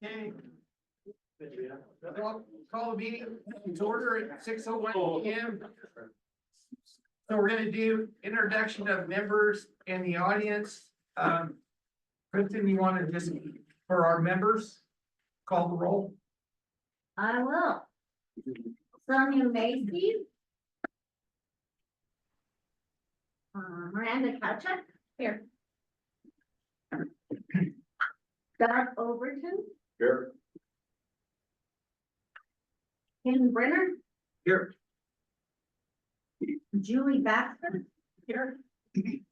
Okay. Call the meeting to order at 6:01 p.m. So we're gonna do introduction of members and the audience. Kristen, you want to just, for our members, call the roll? I will. Sonia Macy. Miranda Kowchuk, here. Doug Overton, Here. Ken Brenner, Here. Julie Baxter, here. Steve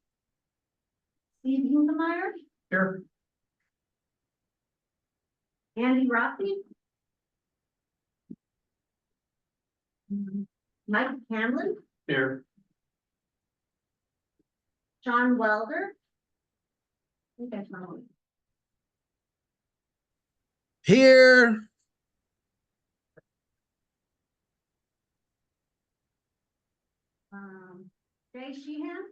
Hingemeyer, Here. Andy Rocky. Mike Hamlin, Here. John Welder. I think I found him. Here. Jay Sheehan.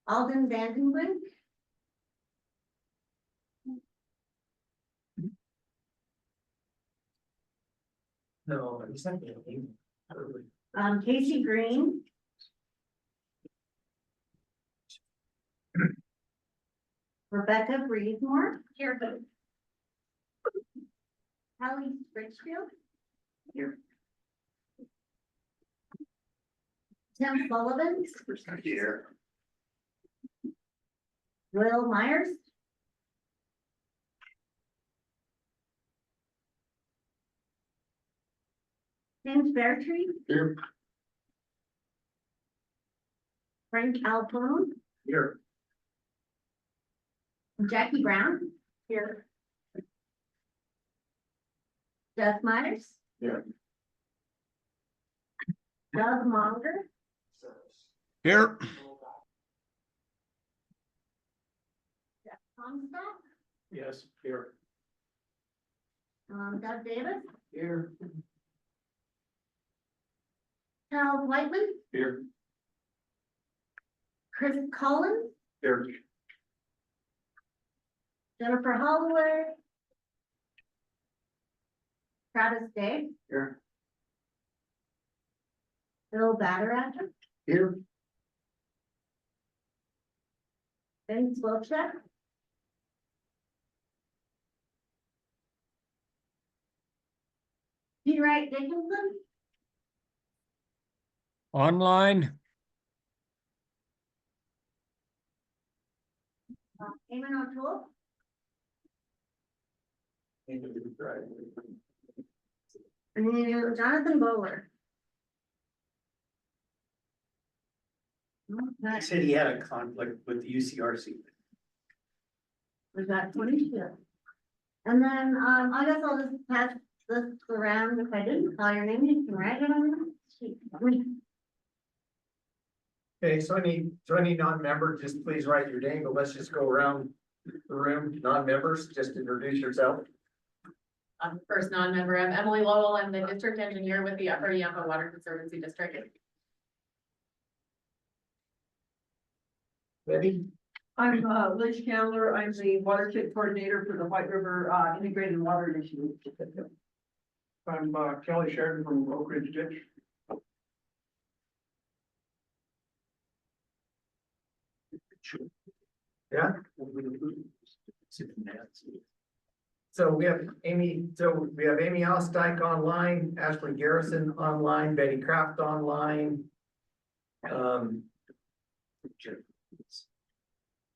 Alden Vandenbrink. No, you sent me an email. Casey Green. Rebecca Breedmore. Here. Hallie Richfield. Here. Tim Sullivan. Here. Will Myers. James Fairtree. Here. Frank Alpone. Here. Jackie Brown. Here. Jeff Myers. Here. Doug Monger. Here. Jeff Comstock. Yes, here. Doug Davis. Here. Charles Whiteman. Here. Chris Collins. Here. Jennifer Holloway. Travis Day. Here. Bill Batteracker. Here. Vince Wilczek. P. Wright Dickinson. Online. Eamon O'Toole. And Jonathan Bowler. He Okay, said he had a conflict with the UCRC. we've got 22. And then, I guess I'll just pass this around. If I didn't call your name, you can write it on the sheet. Okay, so any non-member, just please write your name, but let's just go around the room, non-members, just introduce yourself. First non-member, I'm Emily Lowell. I'm the district engineer with the Upper Yampa Water Conservancy District. Betty? I'm Liz Candler. I'm the water kit coordinator for the White River Integrated Water Initiative. I'm Kelly Sheridan from Oak Ridge Ditch. Yeah. So we have Amy Osteich online, Ashley Garrison online, Betty Kraft online.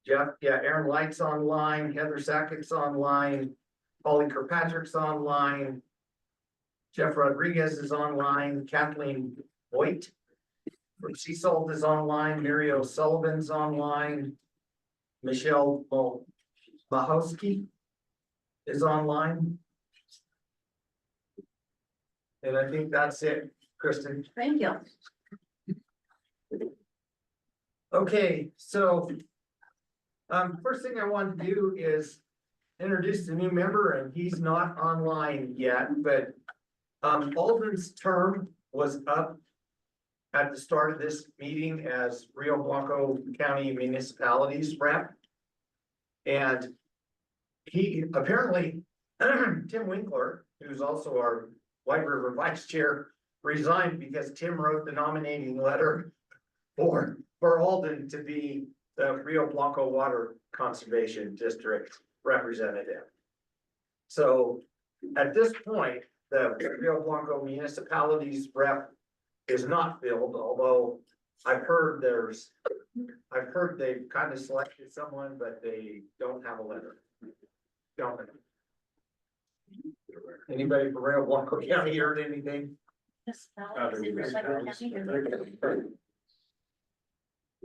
Jeff, Aaron Light's online, Heather Sackett's online, Polly Kirkpatrick's online. Jeff Rodriguez is online, Kathleen Voigt from Sea Salt is online, Mary O'Sullivan's online. Michelle Mahowski is online. And I think that's it, Kristen. Thank you. Okay, so first thing I want to do is introduce a new member, and he's not online yet, but Alden's term was up at the start of this meeting as Rio Blanco County Municipalities rep. And he apparently, Tim Winkler, who's also our White River Vice Chair, resigned because Tim wrote the nominating letter for Alden to be the Rio Blanco Water Conservation District representative. So at this point, the Rio Blanco Municipalities rep is not filled, although I've heard they've kind of selected someone, but they don't have a letter. Don't they? Anybody from Rio Blanco County heard anything?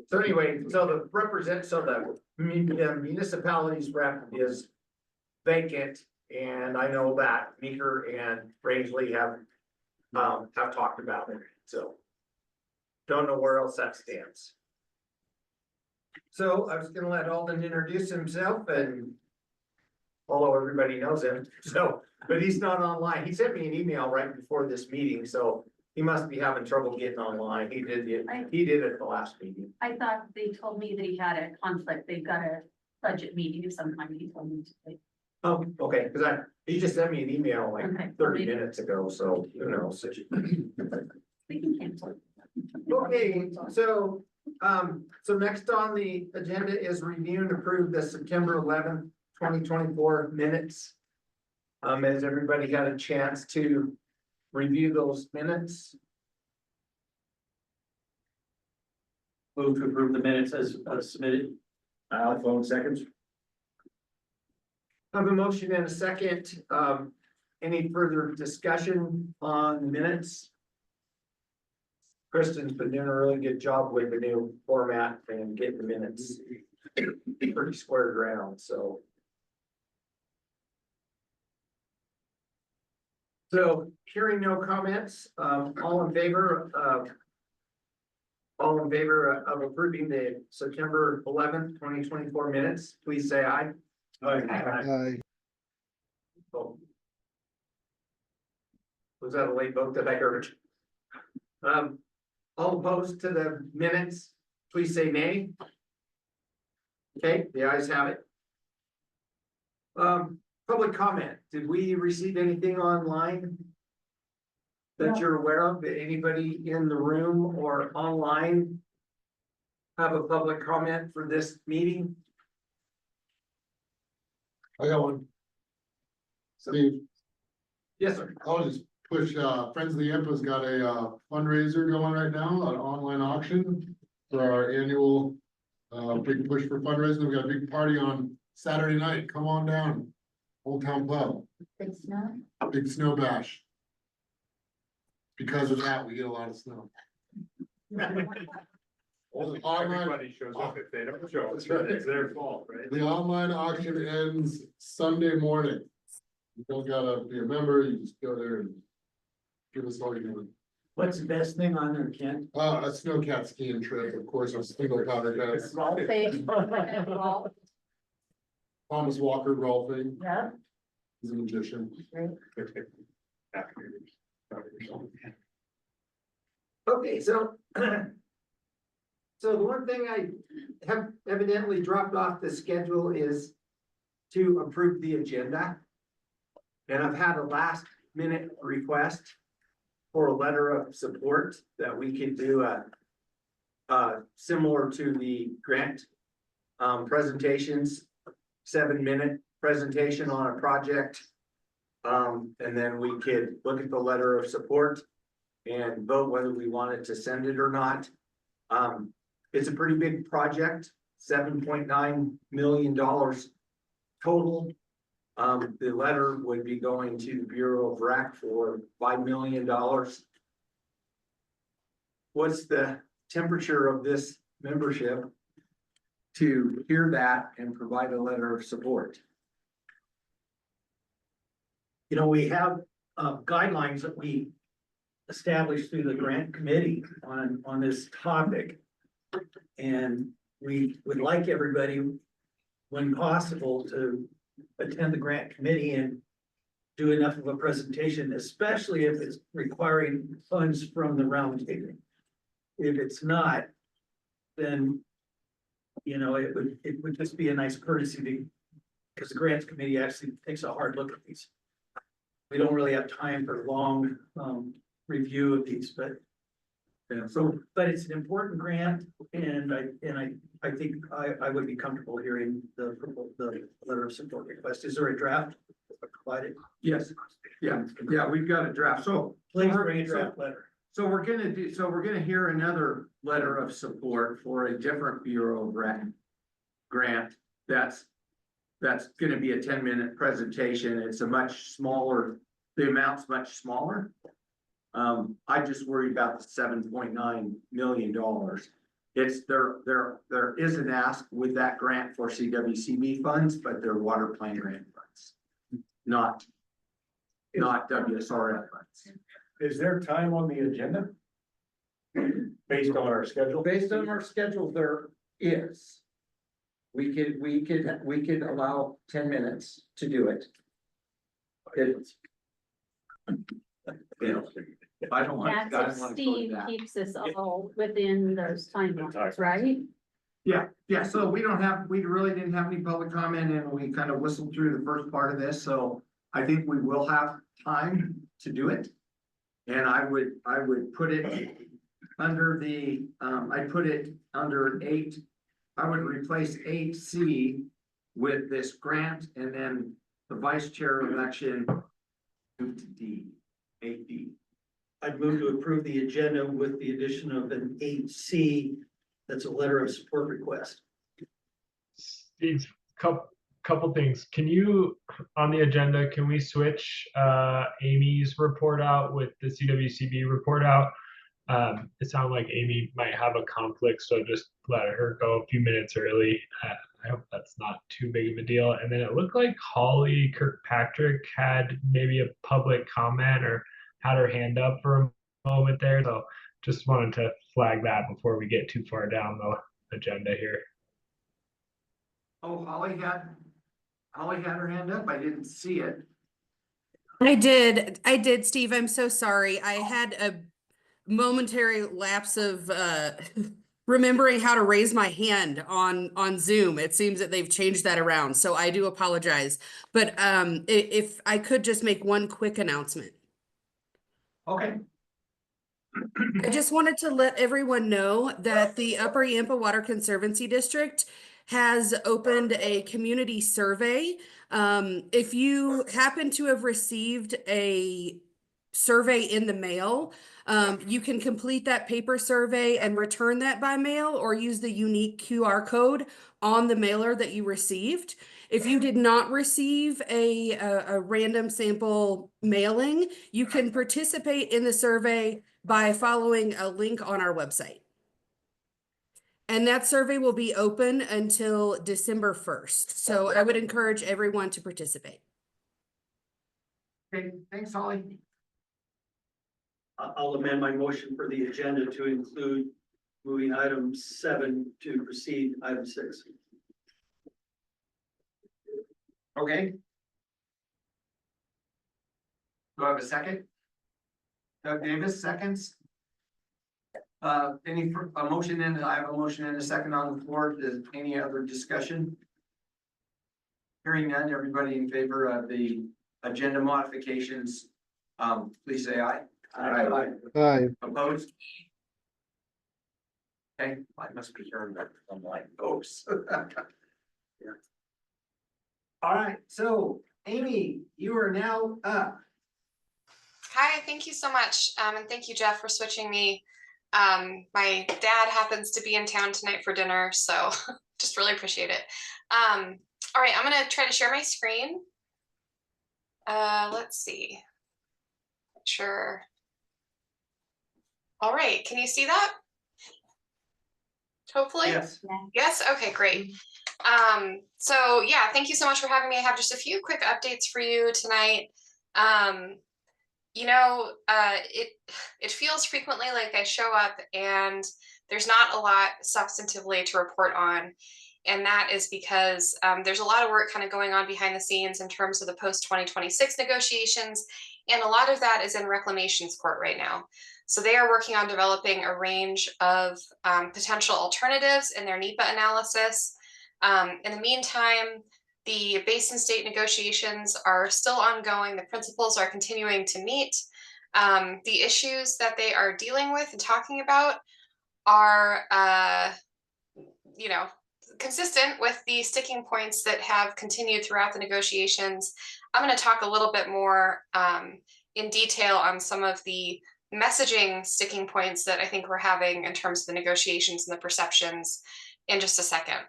So anyway, so the municipalities rep is vacant, and I know that Meeker and Rangeley have talked about it, so. Don't know where else that stands. So I was gonna let Alden introduce himself, and although everybody knows him, so, but he's not online. He sent me an email right before this meeting, so he must be having trouble getting online. He did it at the last meeting. I thought they told me that he had a conflict. They've got a budget meeting sometime. He told me to. Oh, okay, because he just sent me an email like Okay. 30 minutes ago, so who knows? We can cancel it. Okay, so next on the agenda is review and approve the September 11th, 2024 minutes. Has everybody had a chance to review those minutes? Move to approve the minutes as submitted. Phone seconds. I have a motion and a second. Any further discussion on the minutes? Kristen's been doing a really good job with the new format and getting the minutes pretty squared around, so. So hearing no comments, all in favor of approving the September 11th, 2024 minutes, please say aye. Aye. Oh. Was that a late vote that I heard? All opposed to the minutes, please say nay. Okay, the ayes have it. Public comment, did we receive anything online that you're aware of? Anybody in the room or online have a public comment for this meeting? I got one. Steve, Yes, sir. I'll just push, Friends of the Impa's got a fundraiser going right now, an online auction for our annual big push for fundraising. We got a big party on Saturday night. Come on down. Old Town Pub, It's not. big snow bash. Because of that, we get a lot of snow. Everybody shows up if they don't show up. That's right. It's their fault, right? The online auction ends Sunday morning. You don't gotta be a member, you just go there and give us all you need. What's the best thing on there, Ken? A snowcat skiing trip, of course, a single powder pass. Well, Thomas Walker golfing, yeah. he's a magician. Okay, so. So the one thing I have evidently dropped off the schedule is to approve the agenda. And I've had a last minute request for a letter of support that we could do similar to the grant presentations, 7-minute presentation on a project. And then we could look at the letter of support and vote whether we wanted to send it or not. It's a pretty big project, $7.9 million total. The letter would be going to the Bureau of Rec for $5 million. What's the temperature of this membership to hear that and provide a letter of support? You know, we have guidelines that we established through the grant committee on this topic. And we would like everybody, when possible, to attend the grant committee and do enough of a presentation, especially if it's requiring funds from the round table. if it's not, then, you know, it would just be a nice courtesy to, because the grants committee actually takes a hard look at these. We don't really have time for long, review of these, but. Yeah, so, but it's an important grant, and I think I would be comfortable hearing the letter of support request. Is there a draft provided? Yes, yeah, we've got a draft, so. Please bring a draft letter. So we're gonna hear another letter of support for a different Bureau grant that's gonna be a 10-minute presentation. It's a much smaller, the amount's much smaller. I just worry about the $7.9 million. It's there is an ask with that grant for CWCB funds, but they're water plan grant funds, not WSRF funds. Is there time on the agenda? Based on our schedule? Based on our schedule, there is. We could allow 10 minutes to do it. I don't want. That's if Steve keeps us all within those timelines, right? Yeah, so we really didn't have any public comment, and we kind of whistled through the first part of this, so I think we will have time to do it. And I would put it under I'd put it under 8, I would replace 8C with this grant, and then the vice chair election move to D, 8D. I'd move to approve the agenda with the addition of an 8C, that's a letter of support request. Steve, couple things. Can you, on the agenda, can we switch Amy's report out with the CWCB report out? It sounded like Amy might have a conflict, so just let her go a few minutes early. I hope that's not too big of a deal. And then it looked like Holly Kirkpatrick had maybe a public comment or had her hand up for a moment there. So just wanted to flag that before we get too far down the agenda here. Oh, Holly had her hand up. I didn't see it. I did, Steve. I'm so sorry. I had a momentary lapse of remembering how to raise my hand on Zoom. It seems that they've changed that around, so I do apologize. But if I could just make one quick announcement. Okay. I just wanted to let everyone know that the Upper Yampa Water Conservancy District has opened a community survey. If you happen to have received a survey in the mail, you can complete that paper survey and return that by mail, or use the unique QR code on the mailer that you received. If you did not receive a random sample mailing, you can participate in the survey by following a link on our website. And that survey will be open until December 1st. So I would encourage everyone to participate. Okay, thanks, Holly. I'll amend my motion for the agenda to include moving item 7 to proceed item 6. Okay. Do I have a second? Doug Davis, seconds. A motion in, I have a motion and a second on the floor. Is any other discussion? Hearing none, everybody in favor of the agenda modifications, please say aye. Aye. Aye. Opposed? Okay, I must be hearing that from my folks. Yeah. All right, so Amy, you are now up. Hi, thank you so much. And thank you, Jeff, for switching me. My dad happens to be in town tonight for dinner, so just really appreciate it. All right, I'm gonna try to share my screen. Let's see. Sure. All right, can you see that? Hopefully. Yes. Yes, okay, great. So yeah, thank you so much for having me. I have just a few quick updates for you tonight. It feels frequently like I show up and there's not a lot substantively to report on. And that is because there's a lot of work kind of going on behind the scenes in terms of the post-2026 negotiations. And a lot of that is in reclamation's court right now. So they are working on developing a range of potential alternatives in their NEPA analysis. In the meantime, the basin state negotiations are still ongoing. The principals are continuing to meet. The issues that they are dealing with and talking about are, consistent with the sticking points that have continued throughout the negotiations. I'm going to talk a little bit more in detail on some of the messaging sticking points that I think we're having in terms of the negotiations and the perceptions in just a second.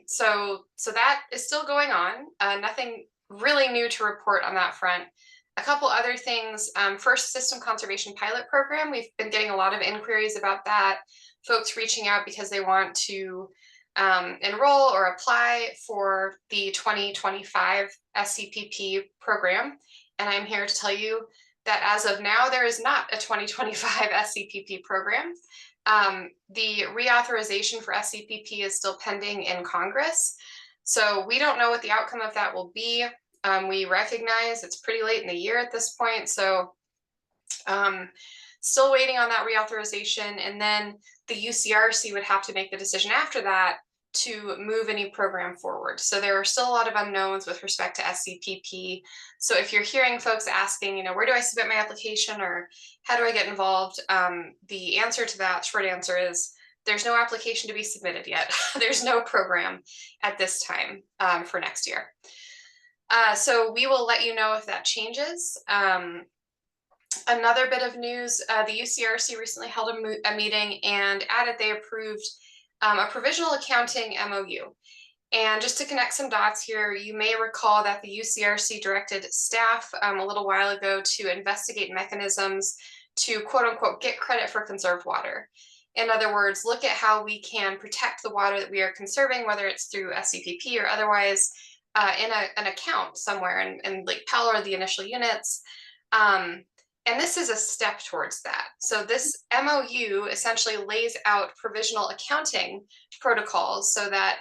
So that is still going on. Nothing really new to report on that front. A couple other things. First, system conservation pilot program. We've been getting a lot of inquiries about that. Folks reaching out because they want to enroll or apply for the 2025 SCPP program. And I'm here to tell you that as of now, there is not a 2025 SCPP program. The reauthorization for SCPP is still pending in Congress. So we don't know what the outcome of that will be. We recognize it's pretty late in the year at this point. So still waiting on that reauthorization. And then the UCRC would have to make the decision after that to move any program forward. So there are still a lot of unknowns with respect to SCPP. So if you're hearing folks asking, where do I submit my application or how do I get involved? The answer to that short answer is there's no application to be submitted yet. There's no program at this time for next year. So we will let you know if that changes. Another bit of news, the UCRC recently held a meeting, and at it they approved a provisional accounting MOU. And just to connect some dots here, you may recall that the UCRC directed staff a little while ago to investigate mechanisms to quote unquote get credit for conserved water. In other words, look at how we can protect the water that we are conserving, whether it's through SCPP or otherwise in an account somewhere in Lake Powell or the initial units. And this is a step towards that. So this MOU essentially lays out provisional accounting protocols so that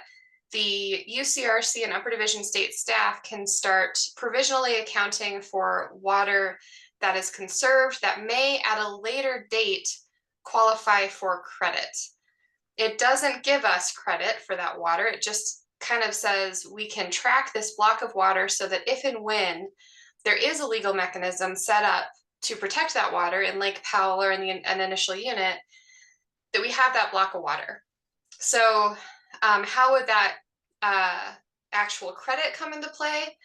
the UCRC and Upper Division state staff can start provisionally accounting for water that is conserved that may at a later date qualify for credit. It doesn't give us credit for that water. It just kind of says we can track this block of water so that if and when there is a legal mechanism set up to protect that water in Lake Powell or in an initial unit, that we have that block of water. So how would that actual credit come into play?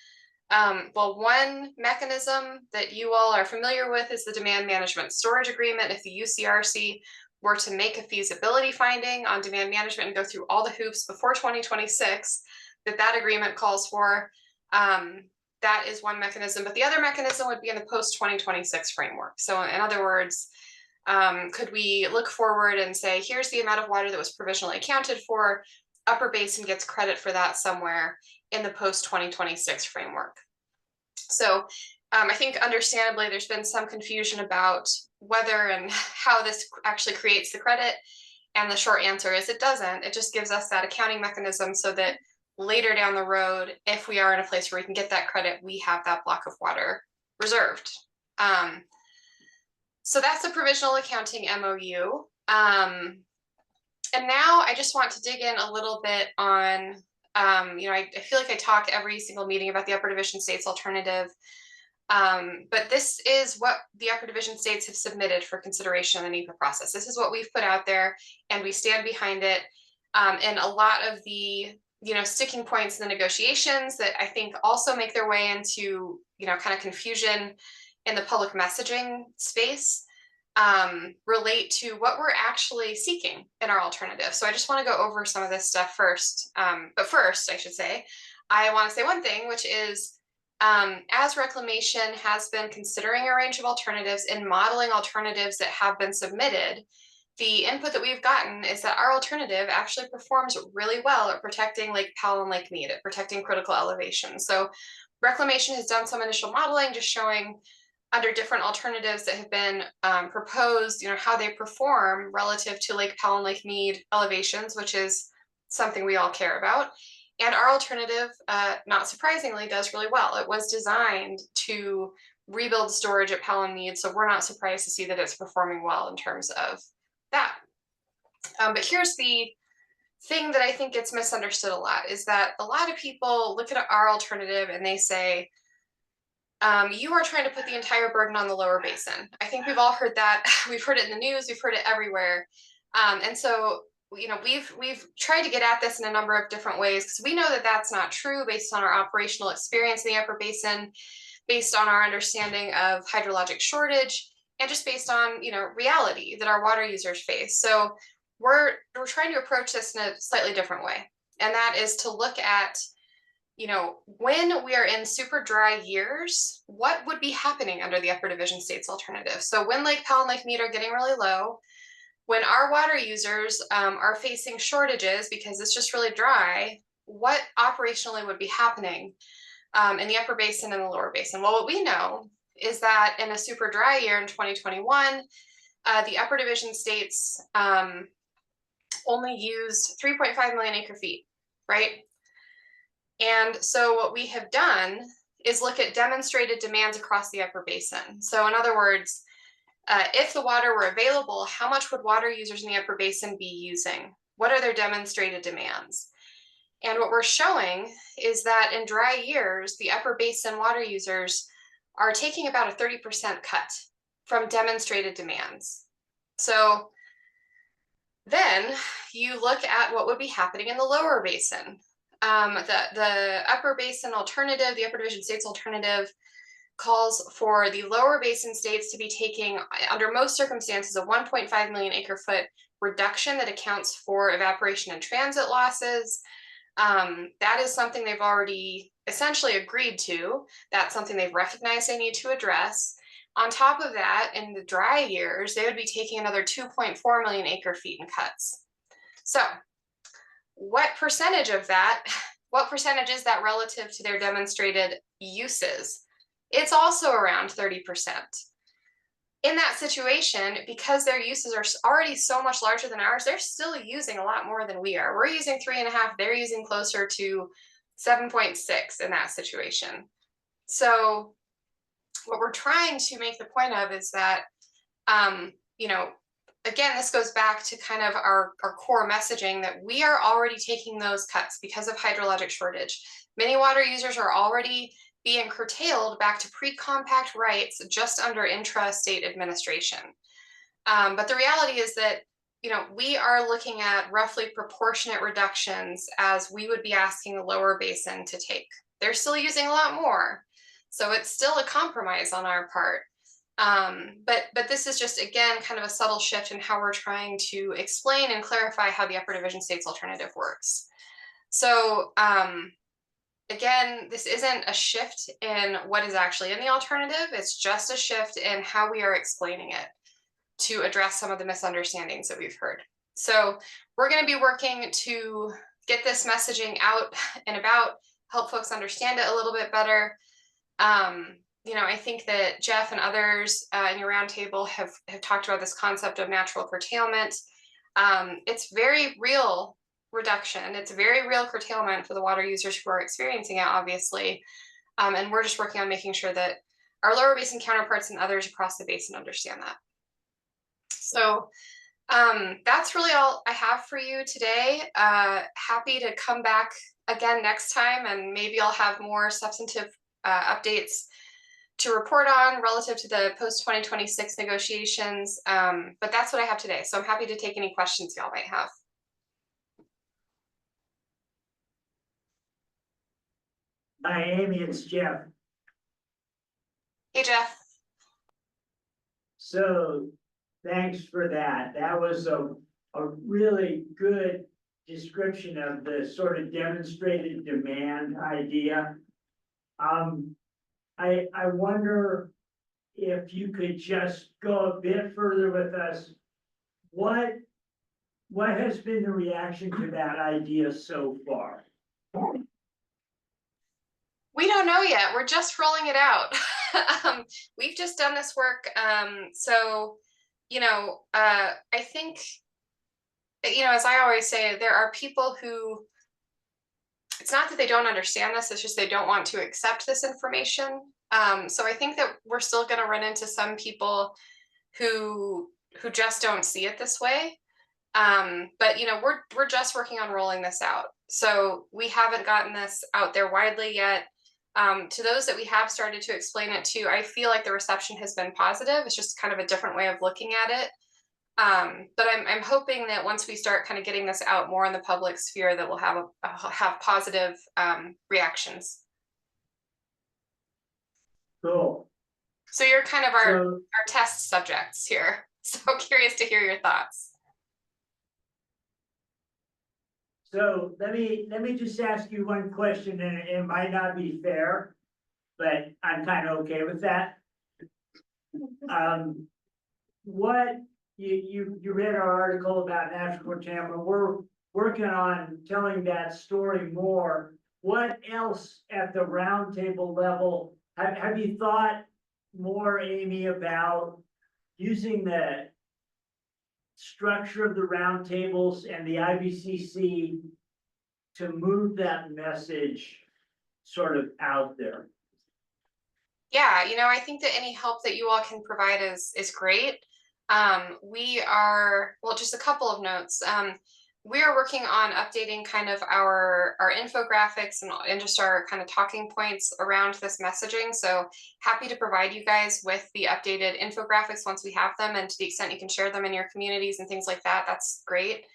Well, one mechanism that you all are familiar with is the demand management storage agreement. If the UCRC were to make a feasibility finding on demand management and go through all the hoops before 2026, that agreement calls for, that is one mechanism, but the other mechanism would be in the post-2026 framework. So in other words, could we look forward and say, here's the amount of water that was provisionally accounted for, Upper Basin gets credit for that somewhere in the post-2026 framework. So I think understandably, there's been some confusion about whether and how this actually creates the credit. And the short answer is it doesn't. It just gives us that accounting mechanism so that later down the road, if we are in a place where we can get that credit, we have that block of water reserved. So that's the provisional accounting MOU. And now I just want to dig in a little bit on, I feel like I talk every single meeting about the Upper Division States alternative, but this is what the Upper Division States have submitted for consideration in the NEPA process. This is what we've put out there, and we stand behind it. And a lot of the sticking points in the negotiations that I think also make their way into, kind of confusion in the public messaging space relate to what we're actually seeking in our alternative. So I just want to go over some of this stuff first. But first, I should say, I want to say one thing, which is as Reclamation has been considering a range of alternatives and modeling alternatives that have been submitted, the input that we've gotten is that our alternative actually performs really well at protecting Lake Powell and Lake Mead, at protecting critical elevations. So Reclamation has done some initial modeling just showing under different alternatives that have been proposed, how they perform relative to Lake Powell and Lake Mead elevations, which is something we all care about. And our alternative, not surprisingly, does really well. It was designed to rebuild storage at Powell and Mead, so we're not surprised to see that it's performing well in terms of that. But here's the thing that I think gets misunderstood a lot, is that a lot of people look at our alternative and they say, you are trying to put the entire burden on the lower basin. I think we've all heard that. We've heard it in the news, we've heard it everywhere. And so, you know, we've tried to get at this in a number of different ways, because we know that that's not true based on our operational experience in the upper basin, based on our understanding of hydrologic shortage, and just based on, you know, reality that our water users face. So we're trying to approach this in a slightly different way. And that is to look at, you know, when we are in super dry years, what would be happening under the upper division states alternative? So when Lake Powell and Lake Mead are getting really low, when our water users are facing shortages because it's just really dry, what operationally would be happening in the upper basin and the lower basin? Well, what we know is that in a super dry year in 2021, the upper division states only used 3.5 million acre feet, right? And so what we have done is look at demonstrated demands across the upper basin. So in other words, if the water were available, how much would water users in the upper basin be using? What are their demonstrated demands? And what we're showing is that in dry years, the upper basin water users are taking about a 30% cut from demonstrated demands. So then you look at what would be happening in the lower basin. The upper basin alternative, the upper division states alternative, calls for the lower basin states to be taking, under most circumstances, a 1.5 million acre foot reduction that accounts for evaporation and transit losses. That is something they've already essentially agreed to. That's something they've recognized they need to address. On top of that, in the dry years, they would be taking another 2.4 million acre feet in cuts. So what percentage of that, what percentage is that relative to their demonstrated uses? It's also around 30%. In that situation, because their uses are already so much larger than ours, they're still using a lot more than we are. We're using 3.5, they're using closer to 7.6 in that situation. So what we're trying to make the point of is that, you know, again, this goes back to kind of our core messaging that we are already taking those cuts because of hydrologic shortage. Many water users are already being curtailed back to pre-compact rights just under intra-state administration. But the reality is that, you know, we are looking at roughly proportionate reductions as we would be asking the lower basin to take. They're still using a lot more. So it's still a compromise on our part. But this is just, again, kind of a subtle shift in how we're trying to explain and clarify how the upper division states alternative works. So again, this isn't a shift in what is actually in the alternative. It's just a shift in how we are explaining it to address some of the misunderstandings that we've heard. So we're going to be working to get this messaging out and about, help folks understand it a little bit better. You know, I think that Jeff and others in your roundtable have talked about this concept of natural curtailment. It's very real reduction. It's a very real curtailment for the water users who are experiencing it, obviously. And we're just working on making sure that our lower basin counterparts and others across the basin understand that. So that's really all I have for you today. Happy to come back again next time, and maybe I'll have more substantive updates to report on relative to the post-2026 negotiations. But that's what I have today. So I'm happy to take any questions y'all might have. Hi, Amy, it's Jeff. Hey, Jeff. So thanks for that. That was a really good description of the sort of demonstrated demand idea. I wonder if you could just go a bit further with us. What has been the reaction to that idea so far? We don't know yet. We're just rolling it out. We've just done this work. So, you know, I think, you know, as I always say, there are people who, it's not that they don't understand this, it's just they don't want to accept this information. So I think that we're still gonna run into some people who just don't see it this way. But you know, we're just working on rolling this out. So we haven't gotten this out there widely yet. To those that we have started to explain it to, I feel like the reception has been positive. It's just kind of a different way of looking at it. But I'm hoping that once we start kind of getting this out more in the public sphere, that we'll have positive reactions. Cool. So you're kind of our So, test subjects here. So curious to hear your thoughts. so let me just ask you one question, and it might not be fair, but I'm kind of okay with that. What, you read our article about natural curtailment. We're working on telling that story more. What else at the roundtable level, have you thought more, Amy, about using the structure of the roundtables and the IBCC to move that message sort of out there? Yeah, you know, I think that any help that you all can provide is great. We are, well, just a couple of notes. We are working on updating kind of our infographics and just our kind of talking points around this messaging. So happy to provide you guys with the updated infographics once we have them, and to the extent you can share them in your communities and things like that, that's great.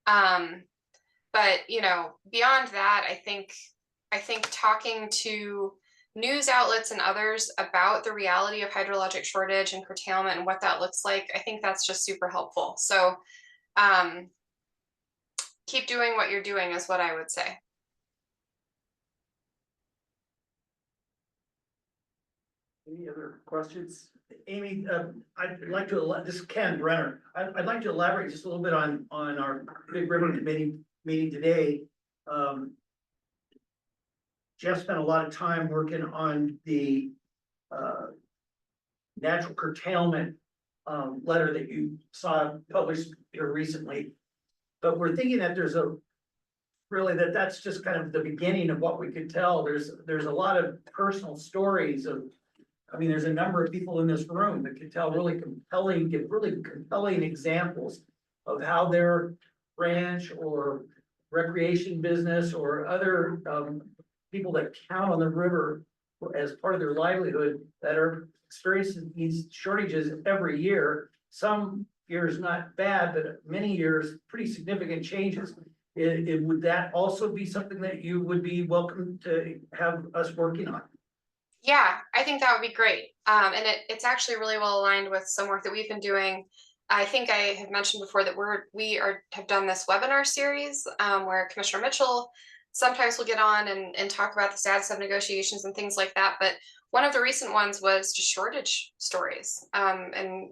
But you know, beyond that, I think talking to news outlets and others about the reality of hydrologic shortage and curtailment and what that looks like, I think that's just super helpful. So keep doing what you're doing is what I would say. Any other questions? Amy, I'd like to, this is Ken Brenner. I'd like to elaborate just a little bit on our Big River Committee meeting today. Jeff spent a lot of time working on the natural curtailment letter that you saw published here recently. But we're thinking that there's that's just kind of the beginning of what we could tell. There's a lot of personal stories of, I mean, there's a number of people in this room that could tell give really compelling examples of how their ranch or recreation business or other people that count on the river as part of their livelihood that are experiencing these shortages every year. Some years not bad, but many years pretty significant changes. Would that also be something that you would be welcome to have us working on? Yeah, I think that would be great. And it's actually really well aligned with some work that we've been doing. I think I have mentioned before that we have done this webinar series where Commissioner Mitchell sometimes will get on and talk about the status of negotiations and things like that. But one of the recent ones was just shortage stories. And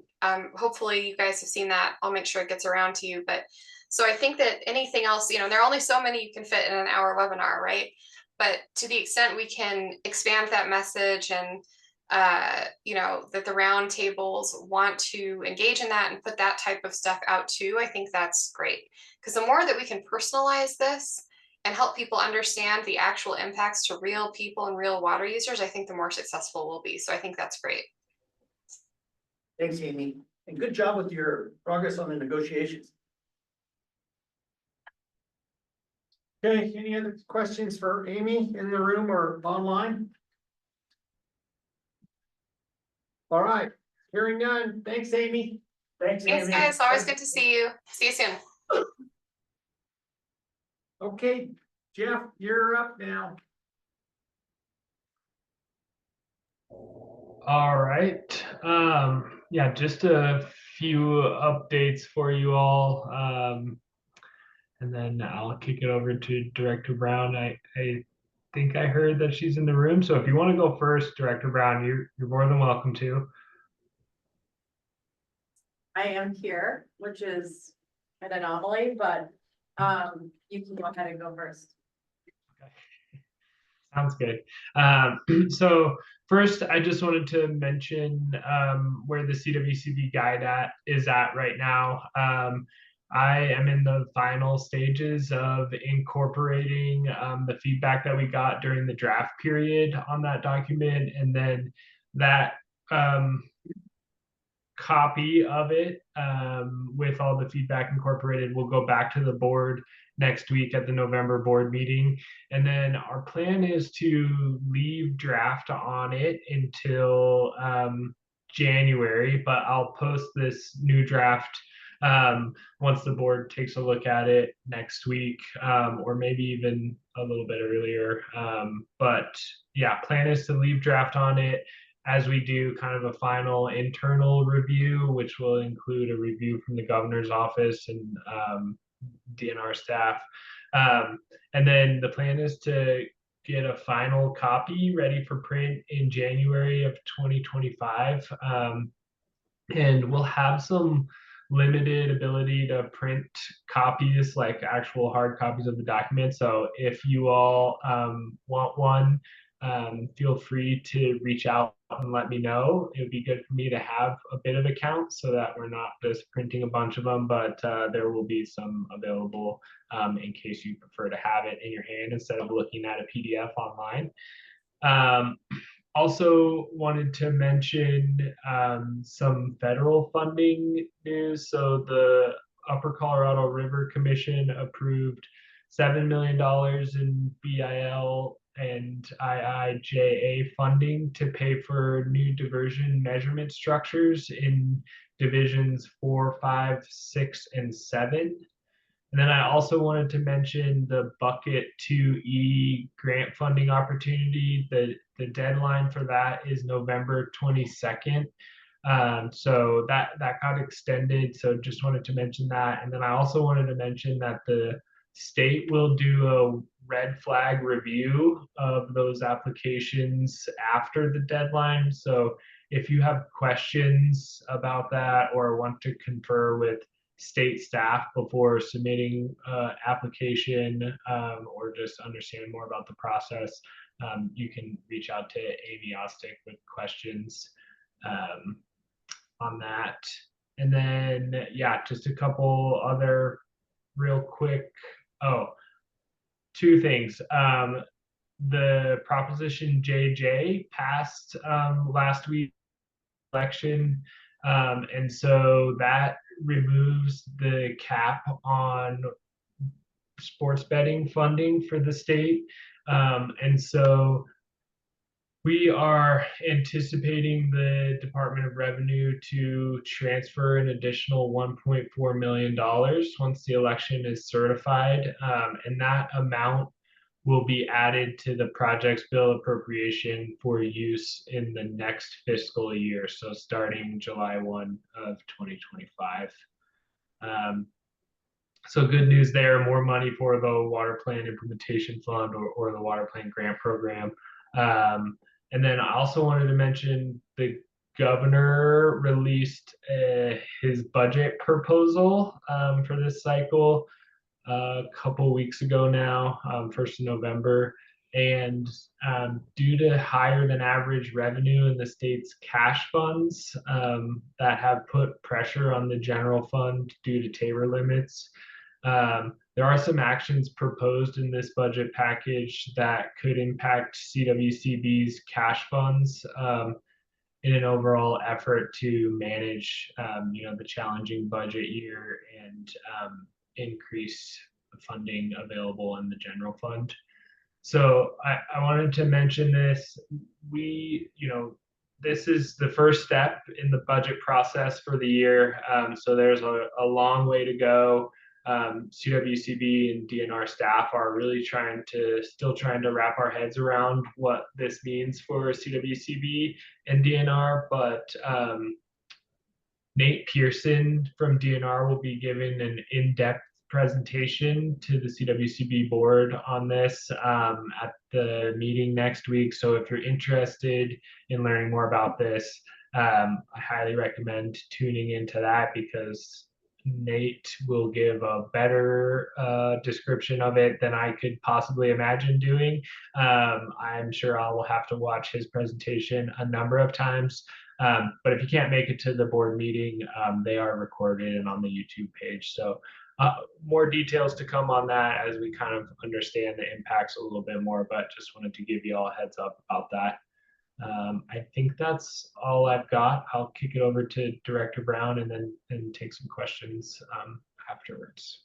hopefully you guys have seen that. I'll make sure it gets around to you. But so I think that anything else, you know, there are only so many you can fit in an hour webinar, right? But to the extent we can expand that message and you know, that the roundtables want to engage in that and put that type of stuff out too, I think that's great. Because the more that we can personalize this and help people understand the actual impacts to real people and real water users, I think the more successful we'll be. So I think that's great. Thanks, Amy, and good job with your progress on the negotiations. Okay, any other questions for Amy in the room or online? All right, hearing none. Thanks, Amy. Thanks, Amy. Thanks, guys. Always good to see you. See you soon. Okay, Jeff, you're up now. All right. Yeah, just a few updates for you all. And then I'll kick it over to Director Brown. I think I heard that she's in the room. So if you want to go first, Director Brown, you're more than welcome to. I am here, which is an anomaly, but you can go ahead and go first. Sounds good. So first, I just wanted to mention where the CWCB guide is at right now. I am in the final stages of incorporating the feedback that we got during the draft period on that document, and then that copy of it with all the feedback incorporated will go back to the board next week at the November board meeting. And then our plan is to leave draft on it until January, but I'll post this new draft once the board takes a look at it next week, or maybe even a little bit earlier. But yeah, plan is to leave draft on it as we do kind of a final internal review, which will include a review from the governor's office and DNR staff. And then the plan is to get a final copy ready for print in January of 2025. And we'll have some limited ability to print copies, like actual hard copies of the document. So if you all want one, feel free to reach out and let me know. It would be good for me to have a bit of a count so that we're not just printing a bunch of them, but there will be some available in case you prefer to have it in your hand instead of looking at a PDF online. Also wanted to mention some federal funding news. So the Upper Colorado River Commission approved $7 million in BIL and IIJA funding to pay for new diversion measurement structures in divisions 4, 5, 6, and 7. And then I also wanted to mention the Bucket 2E grant funding opportunity. The deadline for that is November 22nd. So that got extended. So just wanted to mention that. And then I also wanted to mention that the state will do a red flag review of those applications after the deadline. So if you have questions about that or want to confer with state staff before submitting application or just understand more about the process, you can reach out to Amy Ostick with questions on that. And then, yeah, just a couple other real quick, two things. The Proposition JJ passed last week election. And so that removes the cap on sports betting funding for the state. And so we are anticipating the Department of Revenue to transfer an additional $1.4 million once the election is certified. And that amount will be added to the projects bill appropriation for use in the next fiscal year. So starting July 1 of 2025. So good news there, more money for the Water Plan Implementation Fund or the Water Plan Grant Program. And then I also wanted to mention the governor released his budget proposal for this cycle a couple weeks ago now, 1st of November. And due to higher than average revenue in the state's cash funds that have put pressure on the general fund due to Tabor limits, there are some actions proposed in this budget package that could impact CWCB's cash funds in an overall effort to manage the challenging budget year and increase the funding available in the general fund. So I wanted to mention this. This is the first step in the budget process for the year. So there's a long way to go. CWCB and DNR staff are really still trying to wrap our heads around what this means for CWCB and DNR, but Nate Pearson from DNR will be giving an in-depth presentation to the CWCB board on this at the meeting next week. So if you're interested in learning more about this, I highly recommend tuning into that because Nate will give a better description of it than I could possibly imagine doing. I'm sure I will have to watch his presentation a number of times But if you can't make it to the board meeting, they are recorded and on the YouTube page. So more details to come on that as we kind of understand the impacts a little bit more, but just wanted to give you all a heads up about that. I think that's all I've got. I'll kick it over to Director Brown and then take some questions afterwards.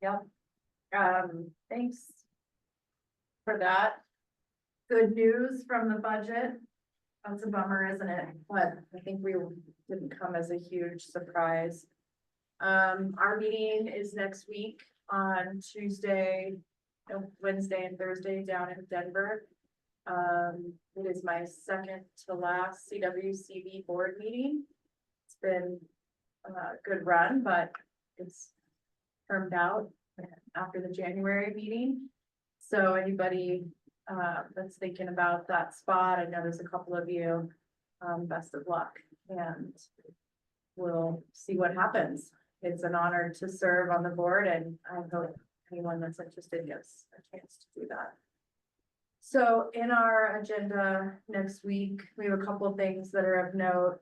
Yep. Thanks for that. Good news from the budget. That's a bummer, isn't it? But I think we didn't come as a huge surprise. Our meeting is next week on Wednesday and Thursday down in Denver. It is my second to last CWCB board meeting. It's been a good run, but it's termed out after the January meeting. So anybody that's thinking about that spot, I know there's a couple of you, best of luck, and we'll see what happens. It's an honor to serve on the board, and I hope anyone that's interested gets a chance to do that. So in our agenda next week, we have a couple of things that are of note.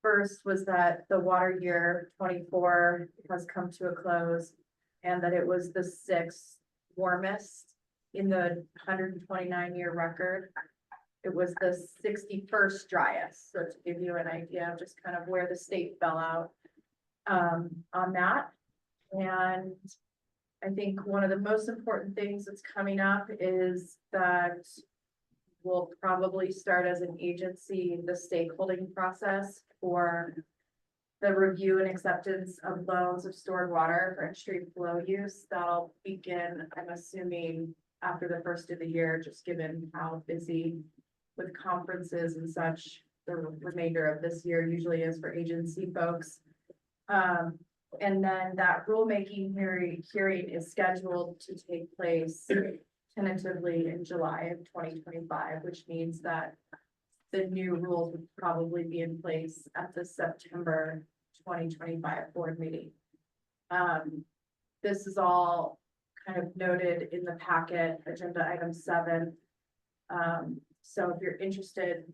First was that the water year 24 has come to a close, and that it was the 6th warmest in the 129-year record. It was the 61st driest, so to give you an idea of just kind of where the state fell out on that. And I think one of the most important things that's coming up is that we'll probably start as an agency the stakeholding process for the review and acceptance of loans of stored water for in-stream flow use. That'll begin, I'm assuming, after the first of the year, just given how busy with conferences and such the remainder of this year usually is for agency folks. And then that rulemaking hearing is scheduled to take place tentatively in July of 2025, which means that the new rules would probably be in place at the September 2025 board meeting. This is all kind of noted in the packet, agenda item 7. So if you're interested,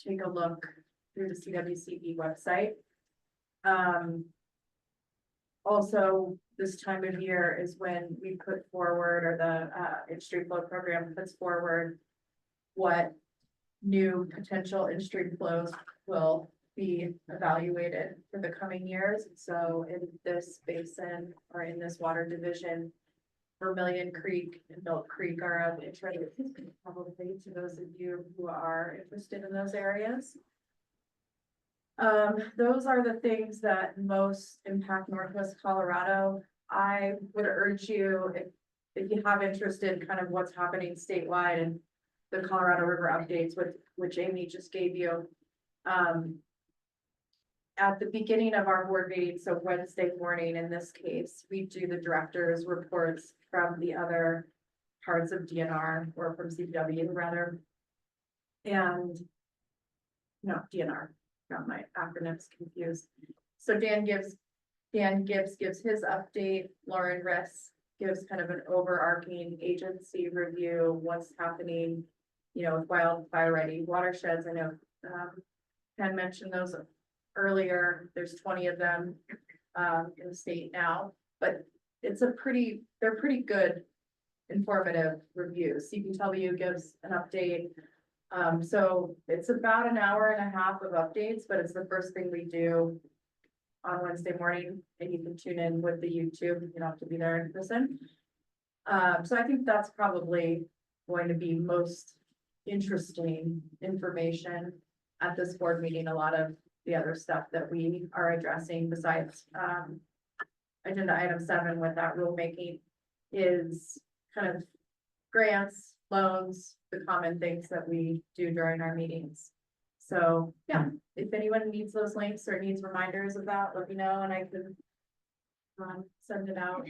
take a look through the CWCB website. Also, this time of year is when we put forward, or the in-stream flow program puts forward what new potential in-stream flows will be evaluated for the coming years. So in this basin, or in this water division, Vermilion Creek and Milk Creek are of interest probably to those of you who are interested in those areas. Those are the things that most impact Northwest Colorado. I would urge you, if you have interest in kind of what's happening statewide and the Colorado River updates, which Amy just gave you, at the beginning of our board meeting, so Wednesday morning in this case, we do the director's reports from the other parts of DNR, or from CPW rather. And no, DNR, got my acronyms confused. So Dan Gibbs gives his update. Lauren Riss gives kind of an overarching agency review, what's happening, you know, with wildfire ready watersheds. I know Ken mentioned those earlier. There's 20 of them in the state now, but they're pretty good informative reviews. CPW gives an update. So it's about an hour and a half of updates, but it's the first thing we do on Wednesday morning, and you can tune in with the YouTube. You don't have to be there in person. So I think that's probably going to be most interesting information at this board meeting. A lot of the other stuff that we are addressing besides agenda item 7 with that rulemaking is kind of grants, loans, the common things that we do during our meetings. So yeah, if anyone needs those links or needs reminders of that, let me know, and I can send it out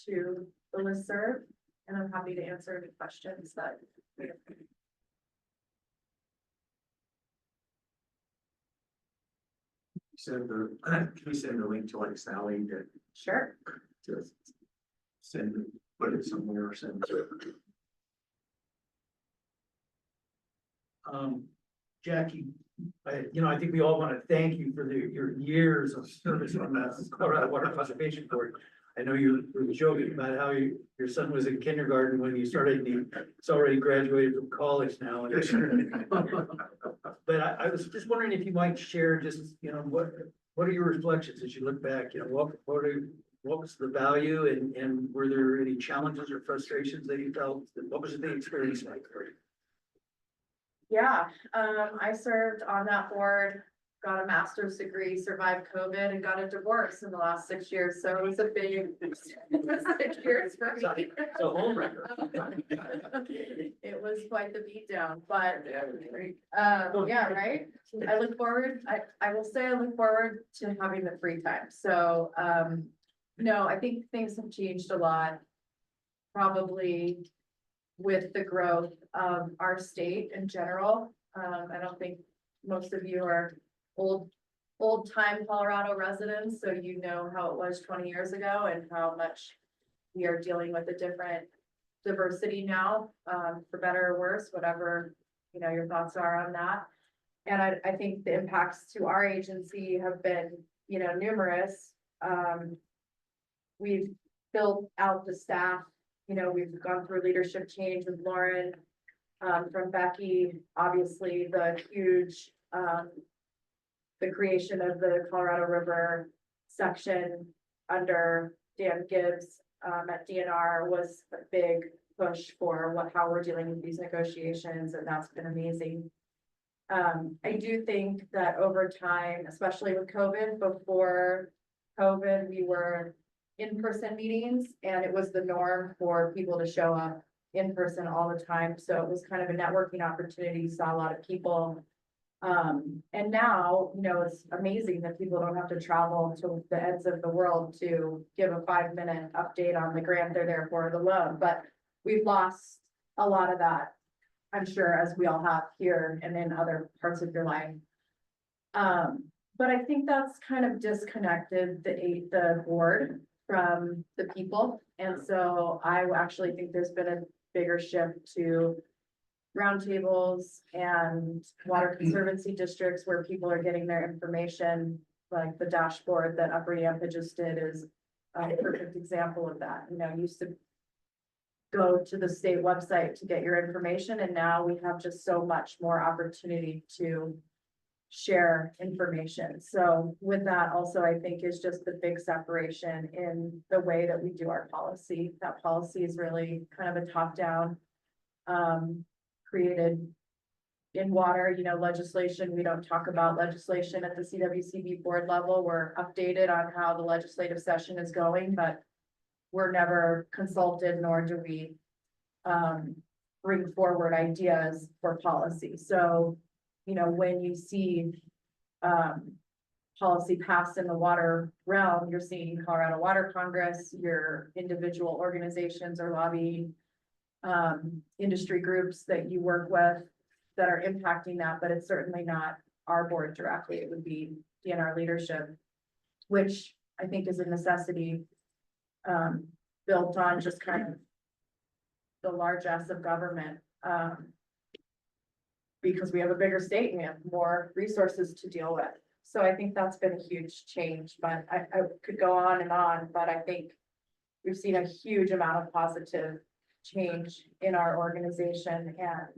to the listserv, and I'm happy to answer any questions that we have. Can you send the link to like Sally to Sure. put it somewhere or send it? Jackie, I think we all want to thank you for your years of service on the Colorado Water Conservation Board. I know you were joking about how your son was in kindergarten when you started, and he's already graduated from college now. But I was just wondering if you might share just, what are your reflections as you look back, what was the value and were there any challenges or frustrations that you felt? What was the experience like for you? Yeah, I served on that board, got a master's degree, survived COVID and got a divorce in the last 6 years. So it was a big, it was 6 years for me. So home record. It was quite the beatdown, but, yeah, right? I look forward, I will say I look forward to having the free time. So, no, I think things have changed a lot. Probably with the growth of our state in general. I don't think most of you are old time Colorado residents, so you know how it was 20 years ago and how much we are dealing with a different diversity now, for better or worse, whatever, your thoughts are on that. And I think the impacts to our agency have been, numerous. We've built out the staff. We've gone through leadership change with Lauren, from Becky, obviously the huge, the creation of the Colorado River section under Dan Gibbs, at DNR was a big push for how we're dealing with these negotiations, and that's been amazing. I do think that over time, especially with COVID, before COVID, we were in-person meetings and it was the norm for people to show up in person all the time. So it was kind of a networking opportunity, saw a lot of people. And now, it's amazing that people don't have to travel to the ends of the world to give a 5-minute update on the grant they're there for, the loan, but we've lost a lot of that, I'm sure, as we all have here and in other parts of your life. But I think that's kind of disconnected the board from the people. And so I actually think there's been a bigger shift to roundtables and water conservancy districts where people are getting their information, like the dashboard that Upper Yampa just did is a perfect example of that. You used to go to the state website to get your information, and now we have just so much more opportunity to share information. So with that also, I think is just the big separation in the way that we do our policy. That policy is really kind of a top-down, created in water, legislation. We don't talk about legislation at the CWCB board level. We're updated on how the legislative session is going, but we're never consulted, nor do we bring forward ideas for policy. So, when you see policy passed in the water realm, you're seeing Colorado Water Congress, your individual organizations are lobbying, industry groups that you work with that are impacting that, but it's certainly not our board directly. It would be DNR leadership, which I think is a necessity, built on just kind of the largesse of government, because we have a bigger state and we have more resources to deal with. So I think that's been a huge change, but I could go on, but I think we've seen a huge amount of positive change in our organization and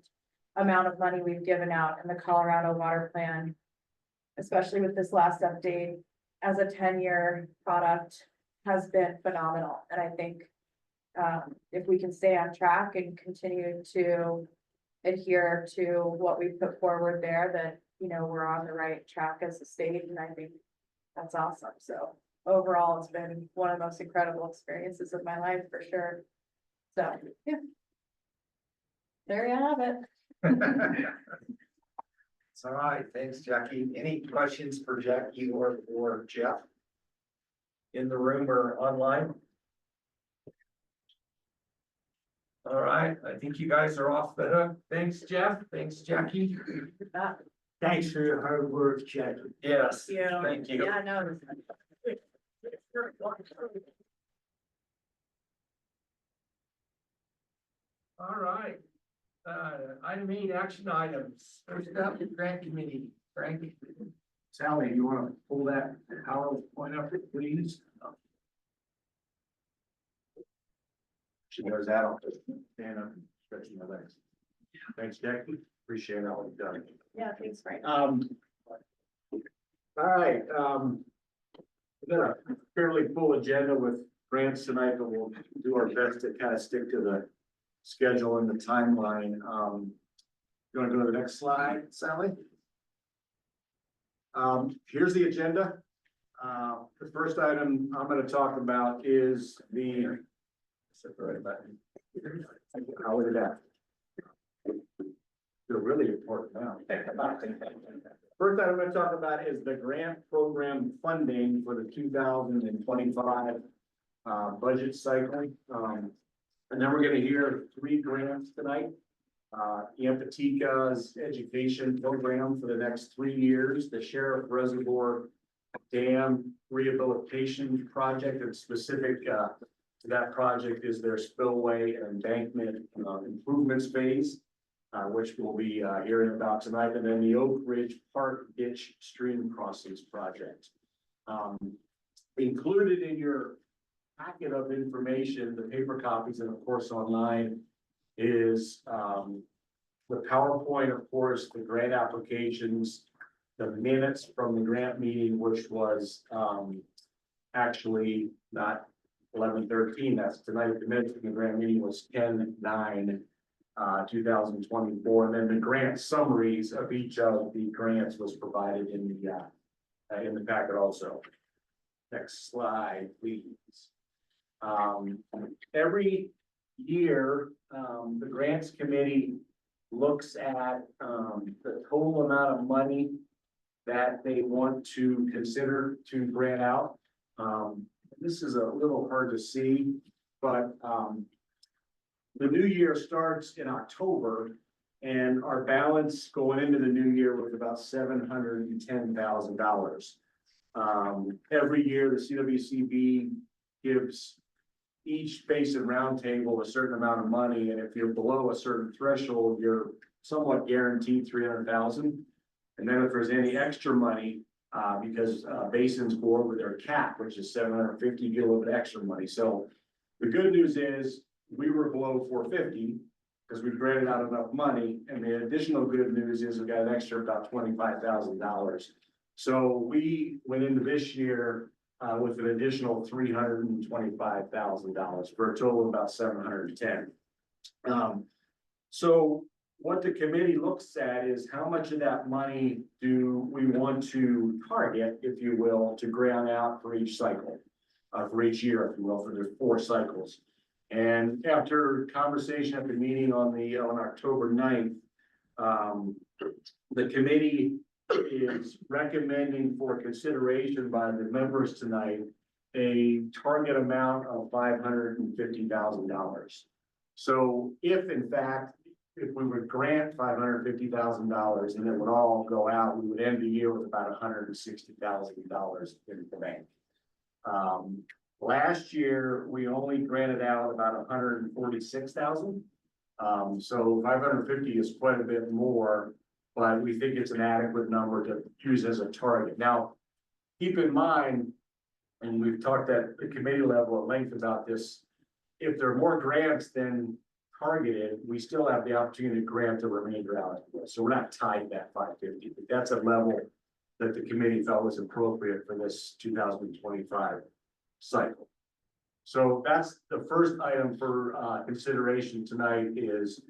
amount of money we've given out in the Colorado Water Plan, especially with this last update as a 10-year product, has been phenomenal. And I think if we can stay on track and continue to adhere to what we put forward there, that, we're on the right track as a state. And I think that's awesome. So overall, it's been one of the most incredible experiences of my life for sure. So, yeah. There you have it. It's all right. Thanks, Jackie. Any questions for Jackie or for Jeff? In the room or online? All right, I think you guys are off the hook. Thanks, Jeff. Thanks, Jackie. Thanks for your hard work, Jackie. Yes, Yeah. thank you. Yeah, no. All right. Item 8, action items. First up, grant committee. Frank? Sally, you wanna pull that PowerPoint up, please? She knows that. I'll just stand up and stretch my legs. Thanks, Jackie. Appreciate all you've done. Yeah, thanks, Frank. All right, we've got a fairly full agenda with grants tonight, but we'll do our best to kind of stick to the schedule and the timeline. You wanna go to the next slide, Sally? Here's the agenda. The first item I'm gonna talk about is the. Separate button. How was that? They're really important now. First item I'm gonna talk about is the grant program funding for the 2025 budget cycle. And then we're gonna hear 3 grants tonight. Ampatica's education program for the next 3 years, the Sheriff Reservoir Dam Rehabilitation Project, and specific to that project is their spillway and embankment improvements phase, which we'll be hearing about tonight, and then the Oak Ridge Park Ditch Stream Crossings Project. Included in your packet of information, the paper copies, and of course online, is the PowerPoint, of course, the grant applications, the minutes from the grant meeting, which was actually not 11/13, that's tonight. The minutes from the grant meeting was 10/9, 2024, and then the grant summaries of each of the grants was provided in the packet also. Next slide, please. Every year, the grants committee looks at the total amount of money that they want to consider to grant out. This is a little hard to see, but the new year starts in October, and our balance going into the new year was about $710,000. Every year, the CWCB gives each basin roundtable a certain amount of money, and if you're below a certain threshold, you're somewhat guaranteed 300,000. And then if there's any extra money, because basins go over their cap, which is 750, you get a little bit extra money. So the good news is we were below 450 because we granted out enough money, and the additional good news is we got an extra about $25,000. So we went into this year with an additional $325,000 for a total of about 710. So what the committee looks at is how much of that money do we want to target, if you will, to grant out for each cycle, for each year, if you will, for the 4 cycles. And after conversation at the meeting on October 9th, the committee is recommending for consideration by the members tonight a target amount of $550,000. So if in fact, if we would grant $550,000 and it would all go out, we would end the year with about $160,000 in the bank. Last year, we only granted out about $146,000. So 550 is quite a bit more, but we think it's an adequate number to use as a target. Now, keep in mind, and we've talked at the committee level at length about this, if there are more grants than targeted, we still have the opportunity to grant the remainder out. So we're not tied to that 550, but that's a level that the committee felt was appropriate for this 2025 cycle. So that's the first item for consideration tonight is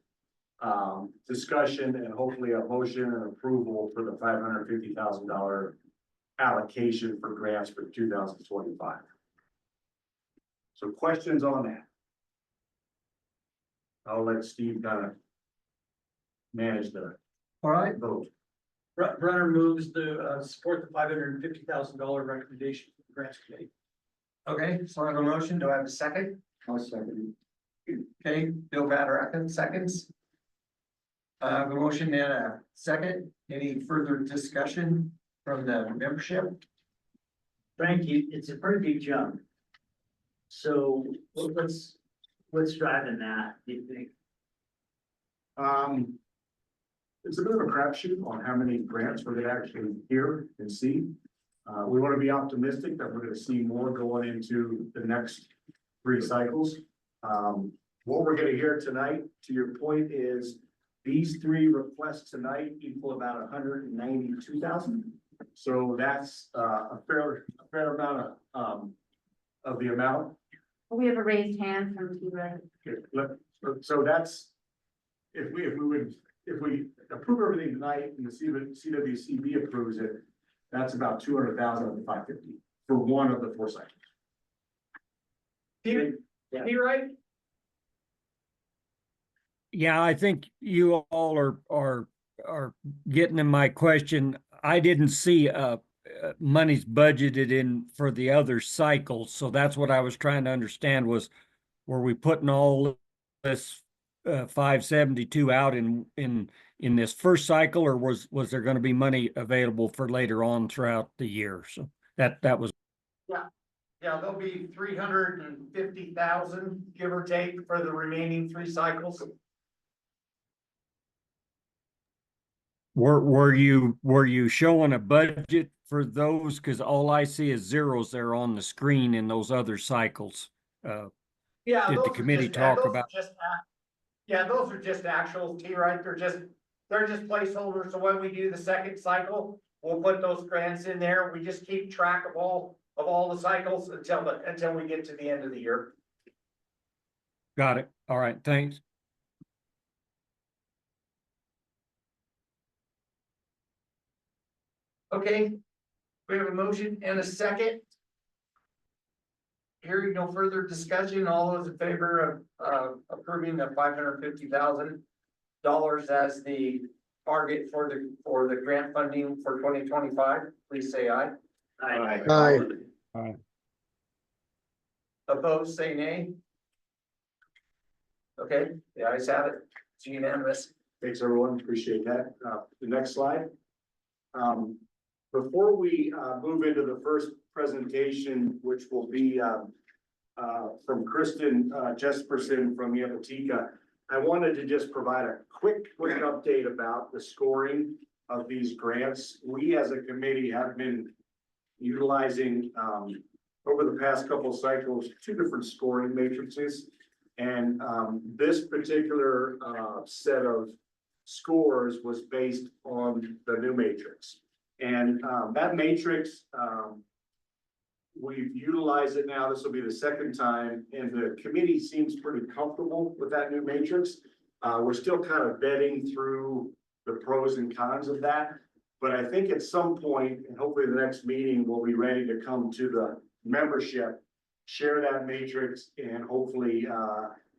discussion and hopefully a motion and approval for the $550,000 allocation for grants for 2025. So questions on that? I'll let Steve kind of manage the All right, vote. Brenner moves to support the $550,000 recommendation from the grants committee. Okay, so I have a motion. Do I have a second? I'll second. Okay, Bill Vaderackin, seconds. I have a motion and a second. Any further discussion from the membership? Frank, it's a pretty big jump. So what's driving that, do you think? It's a bit of a crapshoot on how many grants we're gonna actually hear and see. We want to be optimistic that we're gonna see more going into the next 3 cycles. What we're gonna hear tonight, to your point, is these 3 requests tonight equal about 192,000. So that's a fair amount of the amount. We have a raised hand from T-Ray. Okay, so that's, if we approve everything tonight and the CWCB approves it, that's about 200,000 of the 550 for one of the 4 cycles. You right? Yeah, I think you all are getting in my question. I didn't see money's budgeted in for the other cycles, so that's what I was trying to understand was, were we putting all this 572 out in this first cycle, or was there going to be money available for later on throughout the year? So that was. Yeah, there'll be 350,000, give or take, for the remaining 3 cycles. Were you showing a budget for those? Because all I see is zeros there on the screen in those other cycles. Yeah, Did those the are committee just- talk those are about? Yeah, those are just actuals, right? They're just placeholders. So when we do the second cycle, we'll put those grants in there. We just keep track of all the cycles until we get to the end of the year. Got it. All right, thanks. Okay, we have a motion and a second. Hearing no further discussion, all those in favor of approving the $550,000 as the target for the grant funding for 2025, please say aye. Aye. Opposed, say nay. Okay, the ayes have it. It's unanimous. Thanks, everyone. Appreciate that. The next slide. Before we move into the first presentation, which will be from Kristen Jesperson from Yapatika, I wanted to just provide a quick update about the scoring of these grants. We as a committee have been utilizing over the past couple of cycles 2 different scoring matrices. And this particular set of scores was based on the new matrix. And that matrix, we've utilized it now. This will be the 2nd time, and the committee seems pretty comfortable with that new matrix. We're still kind of vetting through the pros and cons of that. But I think at some point, and hopefully the next meeting, we'll be ready to come to the membership, share that matrix, and hopefully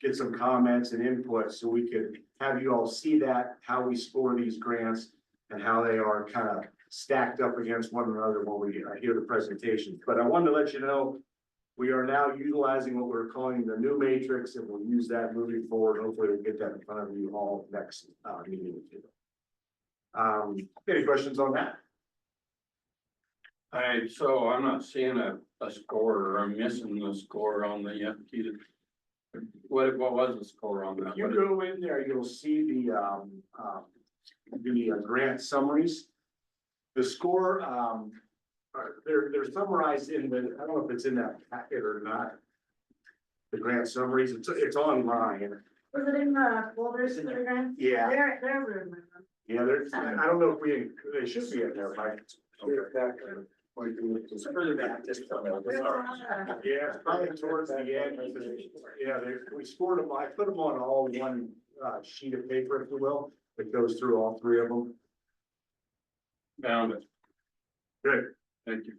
get some comments and input so we could have you all see that, how we score these grants and how they are kind of stacked up against one another when we hear the presentation. But I wanted to let you know, we are now utilizing what we're calling the new matrix, and we'll use that moving forward. Hopefully we'll get that in front of you all next meeting. Any questions on that? So I'm not seeing a score, or I'm missing the score on the FT. What was the score on that? If you go in there, you'll see the grant summaries. The score, they're summarized in the, I don't know if it's in that packet or not. The grant summaries, it's online. Was it in the folders for the grants? Yeah. They're. Yeah, there's, I don't know if they should be in there, Mike. It's further back, just. Yeah, it's probably towards the end. Yeah, we scored them, I put them on all one sheet of paper, if you will, that goes through all 3 of them. Found it. Good. Thank you.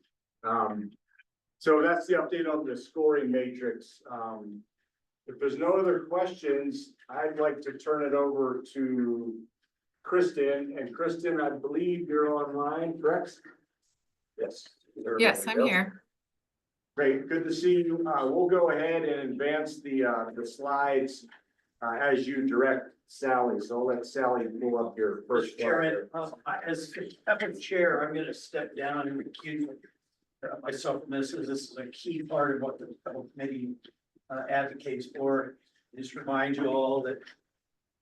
So that's the update on the scoring matrix. If there's no other questions, I'd like to turn it over to Kristen. And Kristen, I believe you're online, correct? Yes. Yes, I'm here. Great, good to see you. We'll go ahead and advance the slides as you direct, Sally. So I'll let Sally pull up your first. Chairman, as chair, I'm gonna step down and recuse myself from this, as this is a key part of what the committee advocates for. Just remind you all that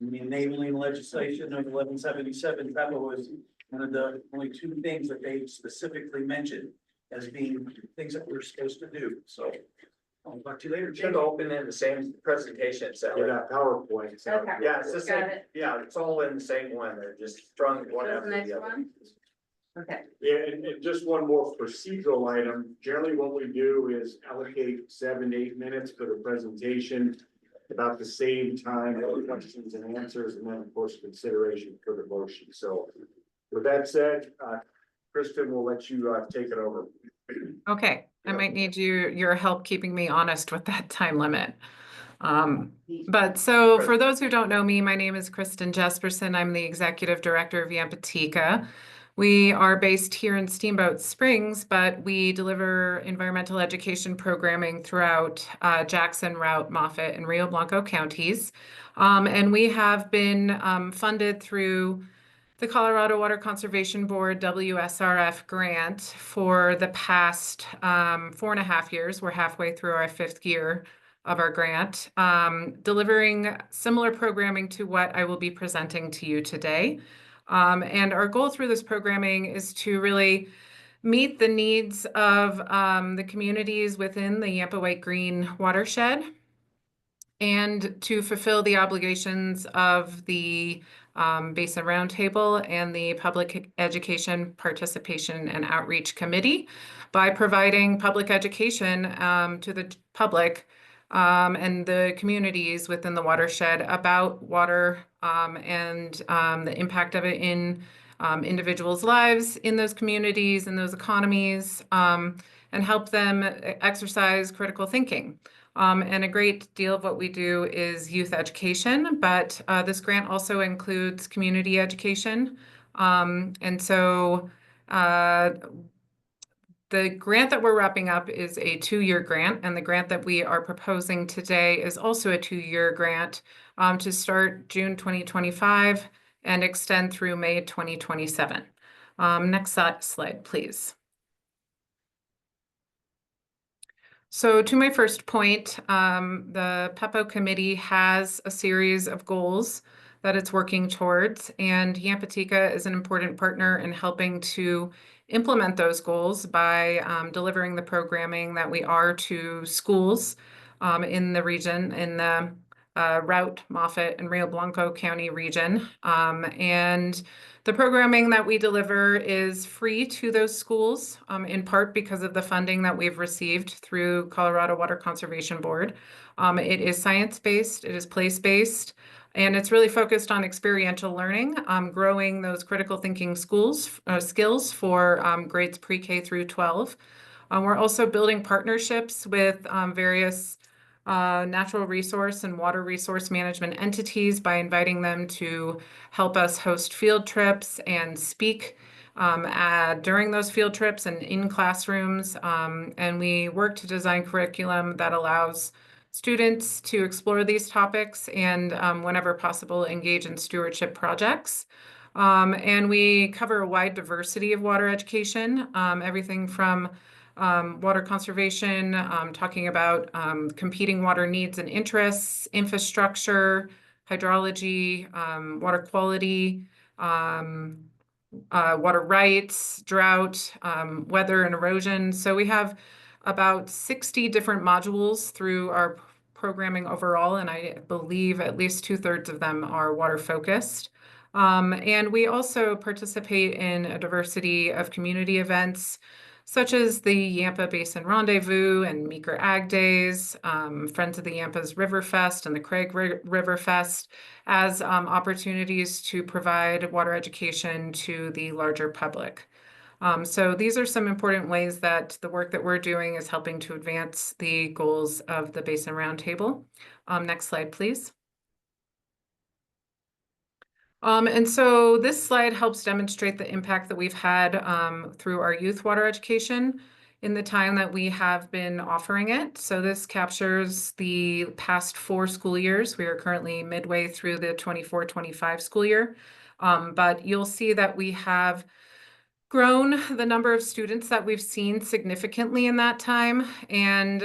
the enabling legislation of 1177, that was one of the only two things that they specifically mentioned as being things that we're supposed to do, so. I'll talk to you later. Should open in the same presentation, so. Yeah, that PowerPoint. so- Okay. Yeah, it's the same, Got it. yeah, it's all in the same one, they're just strung one So the after next the other. one? Okay. Yeah, and just one more procedural item. Generally, what we do is allocate 7 to 8 minutes for the presentation. About the same time for questions and answers, and then of course consideration for the motion. So with that said, Kristen, we'll let you take it over. Okay, I might need your help keeping me honest with that time limit. But so for those who don't know me, my name is Kristen Jesperson. I'm the Executive Director of Yampa. We are based here in Steamboat Springs, but we deliver environmental education programming throughout Jackson, Routt, Moffett, and Rio Blanco counties. And we have been funded through the Colorado Water Conservation Board WSRF grant for the past 4.5 years. We're halfway through our 5th year of our grant, delivering similar programming to what I will be presenting to you today. And our goal through this programming is to really meet the needs of the communities within the Yampa White Green watershed and to fulfill the obligations of the Basin Roundtable and the Public Education Participation and Outreach Committee by providing public education to the public and the communities within the watershed about water and the impact of it in individuals' lives in those communities and those economies, and help them exercise critical thinking. And a great deal of what we do is youth education, but this grant also includes community education. And so the grant that we're wrapping up is a 2-year grant, and the grant that we are proposing today is also a 2-year grant to start June 2025 and extend through May 2027. Next slide, please. So to my first point, the PEPO committee has a series of goals that it's working towards, and Yampa is an important partner in helping to implement those goals by delivering the programming that we are to schools in the region, in the Routt, Moffett, and Rio Blanco County region. And the programming that we deliver is free to those schools, in part because of the funding that we've received through Colorado Water Conservation Board. It is science-based, it is place-based, and it's really focused on experiential learning, growing those critical thinking skills for grades pre-K through 12. We're also building partnerships with various natural resource and water resource management entities by inviting them to help us host field trips and speak during those field trips and in classrooms. And we work to design curriculum that allows students to explore these topics and whenever possible, engage in stewardship projects. And we cover a wide diversity of water education, everything from water conservation, talking about competing water needs and interests, infrastructure, hydrology, water quality, water rights, drought, weather and erosion. So we have about 60 different modules through our programming overall, and I believe at least 2/3 of them are water focused. And we also participate in a diversity of community events, such as the Yampa Basin Rendezvous and Meeker Ag Days, Friends of the Yampas River Fest and the Craig River Fest, as opportunities to provide water education to the larger public. So these are some important ways that the work that we're doing is helping to advance the goals of the Basin Roundtable. Next slide, please. And so this slide helps demonstrate the impact that we've had through our youth water education in the time that we have been offering it. So this captures the past 4 school years. We are currently midway through the 24-25 school year. But you'll see that we have grown the number of students that we've seen significantly in that time. And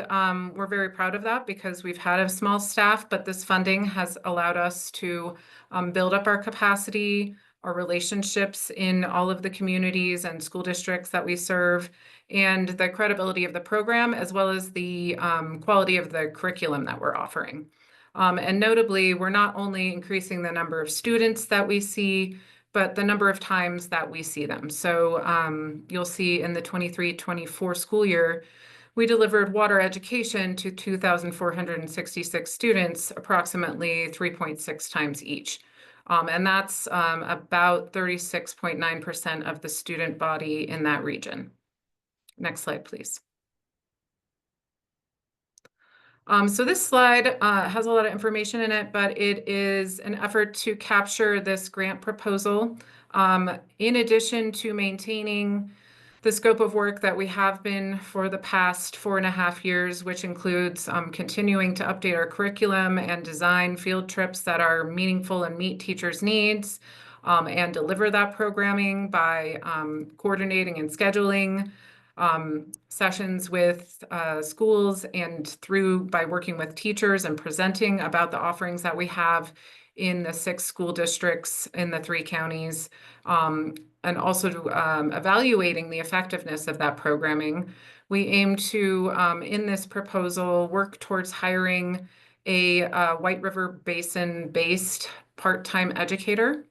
we're very proud of that because we've had a small staff, but this funding has allowed us to build up our capacity, our relationships in all of the communities and school districts that we serve, and the credibility of the program, as well as the quality of the curriculum that we're offering. And notably, we're not only increasing the number of students that we see, but the number of times that we see them. So you'll see in the 23-24 school year, we delivered water education to 2,466 students, approximately 3.6 times each. And that's about 36.9% of the student body in that region. Next slide, please. So this slide has a lot of information in it, but it is an effort to capture this grant proposal. In addition to maintaining the scope of work that we have been for the past 4.5 years, which includes continuing to update our curriculum and design field trips that are meaningful and meet teachers' needs, and deliver that programming by coordinating and scheduling sessions with schools and by working with teachers and presenting about the offerings that we have in the 6 school districts in the 3 counties, and also to evaluating the effectiveness of that programming. We aim to, in this proposal, work towards hiring a White River Basin-based part-time educator.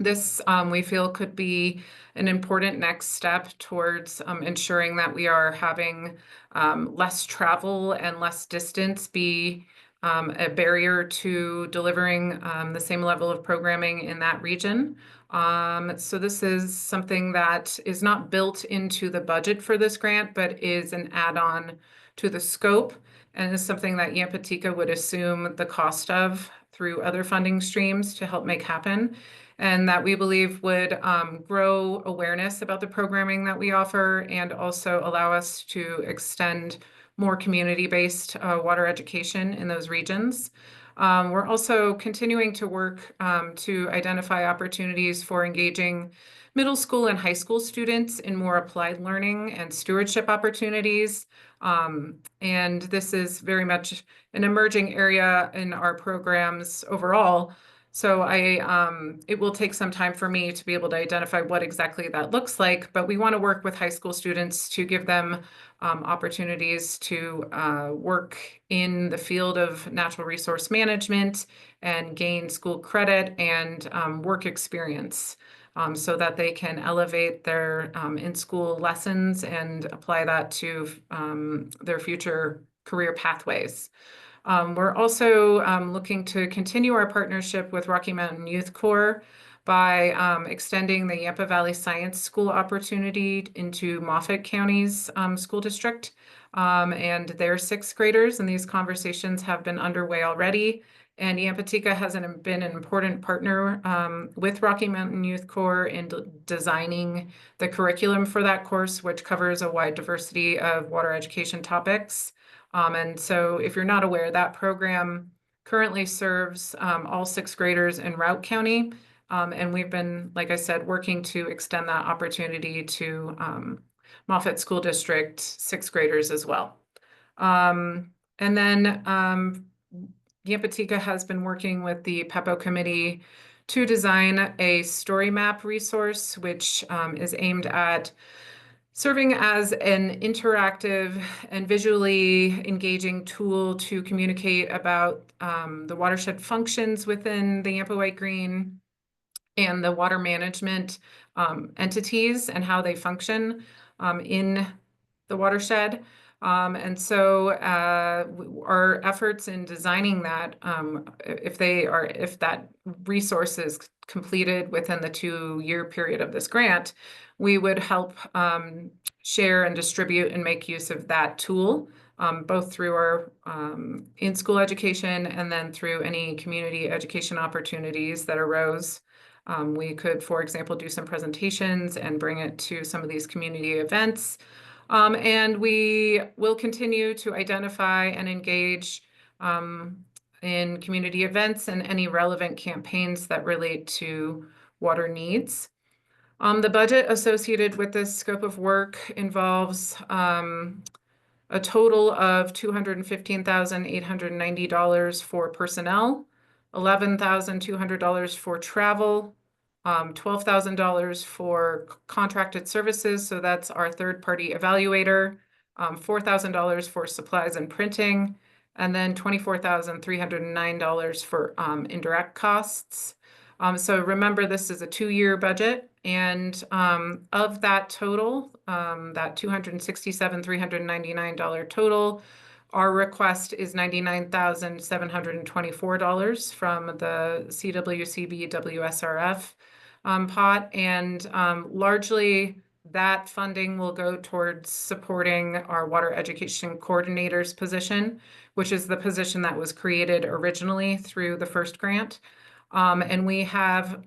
This, we feel, could be an important next step towards ensuring that we are having less travel and less distance be a barrier to delivering the same level of programming in that region. So this is something that is not built into the budget for this grant, but is an add-on to the scope, and is something that Yampa-Tika would assume the cost of through other funding streams to help make happen, and that we believe would grow awareness about the programming that we offer and also allow us to extend more community-based water education in those regions. We're also continuing to work to identify opportunities for engaging middle school and high school students in more applied learning and stewardship opportunities. And this is very much an emerging area in our programs overall. So it will take some time for me to be able to identify what exactly that looks like, but we want to work with high school students to give them opportunities to work in the field of natural resource management and gain school credit and work experience, so that they can elevate their in-school lessons and apply that to their future career pathways. We're also looking to continue our partnership with Rocky Mountain Youth Corps by extending the Yampa Valley Science School opportunity into Moffat County's school district and their 6th graders. And these conversations have been underway already. And Yampa-Tika has been an important partner with Rocky Mountain Youth Corps in designing the curriculum for that course, which covers a wide diversity of water education topics. And so if you're not aware, that program currently serves all 6th graders in Routt County. And we've been, like I said, working to extend that opportunity to Moffat School District 6th graders as well. And then Yampa-Tika has been working with the PEPO committee to design a story map resource, which is aimed at serving as an interactive and visually engaging tool to communicate about the watershed functions within the Yampa White Green and the water management entities and how they function in the watershed. And so our efforts in designing that, if that resource is completed within the 2-year period of this grant, we would help share and distribute and make use of that tool, both through our in-school education and then through any community education opportunities that arose. We could, for example, do some presentations and bring it to some of these community events. And we will continue to identify and engage in community events and any relevant campaigns that relate to water needs. The budget associated with this scope of work involves a total of $215,890 for personnel, $11,200 for travel, $12,000 for contracted services, so that's our third-party evaluator, $4,000 for supplies and printing, and then $24,309 for indirect costs. So remember, this is a 2-year budget, and of that total, that $267,399 total, our request is $99,724 from the CWCB WSRF pot, and largely that funding will go towards supporting our water education coordinator's position, which is the position that was created originally through the first grant. And we have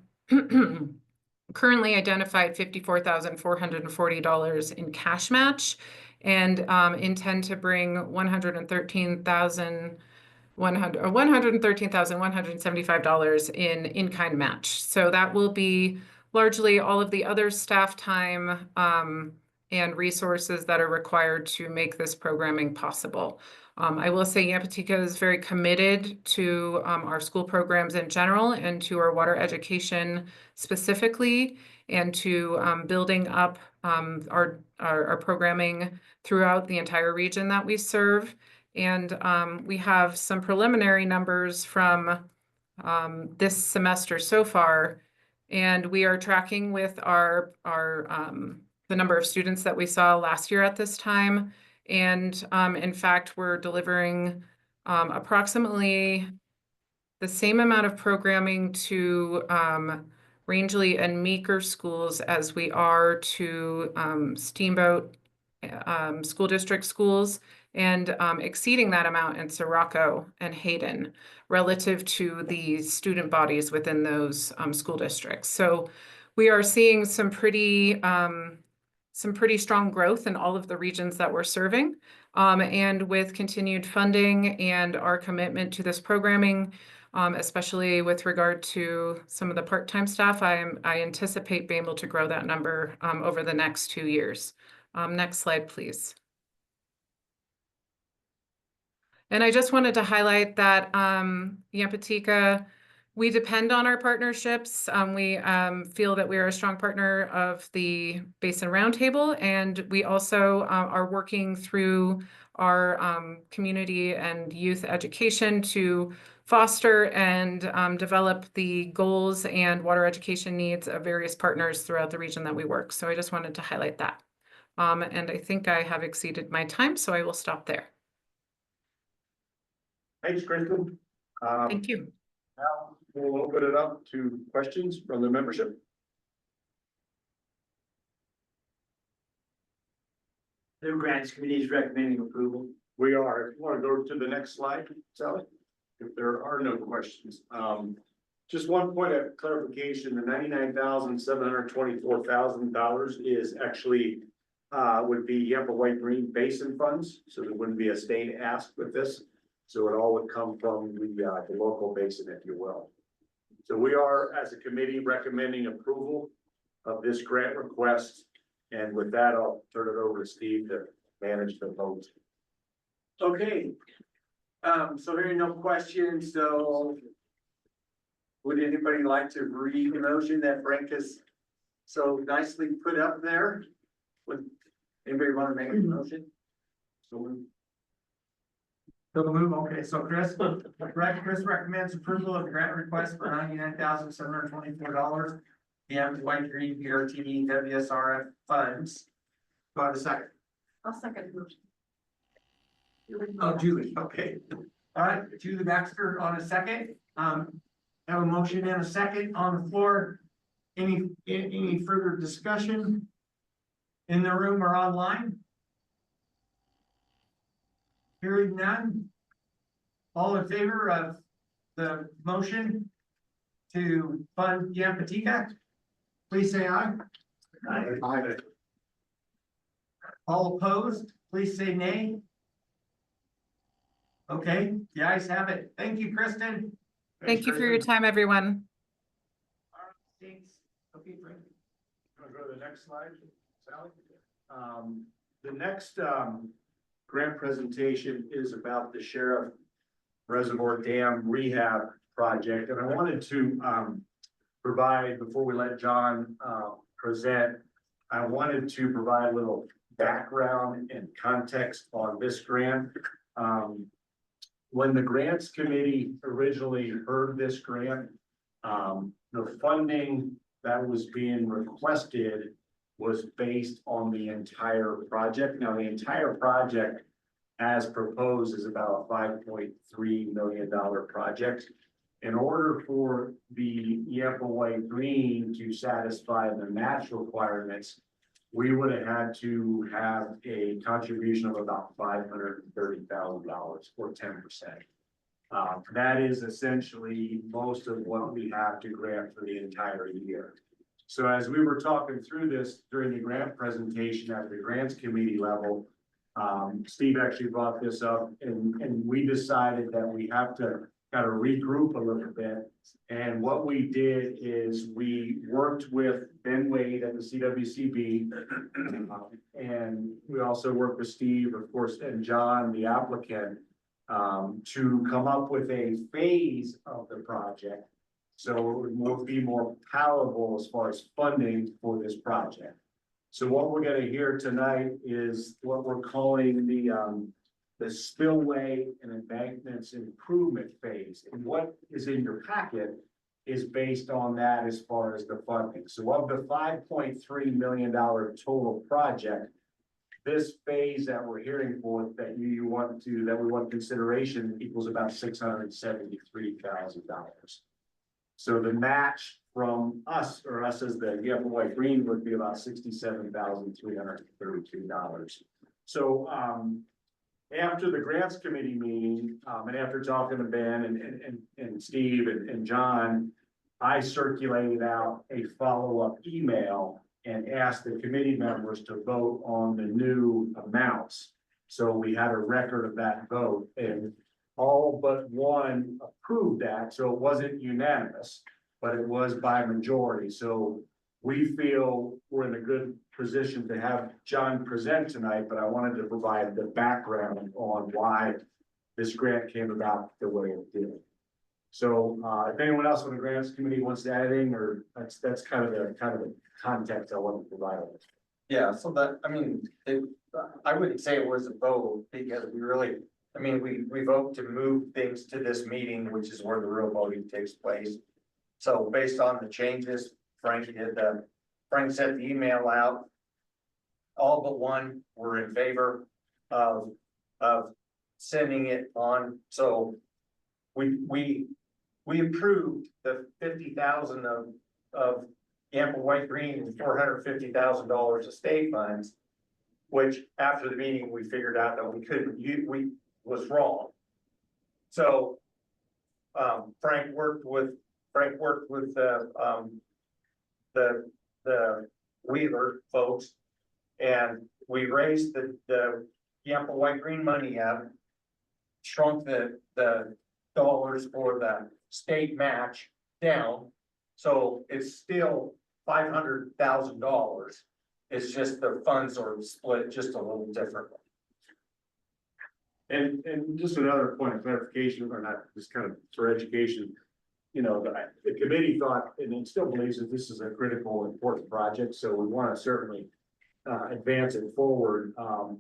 currently identified $54,440 in cash match, and intend to bring $113,175 in in-kind match. So that will be largely all of the other staff time and resources that are required to make this programming possible. I will say Yampa is very committed to our school programs in general and to our water education specifically, and to building up our programming throughout the entire region that we serve. And we have some preliminary numbers from this semester so far, and we are tracking with our the number of students that we saw last year at this time. And in fact, we're delivering approximately the same amount of programming to Rangeley and Meeker schools as we are to Steamboat School District schools, and exceeding that amount in Sirocco and Hayden relative to the student bodies within those school districts. So we are seeing some pretty strong growth in all of the regions that we're serving. And with continued funding and our commitment to this programming, especially with regard to some of the part-time staff, I anticipate being able to grow that number over the next 2 years. Next slide, please. And I just wanted to highlight that Yampa, we depend on our partnerships. We feel that we are a strong partner of the Basin Roundtable, and we also are working through our community and youth education to foster and develop the goals and water education needs of various partners throughout the region that we work. So I just wanted to highlight that. And I think I have exceeded my time, so I will stop there. Thanks, Kristen. Thank you. Now we'll open it up to questions from the membership. The grants committee is recommending approval. We are. If you want to go to the next slide, Sally, if there are no questions. Just one point of clarification, the $99,724,000 is actually would be Yampa White Green Basin funds, so there wouldn't be a state ask with this. So it all would come from the local basin, if you will. So we are, as a committee, recommending approval of this grant request. And with that, I'll turn it over to Steve to manage the vote. Okay. So hearing no questions, so would anybody like to read the motion that Frank has so nicely put up there? Would anybody want to make a motion? So move, okay, so Chris recommends approval of grant request for $99,724. The White Green BRT WSRF funds. Do I have a second? I'll second the motion. Oh, Julie, okay. All right, Julie Baxter on a second. Have a motion and a second on the floor. Any further discussion in the room or online? Hearing none. All in favor of the motion to fund Yampa, please say aye. Aye. All opposed, please say nay. Okay, the ayes have it. Thank you, Kristen. Thank you for your time, everyone. Thanks. Okay, Frank. the next slide, Sally. The next, grant presentation is about the Sheriff Reservoir Dam Rehab Project, and I wanted to, provide, before we let John, present, I wanted to provide a little background and context on this grant. When the grants committee originally heard this grant, the funding that was being requested was based on the entire project. Now, the entire project, as proposed, is about a $5.3 million project. In order for the YWGRoundtable11 to satisfy the match requirements, we would have had to have a contribution of about $530,000 or 10%. That is essentially most of what we have to grant for the entire year. So as we were talking through this during the grant presentation at the grants committee level, Steve actually brought this up, and we decided that we have to kind of regroup a little bit. And what we did is we worked with Ben Wade at the CWCB, and we also worked with Steve, of course, and John, the applicant, to come up with a phase of the project. So it would be more palatable as far as funding for this project. So what we're gonna hear tonight is what we're calling the spillway and embankments improvement phase. And what is in your packet is based on that as far as the funding. So of the $5.3 million total project, this phase that we're hearing for that we want consideration equals about $673,000. So the match from us, or us as the YWGRoundtable11 would be about $67,332. So, after the grants committee meeting, and after talking to Ben and Steve and John, I circulated out a follow-up email and asked the committee members to vote on the new amounts. So we had a record of that vote, and all but one approved that, so it wasn't unanimous, but it was by majority. So we feel we're in a good position to have John present tonight, but I wanted to provide the background on why this grant came about the way it did. So if anyone else on the grants committee wants to add anything, or that's kind of the context I want to provide on this. Yeah, so that, I mean, I wouldn't say it was a vote, because we really, I mean, we vote to move things to this meeting, which is where the real voting takes place. So based on the changes, Frank sent the email out. All but one were in favor of sending it on. So we approved the 50,000 of YWGRoundtable11 and $450,000 of state funds, which after the meeting, we figured out that we was wrong. So Frank worked with the Wheeler folks, and we raised the YWGRoundtable11 money up, shrunk the dollars for the state match down, so it's still $500,000. It's just the funds are split just a little differently. And just another point of clarification, or not, just kind of for education. You know, the committee thought, and it still believes that this is a critical, important project, so we want to certainly advance it forward.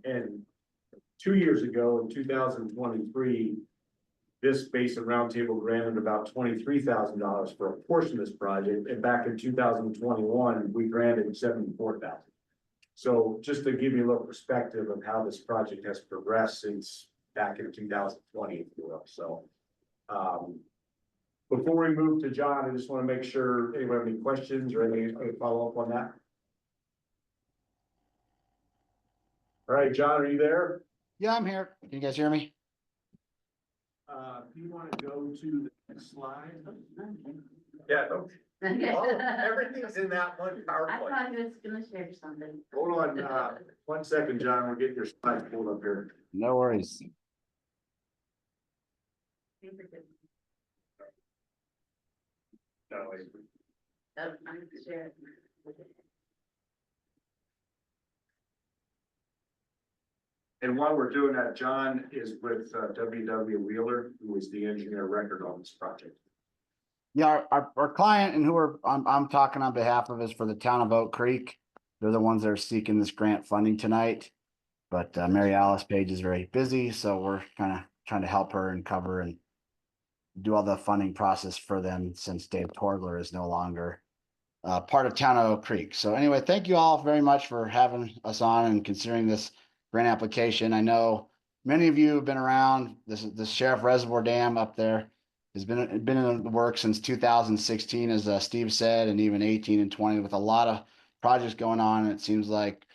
And 2 years ago, in 2023, this base of Roundtable granted about $23,000 for a portion of this project, and back in 2021, we granted $74,000. So just to give you a little perspective of how this project has progressed since back in 2020, if you will. So before we move to John, I just want to make sure anyone have any questions or any follow up on that. All right, John, are you there? Yeah, I'm here. Can you guys hear me? If you want to go to the next slide. Yeah, everything's in that one I PowerPoint. thought he was gonna share something. Hold on, 1 second, John, we're getting your slides pulled up here. No worries. No, wait. Oh, I'm sure. And while we're doing that, John is with WW Wheeler, who is the engineer record on this project. Yeah, our client and I'm talking on behalf of is for the town of Oak Creek. They're the ones that are seeking this grant funding tonight. But Mary Alice Page is very busy, so we're kind of trying to help her and cover and do all the funding process for them since Dave Torgler is no longer part of town of Oak Creek. So anyway, thank you all very much for having us on and considering this grant application. I know many of you have been around. This Sheriff Reservoir Dam up there has been in the work since 2016, as Steve said, and even 18 and 20 with a lot of projects going on. And it seems like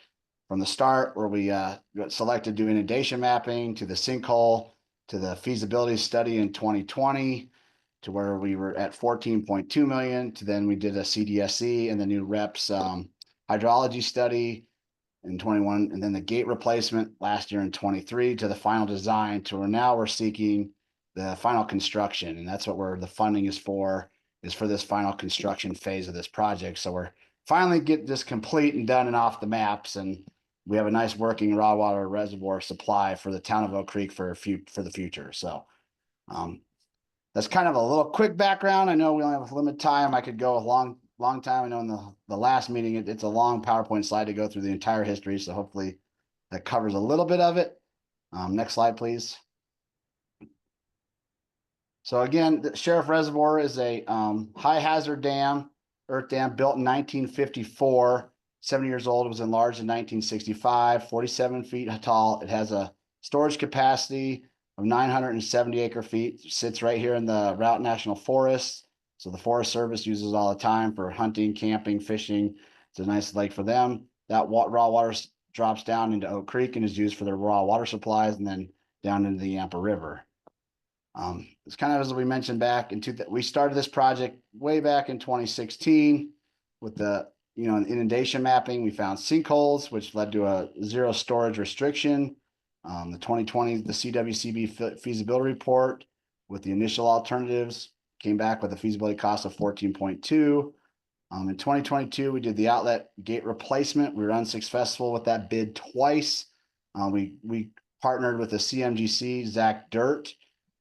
from the start where we got selected to do inundation mapping, to the sinkhole, to the feasibility study in 2020, to where we were at 14.2 million, to then we did a CDSE and the new reps hydrology study in 21, and then the gate replacement last year in 23, to the final design, to where now we're seeking the final construction. And that's what the funding is for this final construction phase of this project. So we're finally get this complete and done and off the maps, and we have a nice working raw water reservoir supply for the town of Oak Creek for the future. So that's kind of a little quick background. I know we only have limited time. I could go a long time. I know in the last meeting, it's a long PowerPoint slide to go through the entire history. So hopefully that covers a little bit of it. Next slide, please. So again, the Sheriff Reservoir is a high hazard dam, earth dam built in 1954, 70 years old. It was enlarged in 1965, 47 feet tall. It has a storage capacity of 970 acre feet. It sits right here in the Route National Forest. So the Forest Service uses all the time for hunting, camping, fishing. It's a nice lake for them. That raw water drops down into Oak Creek and is used for their raw water supplies, and then down into the Yampa River. It's kind of as we mentioned back we started this project way back in 2016 with the inundation mapping. We found sinkholes, which led to a zero storage restriction. The 2020 the CWCB feasibility report with the initial alternatives came back with a feasibility cost of 14.2. In 2022, we did the outlet gate replacement. We were unsuccessful with that bid twice. We partnered with the CMGC, Zach Dirt,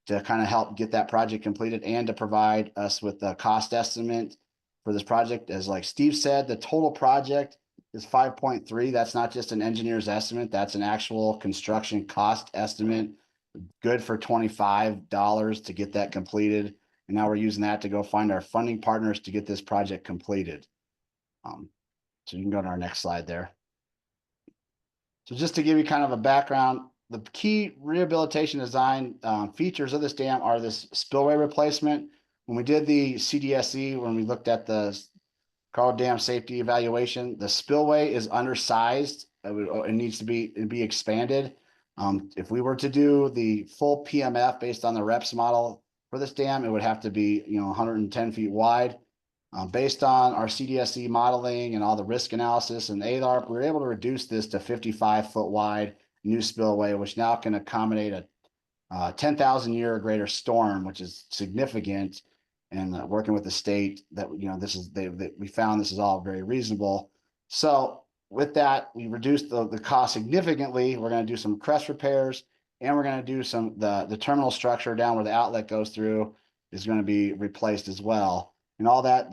to kind of help get that project completed and to provide us with the cost estimate for this project. As like Steve said, the total project is 5.3. That's not just an engineer's estimate. That's an actual construction cost estimate. Good for $25 to get that completed. And now we're using that to go find our funding partners to get this project completed. So you can go to our next slide there. So just to give you kind of a background, the key rehabilitation design features of this dam are this spillway replacement. When we did the CDSE, when we looked at the Carl Dam Safety Evaluation, the spillway is undersized. It needs to be expanded. If we were to do the full PMF based on the REPS model for this dam, it would have to be 110 feet wide. Based on our CDSE modeling and all the risk analysis and ALARP, we were able to reduce this to 55 foot wide new spillway, which now can accommodate a 10,000 year or greater storm, which is significant. And working with the state, that we found this is all very reasonable. So with that, we reduced the cost significantly. We're going to do some crest repairs, and we're going to do the terminal structure down where the outlet goes through is going to be replaced as well. And all that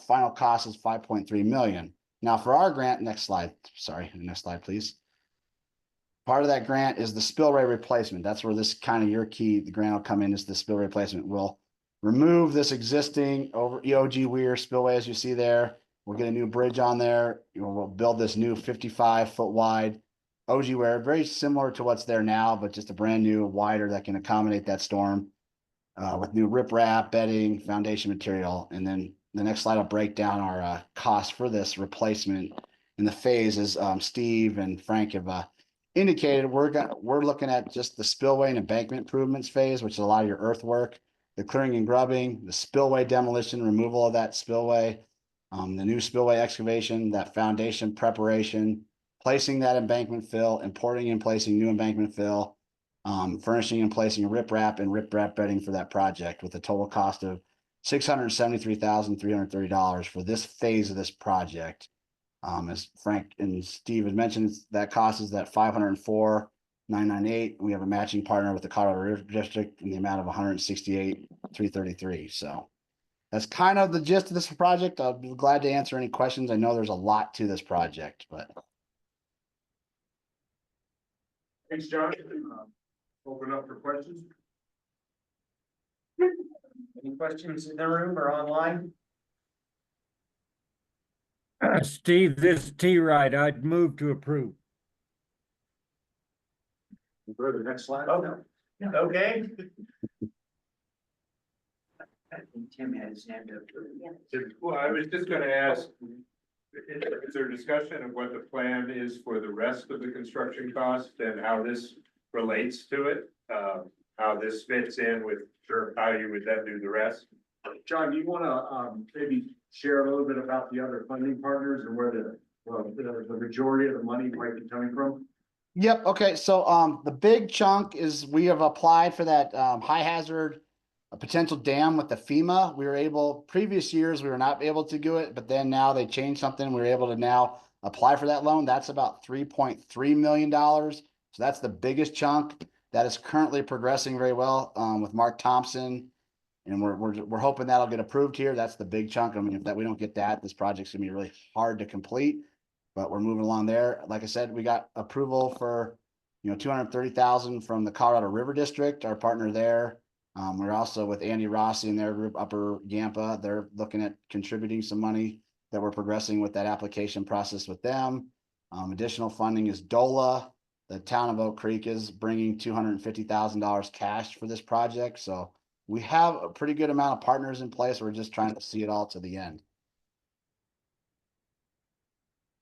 final cost is 5.3 million. Now for our grant, next slide, please. Part of that grant is the spillway replacement. That's where this kind of the grant will come in, is the spillway replacement. We'll remove this existing YWGRoundtable spillway, as you see there. We'll get a new bridge on there. We'll build this new 55 foot wide YWGRoundtable, very similar to what's there now, but just a brand new, wider, that can accommodate that storm with new riprap, bedding, foundation material. And then the next slide will break down our cost for this replacement in the phases. Steve and Frank have indicated we're looking at just the spillway and embankment improvements phase, which is a lot of your earthwork, the clearing and grubbing, the spillway demolition, removal of that spillway, the new spillway excavation, that foundation preparation, placing that embankment fill, importing and placing new embankment fill, furnishing and placing riprap and riprap bedding for that project, with a total cost of $673,330 for this phase of this project. As Frank and Steve had mentioned, that cost is that 504 998. We have a matching partner with the Colorado River District in the amount of 168,333. So that's kind of the gist of this project. I'll be glad to answer any questions. I know there's a lot to this project, but Thanks, John. Open up for questions. Any questions in the room or online? Steve, this is T. Wright. I'd move to approve. Go to the next slide. Oh, okay. I think Tim had his hand up. Well, I was just gonna ask, is there discussion of what the plan is for the rest of the construction cost and how this relates to it? How this fits in with how you would then do the rest? John, do you wanna, maybe share a little bit about the other funding partners and where the majority of the money might be coming from? yep. Okay. So, the big chunk is we have applied for that, high hazard potential dam with the FEMA. We were able, previous years, we were not able to do it, but then now they changed something. We were able to now apply for that loan. That's about $3.3 million. So that's the biggest chunk that is currently progressing very well, with Mark Thompson. And we're hoping that'll get approved here. That's the big chunk. I mean, if that we don't get that, this project's gonna be really hard to complete. But we're moving along there. Like I said, we got approval for, $230,000 from the Colorado River District, our partner there. We're also with Andy Rossi and their group, Upper Yampa. They're looking at contributing some money that we're progressing with that application process with them. Additional funding is DOLA. The town of Oak Creek is bringing $250,000 cash for this project. So we have a pretty good amount of partners in place. We're just trying to see it all to the end.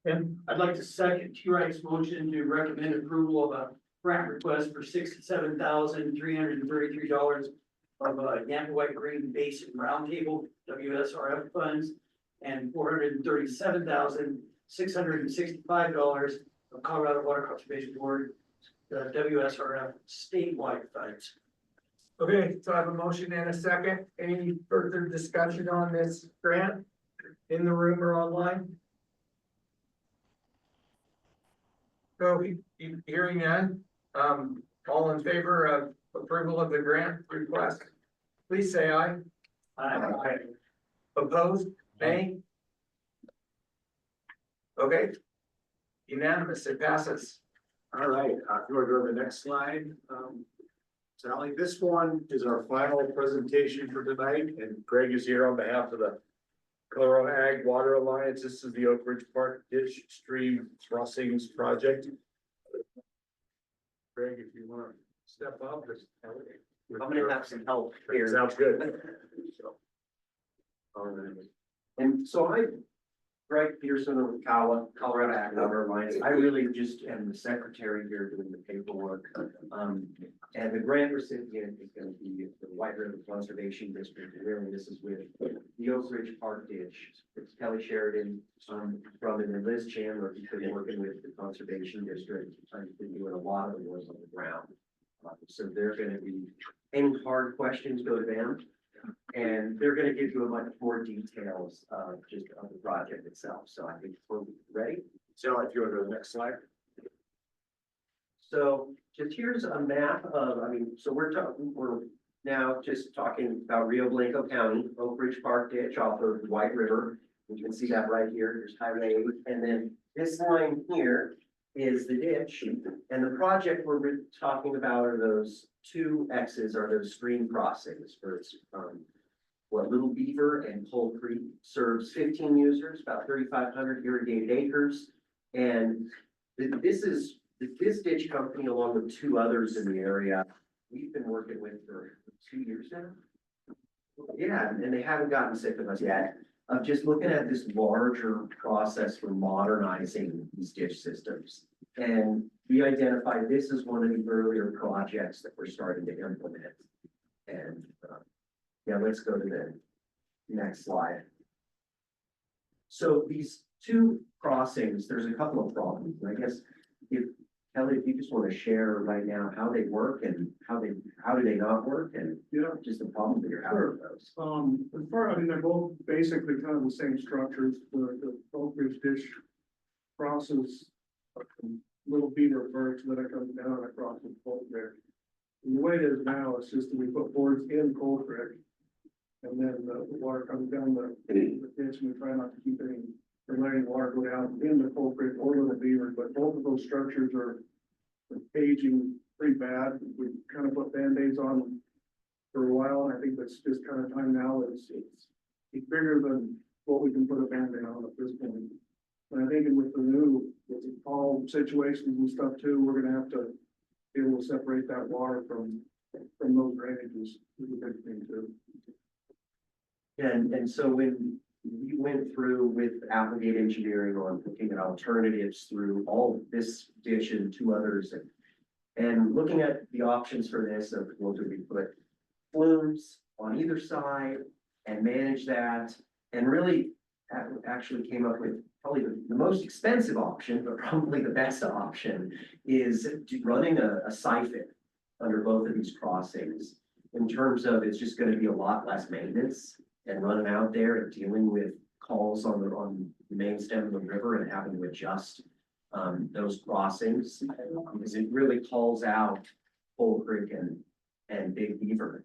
And I'd like to second T. Wright's motion to recommend approval of a grant request for $67,333 of Yampa White Green Basin Roundtable WSRF funds and $437,665 of Colorado Water Conservation Board WSRF statewide funds. Okay, so I have a motion and a second. Any further discussion on this grant in the room or online? So hearing none, all in favor of approval of the grant request, please say aye. Aye. Opposed, nay? Okay. Unanimous, it passes. All right, if you want to go to the next slide, Sally, this one is our final presentation for tonight, and Greg is here on behalf of the Colorado Ag Water Alliance. This is the Oak Ridge Park Ditch Stream Crossings Project. Greg, if you want to step up. I'm gonna have some help here. Sounds good. All right. And so Greg Peterson of Colorado Ag Water Alliance. I really just am the secretary here doing the paperwork. And the grant recipient is gonna be the White River Conservation District. And really, this is with the Oak Ridge Park Ditch. It's Kelly Sheridan, from it, and Liz Chandler, who's been working with the Conservation District. I've been doing a lot of the work on the ground. So they're gonna be, any hard questions go to them. And they're gonna give you a much more details of just of the project itself. So I think we're ready. So if you want to go to the next slide. So just here's a map of, so we're now just talking about Rio Blanco County, Oak Ridge Park Ditch off of White River. You can see that right here. Here's Highway 8. And then this line here is the ditch. And the project we're talking about are those two X's, are those stream crossings for what Little Beaver and Coal Creek serves 15 users, about 3,500 irrigated acres. And this ditch company, along with two others in the area, we've been working with for 2 years now. Yeah, and they haven't gotten sick of us yet, of just looking at this larger process for modernizing these ditch systems. And we identified this as one of the earlier projects that we're starting to implement. And yeah, let's go to the next slide. So these two crossings, there's a couple of problems. And I guess if Kelly, if you just want to share right now how they work and how do they not work, and just the problem that you're having with those. As far, they're both basically kind of the same structures. The Oak Ridge Ditch crosses little beaver birds that comes down across the Cold Creek. And the way it is now, it's just that we put boards in Cold Creek. And then the water comes down the ditch, and we try not to keep any, or letting water go down in the Cold Creek or Little Beaver, but both of those structures are aging pretty bad. We kind of put Band-Aids on them for a while, and I think that's just kind of time now. It's bigger than what we can put a Band-Aid on at this point. And I think with the fall situations and stuff too, we're gonna have to be able to separate that water from those drainages. Is a big thing too. And so when we went through with Applegate Engineering on looking at alternatives through all of this ditch and two others, and looking at the options for this of, well, do we put flumes on either side and manage that? And really actually came up with probably the most expensive option, but probably the best option is running a siphon under both of these crossings. In terms of, it's just gonna be a lot less maintenance and running out there and dealing with calls on the main stem of the river and having to adjust those crossings, because it really calls out Cold Creek and Big Beaver.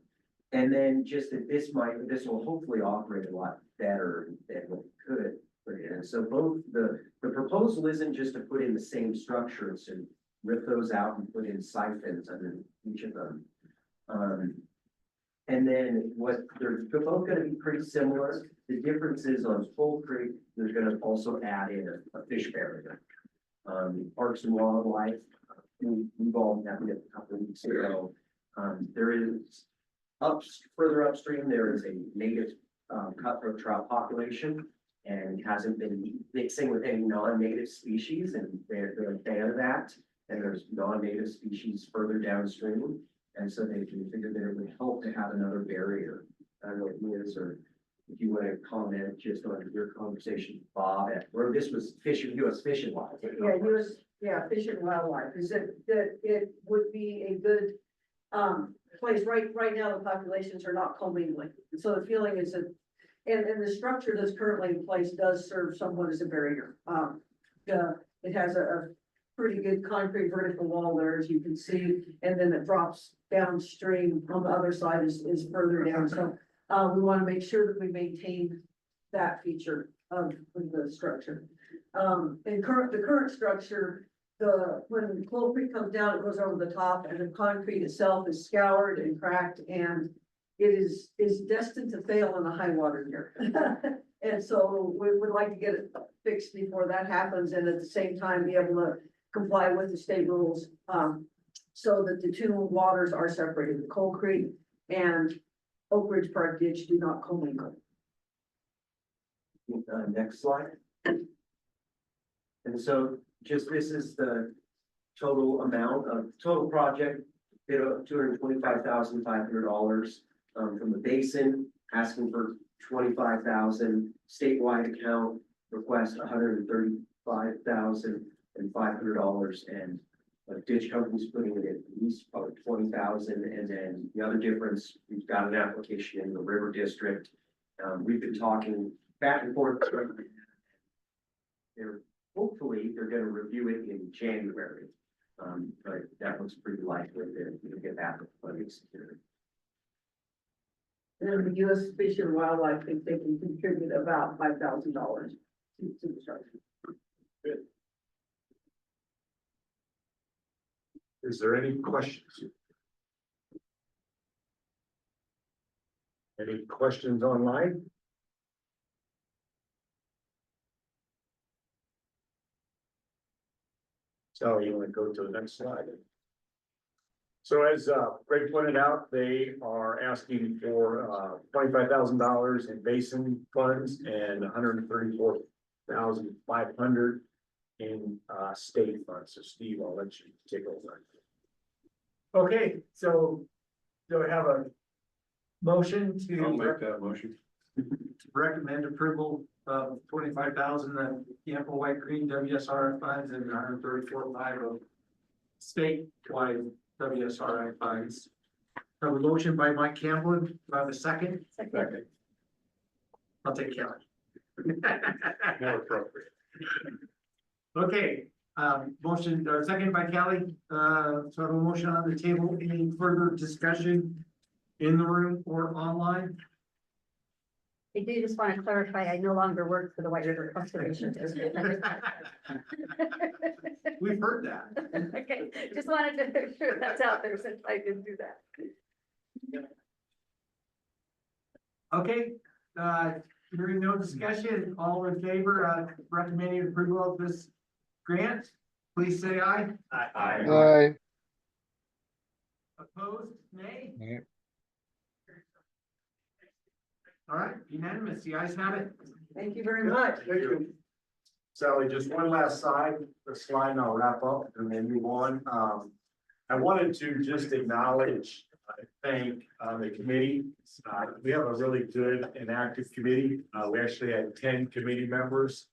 And then just that this will hopefully operate a lot better than what it could put in. So both the proposal isn't just to put in the same structure, it's to rip those out and put in siphons under each of them. And then they're both gonna be pretty similar. The difference is on Cold Creek, there's gonna also add in a fish barrier. Parks and Wildlife, we've all met it a couple of weeks ago. There is further upstream, there is a native cutthroat trout population and hasn't been mixing with any non-native species, and they're a fan of that. And there's non-native species further downstream. And so they can figure that it would help to have another barrier. I don't know if Liz or if you want to comment just on your conversation with Bob, or this was U.S. Fish and Wildlife. Yeah, Fish and Wildlife, is that it would be a good place. Right now, the populations are not commingling. And so the feeling is that, and the structure that's currently in place does serve somewhat as a barrier. It has a pretty good concrete vertical wall there, as you can see, and then it drops downstream on the other side is further down. So we want to make sure that we maintain that feature of the structure. And the current structure, when Cold Creek comes down, it goes over the top, and the concrete itself is scoured and cracked, and it is destined to fail in a high water year. And so we would like to get it fixed before that happens, and at the same time be able to comply with the state rules, so that the two waters are separated. The Cold Creek and Oak Ridge Park ditch do not commingle. Next slide. And so just this is the total amount of total project, $225,500 from the basin, asking for $25,000, statewide account request $135,500, and ditch company's putting it at least probably $20,000, and then the other difference, we've got an application in the River District. We've been talking back and forth. Hopefully they're gonna review it in January, but that looks pretty likely to get that funding secured. And then the U.S. Fish and Wildlife think they can contribute about $5,000 to the structure. Good. Is there any questions? Any questions online? So you want to go to the next slide? So as Greg pointed out, they are asking for $25,000 in basin funds and $134,500 in state funds. So Steve, I'll let you take over. Okay, so do I have a motion I'll to make that motion. recommend approval of 25,000 of Yampa White Green WSRF funds and 134,500 of statewide WSRF funds? Have a motion by Mike Campbell. Do I have a second? Second. I'll take Kelly. More appropriate. Okay, Motion, or second by Kelly, so I have a motion on the table. Any further discussion in the room or online? I do just want to clarify, I no longer work for the White River Conservation District. We've heard that. Okay, just wanted to make sure that's out there since I didn't do that. Okay, hearing no discussion, all in favor of recommending approval of this grant, please say aye. Aye. Opposed, nay? All right, unanimous, the ayes have it. Thank you very much. Thank you. Sally, just one last slide, and I'll wrap up and then move on. I wanted to just acknowledge, thank the committee. We have a really good and active committee. We actually had 10 committee members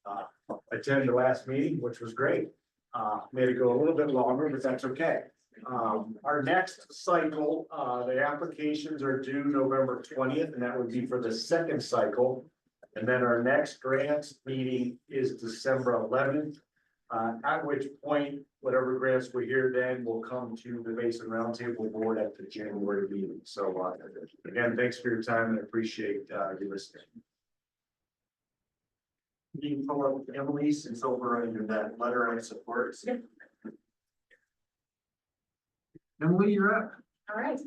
attend the last meeting, which was great. Made it go a little bit longer, but that's okay. Our next cycle, the applications are due November 20th, and that would be for the second cycle. And then our next grants meeting is December 11th, at which point, whatever grants we hear then will come to the Basin Roundtable Board at the January meeting. So again, thanks for your time and appreciate you listening. You can pull up Emily's, it's over under that letter I support. Emily, you're up. All right.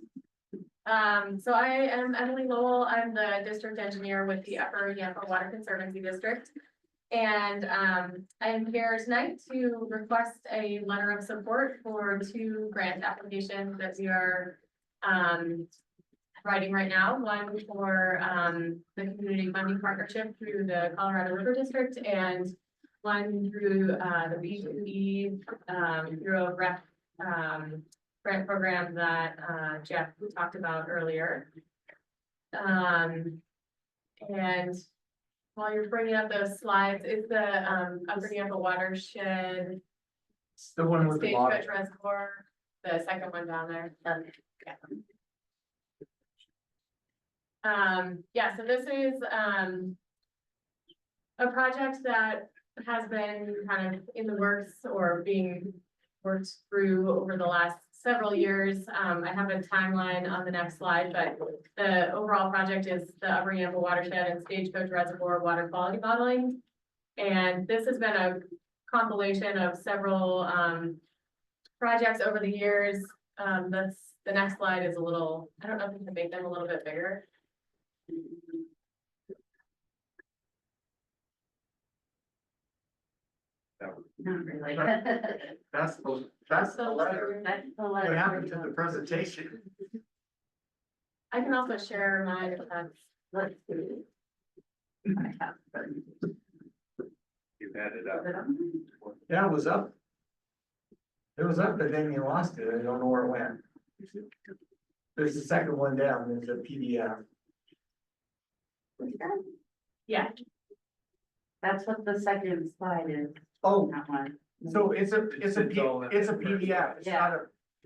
So I am Emily Lowell. I'm the district engineer with the Upper Yampa Water Conservancy District. And I am here tonight to request a letter of support for 2 grant applications that we are writing right now. One for the Community Funding Partnership through the Colorado River District, and one through the B2E Bureau of Rec grant program that Jeff talked about earlier. And while you're bringing up those slides, is the Upper Yampa Watershed The one with the water. Stagecoach Reservoir, the second one down there. Yeah, so this is a project that has been kind of in the works or being worked through over the last several years. I have a timeline on the next slide, but the overall project is the Upper Yampa Watershed and Stagecoach Reservoir water quality modeling. And this has been a compilation of several projects over the years. That's the next slide is a little, I don't know if we can make them a little bit bigger. Not really. That's the letter. That's the What letter. happened to the presentation? I can also share mine if that's. Let's see. I have them. You had it up. Yeah, it was up. It was up, but then you lost it. I don't know where it went. There's the second one down. There's a PDF. Yeah, That's what the second slide is. Oh, That one. so it's a PDF. It's not a.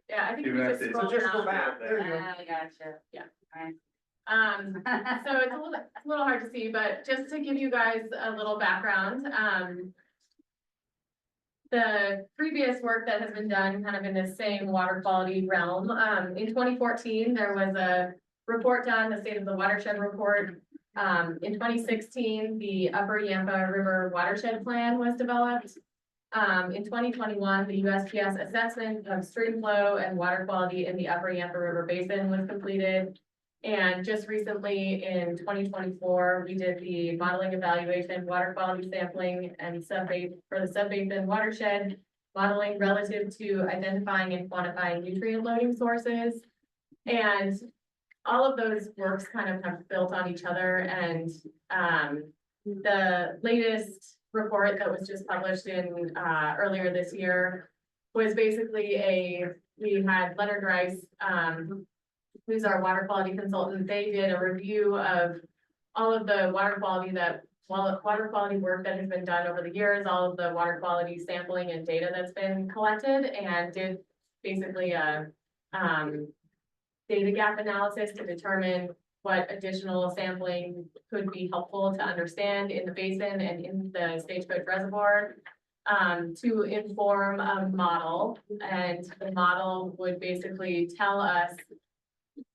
yeah, I think You we have just to- scroll So just go down. back. There you go. I gotcha. Yeah. Right. So it's a little hard to see, but just to give you guys a little background, the previous work that has been done kind of in the same water quality realm, in 2014, there was a report done, the State of the Watershed Report. In 2016, the Upper Yampa River Watershed Plan was developed. In 2021, the USGS assessment of stream flow and water quality in the Upper Yampa River Basin was completed. And just recently in 2024, we did the modeling evaluation, water quality sampling and for the subbasin watershed modeling relative to identifying and quantifying nutrient loading sources. And all of those works kind of have built on each other, and the latest report that was just published in earlier this year was basically we had Leonard Rice, who's our water quality consultant. They did a review of all of the water quality work that has been done over the years, all of the water quality sampling and data that's been collected, and did basically a data gap analysis to determine what additional sampling could be helpful to understand in the basin and in the Stagecoach Reservoir. to inform a model, and the model would basically tell us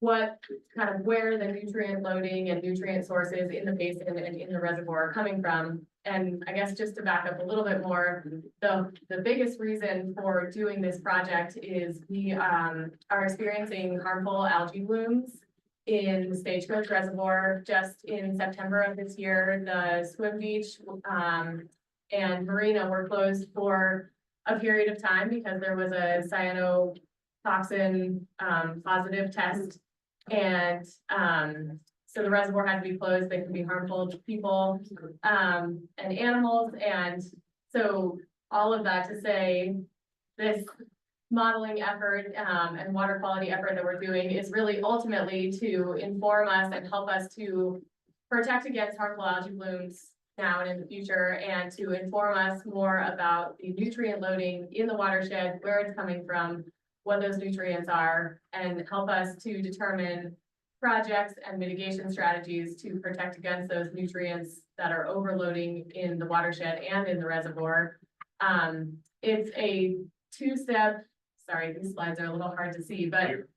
what kind of where the nutrient loading and nutrient sources in the basin and in the reservoir are coming from. And I guess just to back up a little bit more, the biggest reason for doing this project is we are experiencing harmful algae blooms in the Stagecoach Reservoir. Just in September of this year, the swim beach and marina were closed for a period of time because there was a cyanotoxin positive test. And so the reservoir had to be closed. They can be harmful to people and animals. And so all of that to say, this modeling effort and water quality effort that we're doing is really ultimately to inform us and help us to protect against harmful algae blooms now and in the future, and to inform us more about the nutrient loading in the watershed, where it's coming from, what those nutrients are, and help us to determine projects and mitigation strategies to protect against those nutrients that are overloading in the watershed and in the reservoir. It's a two-step, sorry, these slides are a little hard to see, but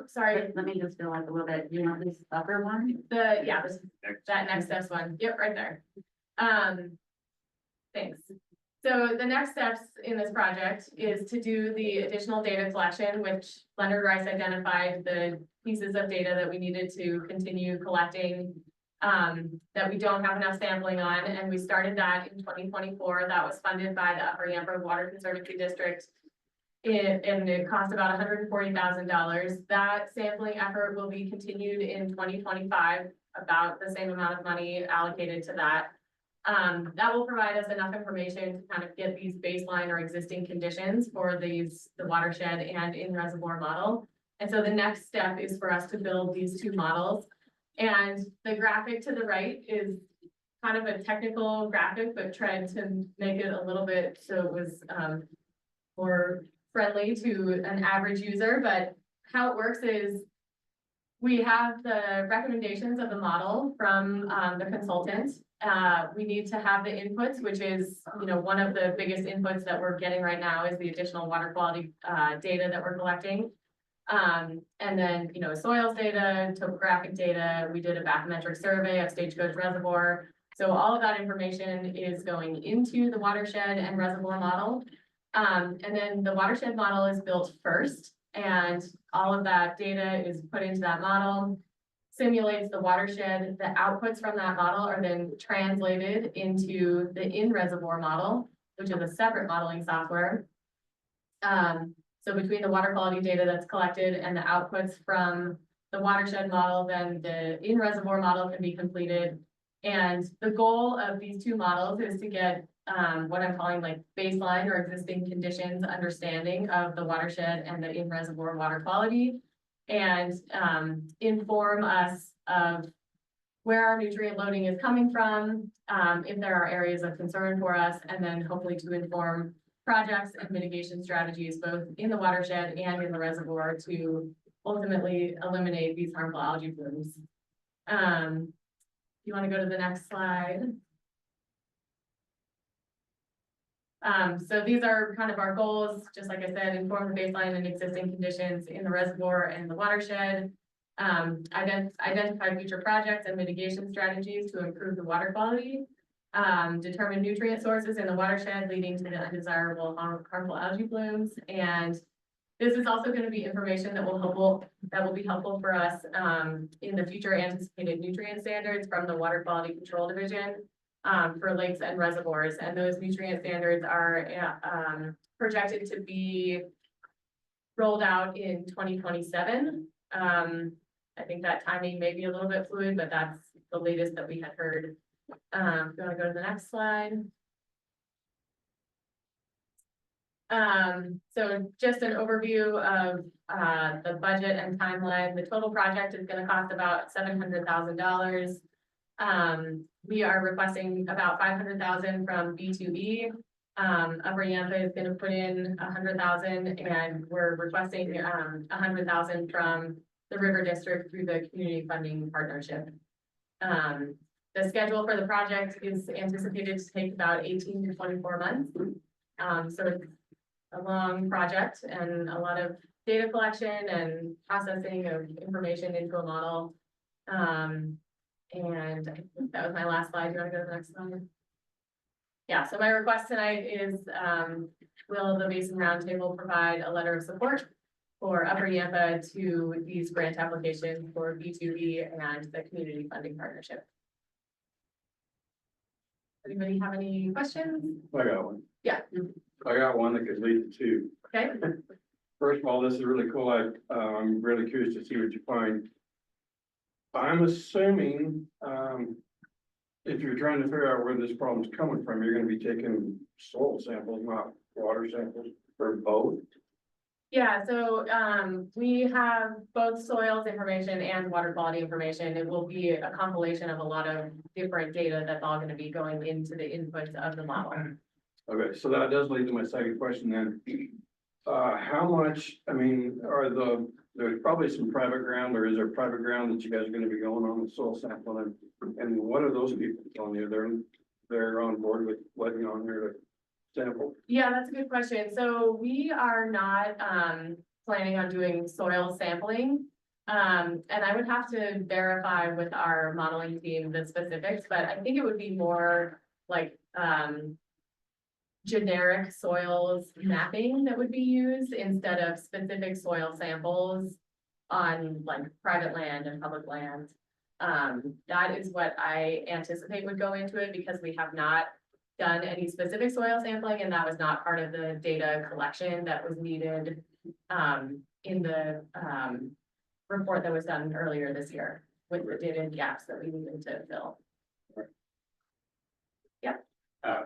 sorry. Let me just go like a little bit, you know, this upper one? That next steps one, yep, right there. Thanks. So the next steps in this project is to do the additional data collection, which Leonard Rice identified the pieces of data that we needed to continue collecting, that we don't have enough sampling on, and we started that in 2024. That was funded by the Upper Yampa Water Conservancy District. And it cost about $140,000. That sampling effort will be continued in 2025, about the same amount of money allocated to that. That will provide us enough information to kind of get these baseline or existing conditions for the watershed and in reservoir model. And so the next step is for us to build these two models. And the graphic to the right is kind of a technical graphic, but tried to make it a little bit so it was more friendly to an average user. But how it works is we have the recommendations of the model from the consultant. We need to have the inputs, which is, you know, one of the biggest inputs that we're getting right now is the additional water quality data that we're collecting. And then, you know, soils data, topographic data. We did a bathymetric survey of Stagecoach Reservoir. So all of that information is going into the watershed and reservoir model. And then the watershed model is built first, and all of that data is put into that model, simulates the watershed. The outputs from that model are then translated into the in-reservoir model, which is a separate modeling software. So between the water quality data that's collected and the outputs from the watershed model, then the in-reservoir model can be completed. And the goal of these two models is to get what I'm calling like baseline or existing conditions understanding of the watershed and the in-reservoir water quality, and inform us of where our nutrient loading is coming from, if there are areas of concern for us, and then hopefully to inform projects and mitigation strategies both in the watershed and in the reservoir to ultimately eliminate these harmful algae blooms. You want to go to the next slide? So these are kind of our goals, just like I said, inform the baseline and existing conditions in the reservoir and the watershed, identify future projects and mitigation strategies to improve the water quality, determine nutrient sources in the watershed leading to the undesirable harmful algae blooms. And this is also going to be information that will be helpful for us in the future anticipated nutrient standards from the Water Quality Control Division. For lakes and reservoirs, and those nutrient standards are projected to be rolled out in 2027. I think that timing may be a little bit fluid, but that's the latest that we had heard. If you want to go to the next slide. So just an overview of the budget and timeline. The total project is going to cost about $700,000. We are requesting about $500,000 from B2E. Upper Yampa is going to put in $100,000, and we're requesting $100,000 from the River District through the Community Funding Partnership. The schedule for the project is anticipated to take about 18 to 24 months. So it's a long project and a lot of data collection and processing of information into a model. And I think that was my last slide. You want to go to the next slide? Yeah, so my request tonight is, will the Basin Roundtable provide a letter of support for Upper Yampa to these grant applications for B2B and the community funding partnership? Anybody have any questions? I got one. Yeah, I got one that could lead to two. okay. First of all, this is really cool. I'm really curious to see what you find. I'm assuming, if you're trying to figure out where this problem's coming from, you're gonna be taking soil samples, not water samples, or both. Yeah, so we have both soils information and water quality information. It will be a compilation of a lot of different data that's all gonna be going into the inputs of the model. Okay, so that does lead to my second question then. How much, I mean, there's probably some private ground, or is there private ground that you guys are gonna be going on with soil sampling? And what are those people telling you? They're on board with letting on here to sample? Yeah, that's a good question. So we are not planning on doing soil sampling. And I would have to verify with our modeling team the specifics, but I think it would be more like generic soils mapping that would be used instead of specific soil samples on like private land and public land. That is what I anticipate would go into it because we have not done any specific soil sampling and that was not part of the data collection that was needed in the report that was done earlier this year with the data gaps that we needed to fill. Yep. I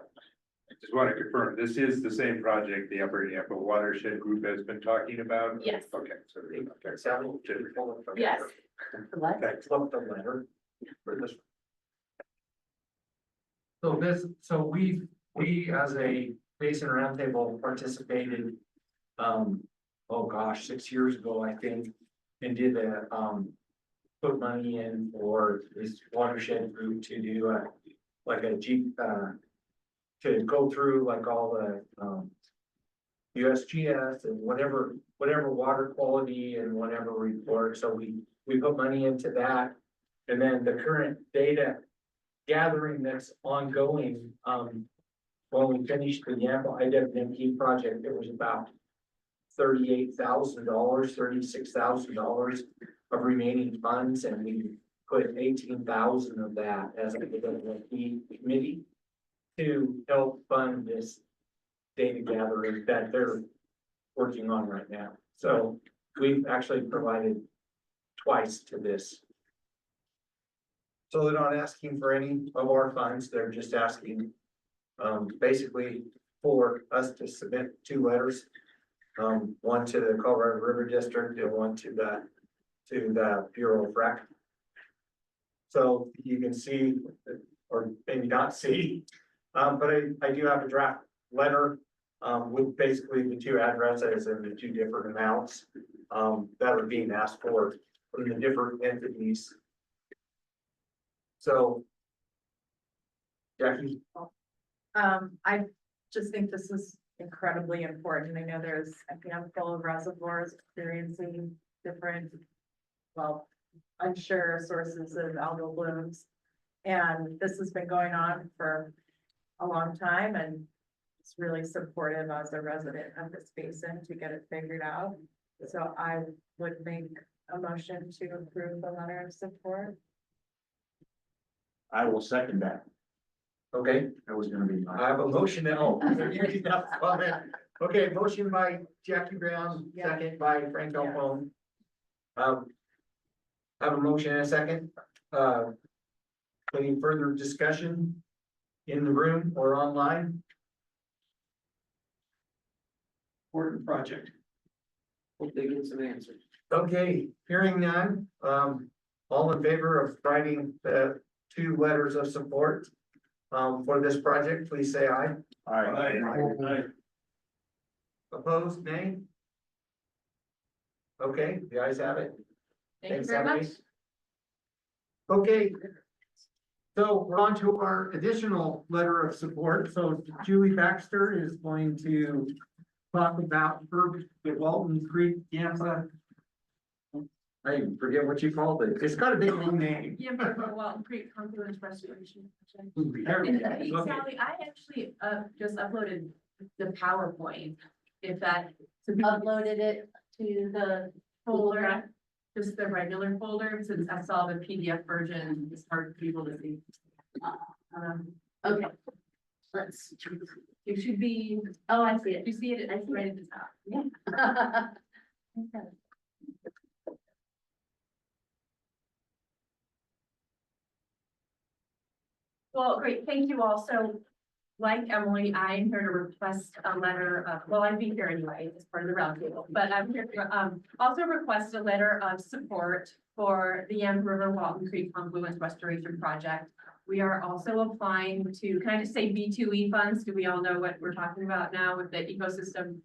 just want to confirm, this is the same project the Upper Yampa Watershed Group has been talking about? Yes. Okay, so. Yes. Thanks, look the letter for this. So we as a Basin Roundtable participated, oh gosh, 6 years ago, I think, and did put money in for this watershed group to do to go through like all the USGS and whatever water quality and whatever report. So we put money into that. And then the current data gathering that's ongoing, when we finished the Yampa IWMP project, it was about $38,000, $36,000 of remaining funds, and we put 18,000 of that as a committee to help fund this data gathering that they're working on right now. So we've actually provided twice to this. So they're not asking for any of our funds, they're just asking basically for us to submit 2 letters. One to the Colorado River District and one to the Bureau of Rec. So you can see, or maybe not see, but I do have a draft letter with basically the 2 addresses and the 2 different amounts that are being asked for from the different entities. So, Jackie? I just think this is incredibly important. I know there's a handful of reservoirs experiencing different, well, unsure sources of algal blooms. And this has been going on for a long time and it's really supportive as a resident of this basin to get it figured out. So I would make a motion to approve the letter of support. I will second that. Okay, That was gonna be I mine. have a motion now. Okay, motion by Jackie Brown, second by Frank Alpone. Have a motion and a second. Any further discussion in the room or online? Important project. Hope they get some answers. Okay, hearing none, all in favor of writing the 2 letters of support for this project, please say aye. Aye. Opposed, nay? Okay, the ayes have it. Thank you Thanks, very much. Emily. Okay. So we're on to our additional letter of support. So Julie Baxter is going to talk about the Walton Creek Yampa. I forget what you called it. It's got a big long name. Yeah, for Walton Creek Confluence Restoration. There we go. Okay. Sally, I actually just uploaded the PowerPoint, if that. Uploaded it to the Folder, just the regular folder, since I saw the PDF version, it's hard for people to see. Okay. Let's. It should be, Oh, I see it. you see it, it's right at the top. Yeah. Okay. Well, great, thank you all. So like Emily, I am here to request a letter of, well, I'd be here anyway as part of the roundtable, but I'm here to also request a letter of support for the Yampa River Walton Creek Confluence Restoration Project. We are also applying to, can I just say B2E funds? Do we all know what we're talking about now with the ecosystem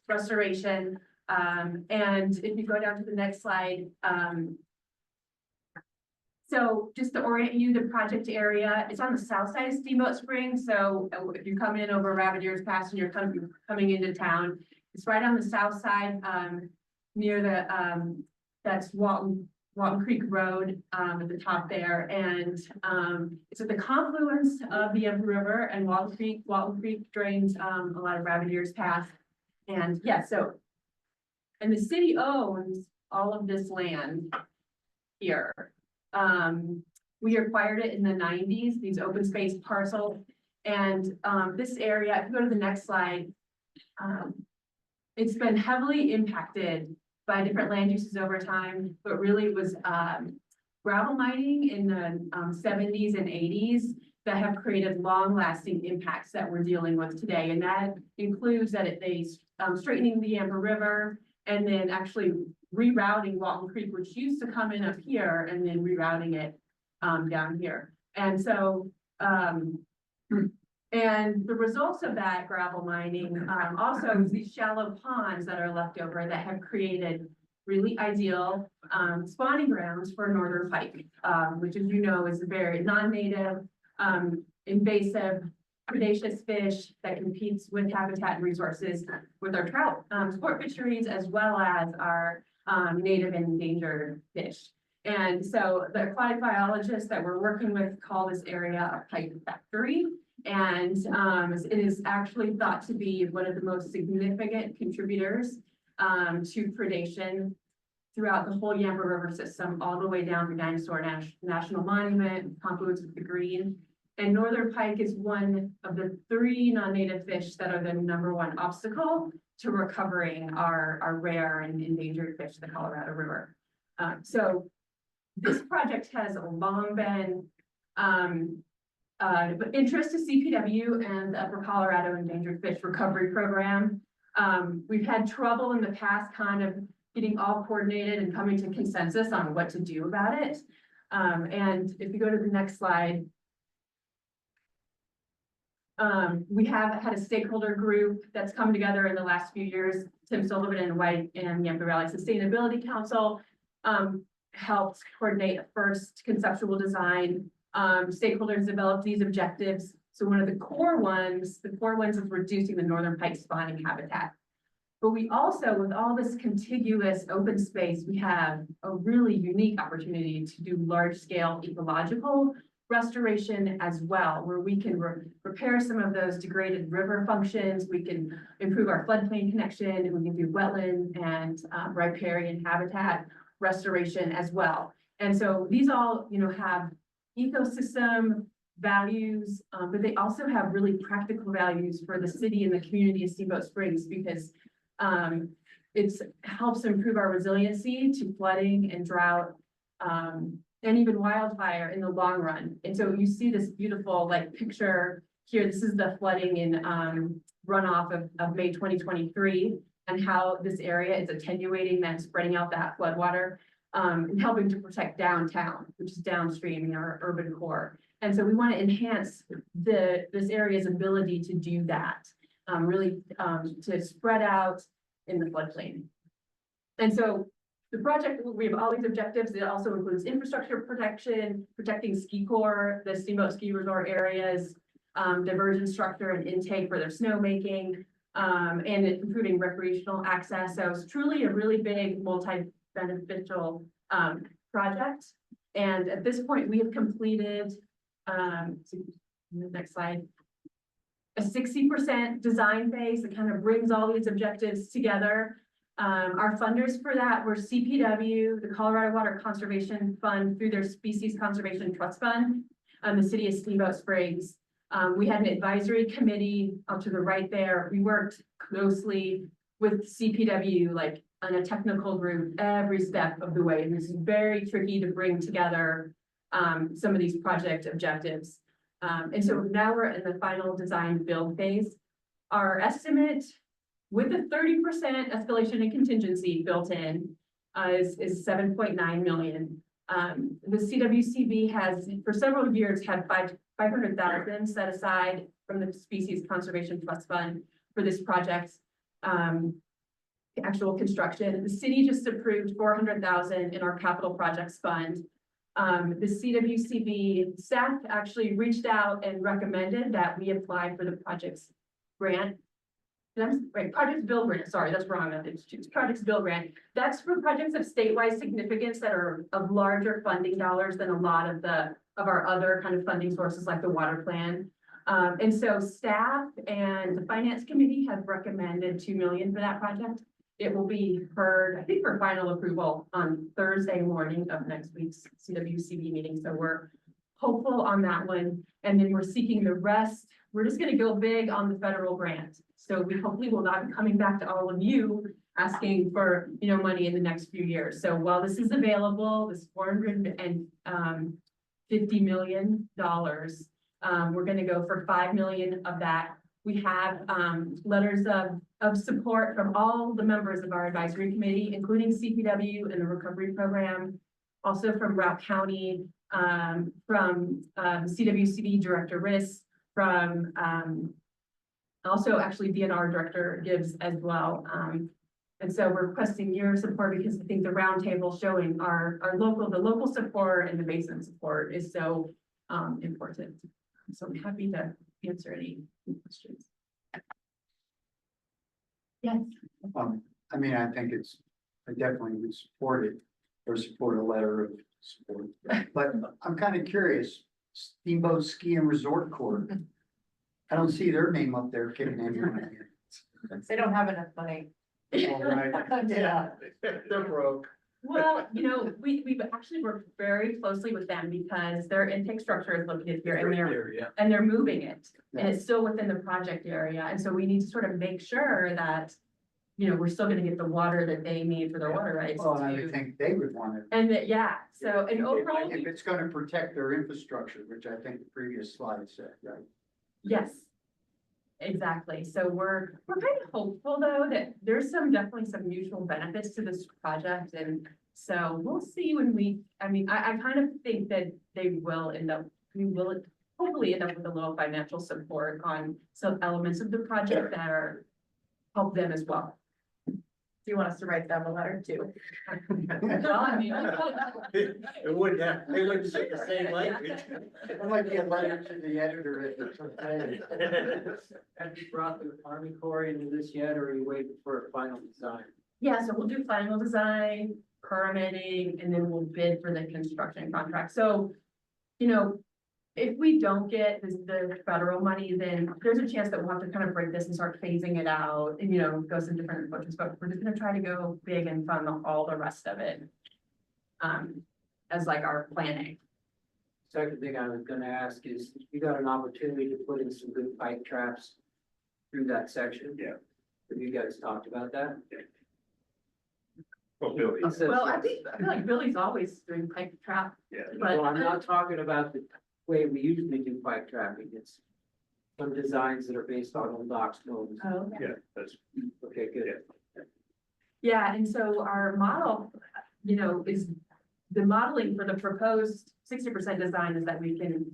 restoration? And if you go down to the next slide, so just to orient you, the project area, it's on the south side of Steamboat Springs. So if you come in over Rabbit Ears Pass and you're coming into town, it's right on the south side, near the, that's Walton Creek Road, at the top there. And it's at the confluence of the Yampa River and Walton Creek. Walton Creek drains a lot of Rabbit Ears Pass. And yeah, so, and the city owns all of this land here. We acquired it in the 90s, these open space parcels. And this area, if you go to the next slide, it's been heavily impacted by different land uses over time, but really it was gravel mining in the 70s and 80s that have created long-lasting impacts that we're dealing with today. And that includes that they straightening the Yampa River and then actually rerouting Walton Creek, which used to come in up here, and then rerouting it down here. And so, and the results of that gravel mining also is these shallow ponds that are left over that have created really ideal spawning grounds for northern pike, which, as you know, is a very non-native, invasive, predaceous fish that competes with habitat and resources with our trout sport fisheries, as well as our native and endangered fish. And so the aquatic biologists that we're working with call this area a pike factory. And it is actually thought to be one of the most significant contributors to predation throughout the whole Yampa River system, all the way down to Dinosaur National Monument, confluence with the Green. And northern pike is one of the 3 non-native fish that are the #1 obstacle to recovering our rare and endangered fish, the Colorado River. So this project has long been interest to CPW and the Upper Colorado Endangered Fish Recovery Program. We've had trouble in the past kind of getting all coordinated and coming to consensus on what to do about it. And if you go to the next slide, we have had a stakeholder group that's come together in the last few years. Tim Sullivan and White and Yampa Valley Sustainability Council helped coordinate a first conceptual design. Stakeholders developed these objectives. So one of the core ones is reducing the northern pike spawning habitat. But we also, with all this contiguous open space, we have a really unique opportunity to do large scale ecological restoration as well, where we can repair some of those degraded river functions. We can improve our floodplain connection, and we can do wetland and riparian habitat restoration as well. And so these all, have ecosystem values, but they also have really practical values for the city and the community of Steamboat Springs, because it helps improve our resiliency to flooding and drought, and even wildfire in the long run. And so you see this beautiful picture here. This is the flooding in runoff of May 2023, and how this area is attenuating that, spreading out that floodwater, and helping to protect downtown, which is downstream in our urban core. And so we want to enhance this area's ability to do that, really to spread out in the floodplain. And so the project, we have all these objectives. It also includes infrastructure protection, protecting ski core, the steamboat ski resort areas, diversion structure and intake for their snowmaking, and improving recreational access. So it's truly a really big multi-beneficial project. And at this point, we have completed, the next slide, a 60% design phase that kind of brings all these objectives together. Our funders for that were CPW, the Colorado Water Conservation Fund through their Species Conservation Trust Fund, the City of Steamboat Springs. We had an advisory committee up to the right there. We worked closely with CPW, like on a technical group, every step of the way. And this is very tricky to bring together some of these project objectives. And so now we're in the final design build phase. Our estimate with a 30% escalation and contingency built in is 7.9 million. The CWCB has for several years had 500,000 set aside from the Species Conservation Trust Fund for this project. Actual construction. The city just approved 400,000 in our capital projects fund. The CWCB staff actually reached out and recommended that we apply for the project's grant. Projects Bill Grant, sorry, that's wrong. It's Projects Bill Grant. That's for projects of statewide significance that are of larger funding dollars than a lot of our other kind of funding sources like the water plan. And so staff and the finance committee have recommended 2 million for that project. It will be heard, I think, for final approval on Thursday morning of next week's CWCB meeting. So we're hopeful on that one. And then we're seeking the rest. We're just going to go big on the federal grant. So we hopefully will not be coming back to all of you asking for, money in the next few years. So while this is available, this $450 million, we're going to go for 5 million of that. We have letters of support from all the members of our advisory committee, including CPW and the recovery program, also from Route County, from CWCB Director Riss, from also actually DNR Director Gibbs as well. And so we're requesting your support because I think the roundtable showing the local support and the basin support is so important. So I'm happy to answer any questions. Yes. I mean, I think I definitely would support it or support a letter of support. But I'm kind of curious, Steamboat Ski and Resort Corp. I don't see their name up there kicking anyone in. They don't have enough money. All right. Yeah, they're broke. Well, we've actually worked very closely with them because their intake structure is located here and they're moving it. And it's still within the project area. And so we need to sort of make sure that, we're still gonna get the water that they need for their water rights. Well, I would think they would want it. And so, and overall. If it's gonna protect their infrastructure, which I think the previous slide said, right? Yes, exactly. So we're kind of hopeful though that there's definitely some mutual benefits to this project. And so we'll see I kind of think that we will hopefully end up with a little financial support on some elements of the project that help them as well. Do you want us to write them a letter too? Well, It wouldn't have, they wouldn't say the same language. It might be a letter to the editor. Have you brought the Army Corps into this yet, or are you waiting for a final design? Yeah, so we'll do final design, permitting, and then we'll bid for the construction contract. So, if we don't get the federal money, then there's a chance that we'll have to kind of break this and start phasing it out and, go some different approaches, but we're just gonna try to go big and fund all the rest of it. As like our planning. Second thing I was gonna ask is, you got an opportunity to put in some good bike traps through that section? Yeah. Have you guys talked about that? Well, Billy. Well, I feel like Billy's always doing pipe trap. Yeah. But Well, I'm not talking about the way we usually do bike trapping. It's some designs that are based on old docks homes. Oh, okay. Yeah, that's, Okay, good. Yeah, and so our model, is the modeling for the proposed 60% design is that we can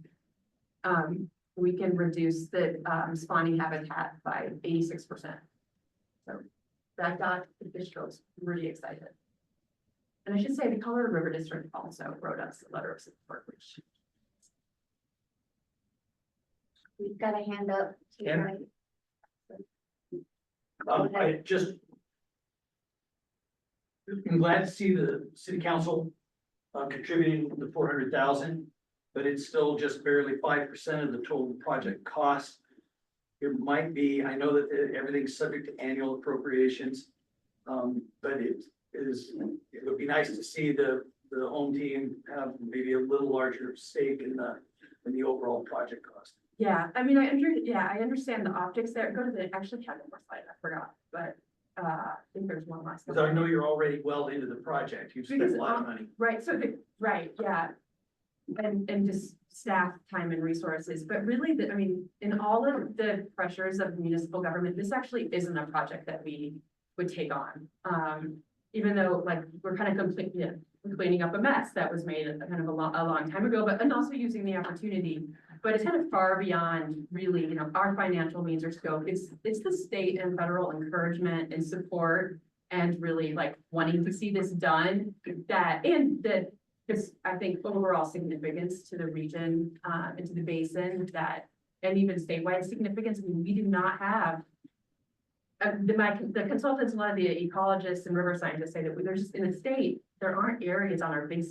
reduce the spawning habitat by 86%. So that got the fish girls really excited. And I should say the Colorado River District also wrote us a letter of support, which. We've got a hand up. to the Yeah. right. I just. I'm glad to see the city council contributing the 400,000, but it's still just barely 5% of the total project cost. It might be, I know that everything's subject to annual appropriations. But it would be nice to see the home team have maybe a little larger stake in the overall project cost. Yeah, I mean, I understand the optics there. Go to the, actually have one more slide, I forgot, but I think there's one last. Because I know you're already well into the project. You've spent a lot of money. Right, so right, yeah. And just staff time and resources, but really, I mean, in all of the pressures of municipal government, this actually isn't a project that we would take on. Even though like we're kind of cleaning up a mess that was made kind of a long time ago, and also using the opportunity. But it's kind of far beyond really, our financial means or scope. It's the state and federal encouragement and support and really like wanting to see this done because I think overall significance to the region and to the basin and even statewide significance. I mean, we do not have the consultants, a lot of the ecologists and river scientists say that there's just in the state, there aren't areas on our main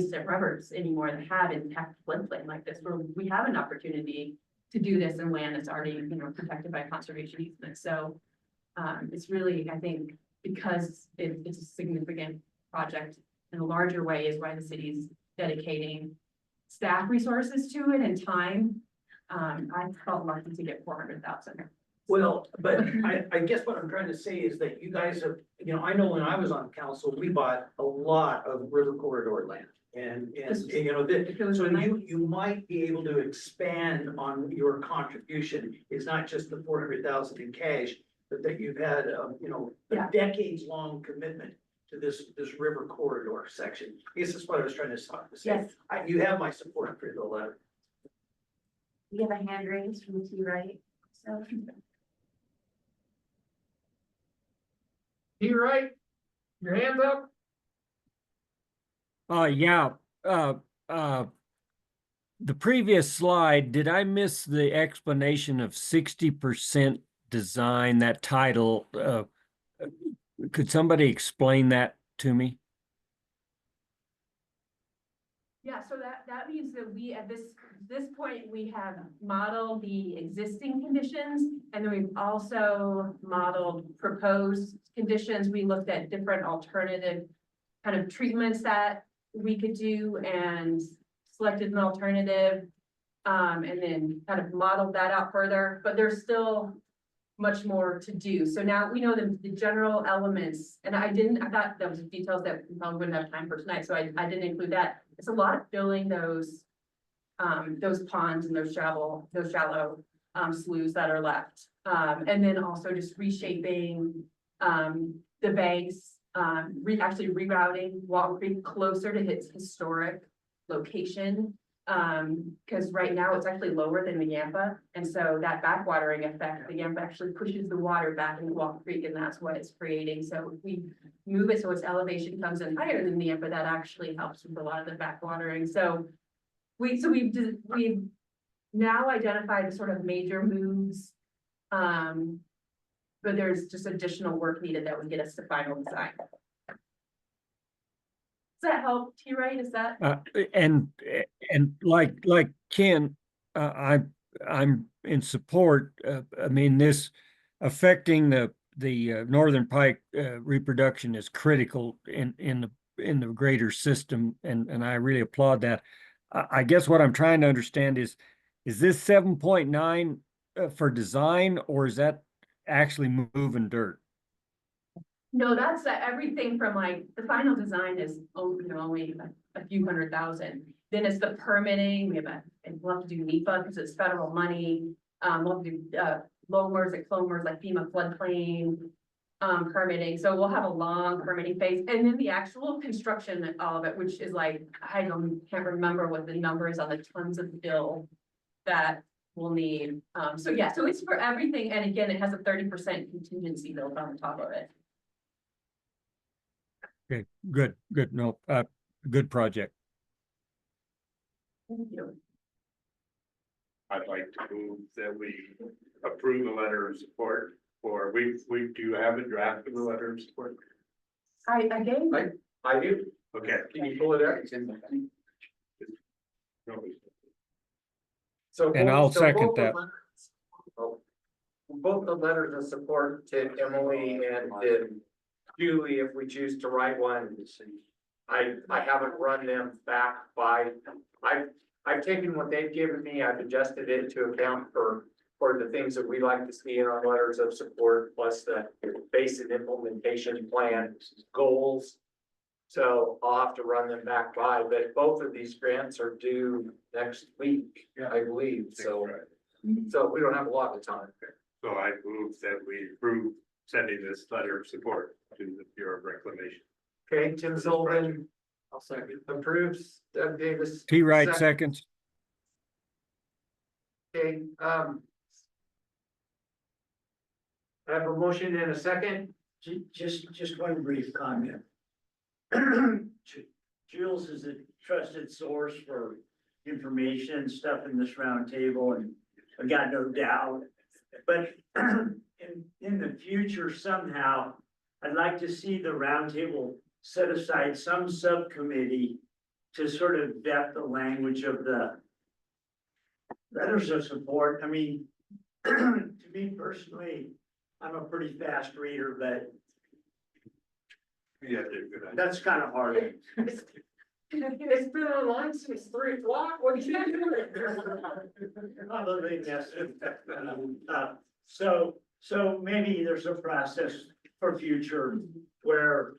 stem rivers anymore that have intact floodplain like this, where we have an opportunity to do this in land that's already, protected by conservation easement. So it's really, I think, because it's a significant project in a larger way is why the city's dedicating staff resources to it and time. I felt lucky to get 400,000. Well, but I guess what I'm trying to say is that you guys have, I know when I was on council, we bought a lot of river corridor land. And so you might be able to expand on your contribution. It's not just the 400,000 in cash, but that you've had, a decades-long commitment to this river corridor section. I guess that's what I was trying to say. Yes. You have my support for the letter. We have a hand raised from T right, so. You right? Your hands up? Yeah, the previous slide, did I miss the explanation of 60% design, that title? Could somebody explain that to me? Yeah, so that means that we, at this point, we have modeled the existing conditions, and then we've also modeled proposed conditions. We looked at different alternative kind of treatments that we could do and selected an alternative, and then kind of modeled that out further, but there's still much more to do. So now we know the general elements, and I thought that was details that we probably wouldn't have time for tonight, so I didn't include that. It's a lot of filling those ponds and those shallow sloughs that are left. And then also just reshaping the banks, actually rerouting Walton Creek closer to its historic location. Because right now it's actually lower than the Yampa. And so that backwatering effect, the Yampa actually pushes the water back into Walton Creek, and that's what it's creating. So if we move it so its elevation comes in higher than the Yampa, that actually helps with a lot of the backwatering. So we've now identified the sort of major moves. But there's just additional work needed that would get us to final design. Does that help, T-Right? Is that? And like Ken, I'm in support. I mean, this affecting the northern pike reproduction is critical in the greater system, and I really applaud that. I guess what I'm trying to understand is this 7.9 for design, or is that actually moving dirt? No, that's everything from like the final design is only a few $100,000. Then it's the permitting. We'll have to do NEPA because it's federal money. We'll have to do LOMRs at CLOMRs like FEMA floodplain permitting. So we'll have a long permitting phase, and then the actual construction, all of it, which is like can't remember what the number is on the tons of bill that we'll need. So it's for everything, and again, it has a 30% contingency built on top of it. Okay, good, no, good project. Thank you. I'd like to move that we approve a letter of support, or we do have a draft of a letter of support. I gave. I do. Okay. Can you pull it up? So. And I'll so second both the that. both the letters of support to Emily and to Julie, if we choose to write one. I haven't run them back by, I've taken what they've given me, I've adjusted it to account for the things that we like to see in our letters of support, plus the basic implementation plan goals. So I'll have to run them back by, but both of these grants are due next week, I believe, so we don't have a lot of time. So I move that we approve sending this letter of support to the Bureau of Reclamation. Okay, Tim Sullivan. I'll second. Approves, Doug Davis. T. Wright seconds. Okay, I have a motion and a second. Just one brief comment. Jules is a trusted source for information and stuff in this roundtable, and I got no doubt. But in the future, somehow, I'd like to see the roundtable set aside some subcommittee to sort of vet the language of the letters of support. I mean, to me personally, I'm a pretty fast reader, but Yeah, they're good. that's kind of hard. It's been online since 3 o'clock. What are you doing? Probably so maybe there's a process for future where,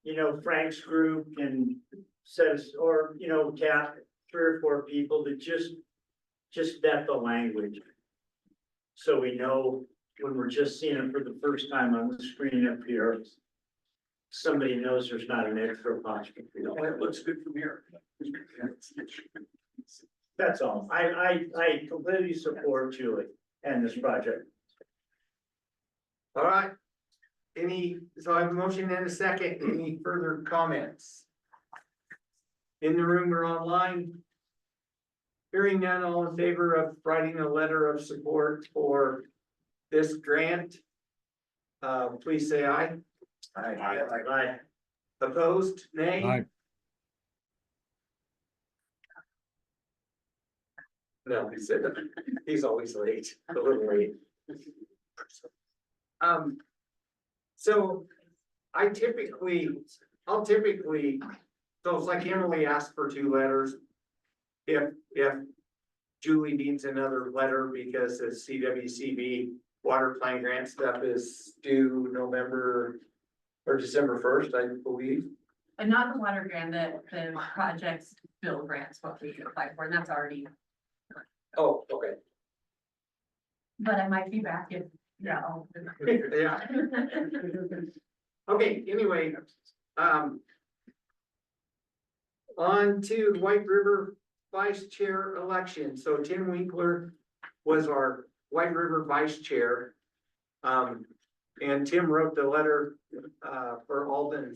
you know, Frank's group can says, or, you know, tap 3 or 4 people to just vet the language. So we know when we're just seeing it for the first time on the screen up here, somebody knows there's not an extra apostrophe. It looks good from here. That's all. I completely support Julie and this project. All right. So I have a motion and a second. Any further comments? In the room or online? Hearing none, all in favor of writing a letter of support for this grant? Please say aye. Aye. Opposed, nay? Aye. No, he said, he's always late, a little late. So I'll typically, so it's like Emily asked for 2 letters. If Julie needs another letter because the CWCB water plan grant stuff is due November or December 1st, I believe. And not the water grant, the project's bill grants, what we could apply for, and that's already, Oh, okay. but I might be back if, yeah. Yeah. Okay, anyway, on to White River Vice Chair election. So Tim Winkler was our White River Vice Chair. And Tim wrote the letter, for Alden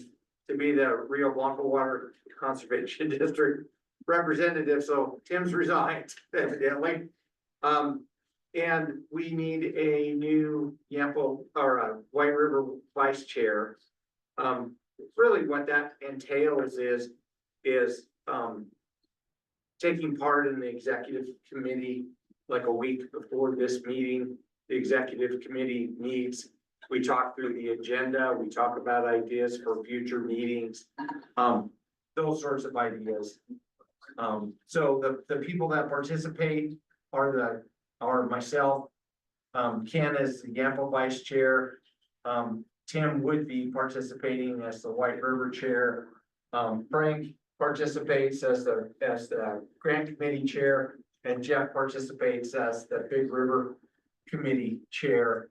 to be the Rio Blanco Water Conservation District representative. So Tim's resigned evidently. And we need a new Yampo or a White River Vice Chair. Really what that entails is taking part in the executive committee like a week before this meeting. The executive committee meets, we talk through the agenda, we talk about ideas for future meetings, those sorts of ideas. So the people that participate are myself, Ken is the Yampa Vice Chair, Tim would be participating as the White River Chair, Frank participates as the Grant Committee Chair, and Jeff participates as the Big River Committee Chair.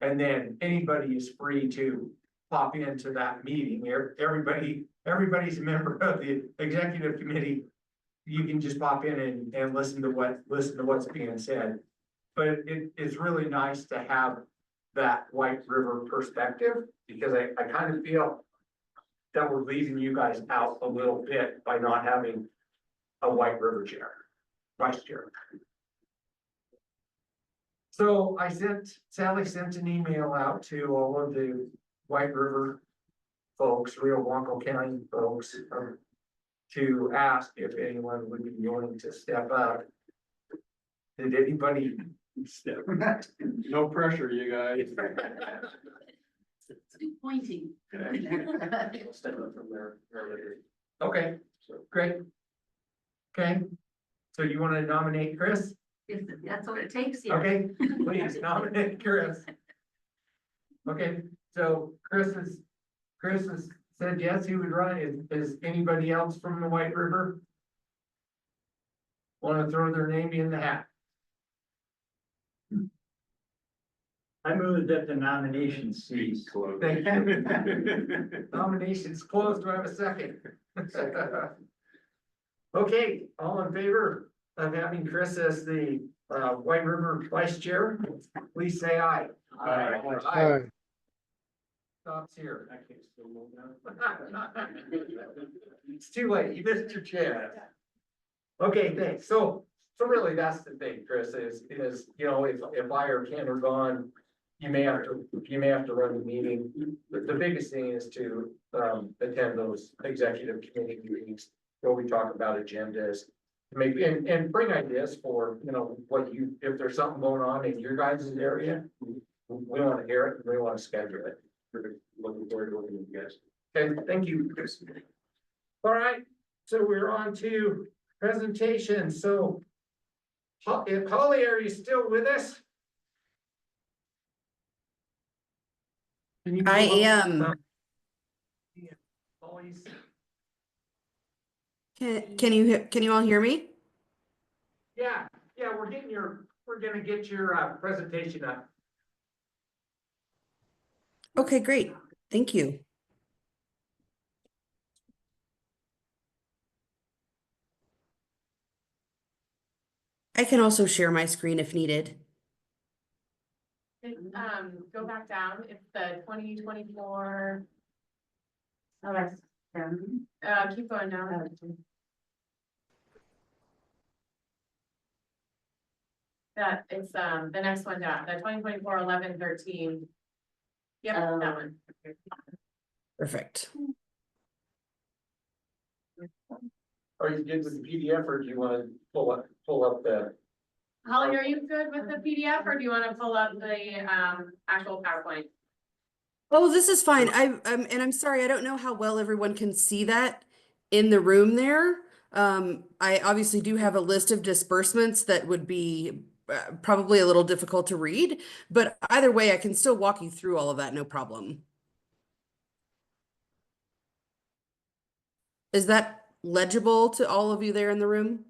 And then anybody is free to pop into that meeting. Everybody's a member of the executive committee. You can just pop in and listen to what's being said. But it's really nice to have that White River perspective, because I kind of feel that we're leaving you guys out a little bit by not having a White River chair, vice chair. So Sally sent an email out to all of the White River folks, Rio Blanco County folks, to ask if anyone would be willing to step up. Did anybody step? No pressure, you guys. Too pointy. Step up from there. Okay, great. Okay, so you want to nominate Chris? If that's what it takes, yeah. Okay, please nominate Chris. Okay, so Chris has said yes, he would run. Is anybody else from the White River want to throw their name in the hat? I move that the nomination cease. Thank you. Nominations closed. Do I have a second? Okay, all in favor of having Chris as the White River Vice Chair, please say aye. Aye. Stops here. It's too late. You missed your chance. Okay, thanks. So really that's the thing, Chris, is, you know, if I or Ken are gone, you may have to run the meeting. The biggest thing is to attend those executive committee meetings where we talk about agendas. Maybe and bring ideas for, you know, if there's something going on in your guys' area, we want to hear it and we want to schedule it. Looking forward to working with you guys. Okay, thank you, Chris. All right, so we're on to presentation. So if Holly, are you still with us? I am. Holly's. Can you all hear me? Yeah, we're gonna get your presentation up. Okay, great. Thank you. I can also share my screen if needed. Go back down, it's the 2024. Oh, that's, Keep going down. That it's the next one down, the 2024-11-13. Yep, that one. Perfect. Are you good with the PDF or do you want to pull up the? Holly, are you good with the PDF or do you want to pull up the actual PowerPoint? Oh, this is fine. And I'm sorry, I don't know how well everyone can see that in the room there. I obviously do have a list of disbursements that would be probably a little difficult to read, but either way, I can still walk you through all of that, no problem. Is that legible to all of you there in the room?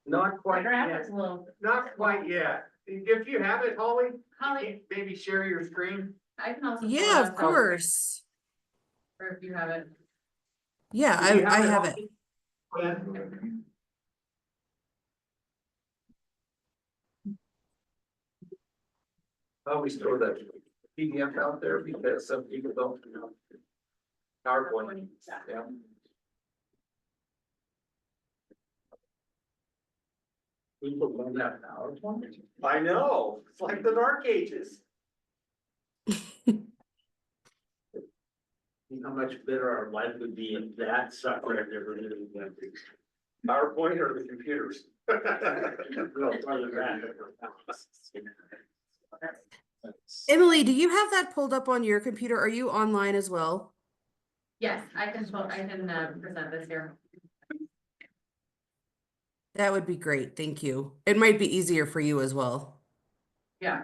Not quite yet. Not quite yet. If you have it, Holly, maybe share your screen. I can also. Yeah, of course. Or if you have it. Yeah, Do you I have it. Always throw that PDF out there because some people don't know. PowerPoint, yeah. People love that PowerPoint. I know, it's like the dark ages. How much better our life would be if that software never knew that. PowerPoint or the computers? Emily, do you have that pulled up on your computer? Are you online as well? Yes, I can present this here. That would be great. Thank you. It might be easier for you as well. Yeah.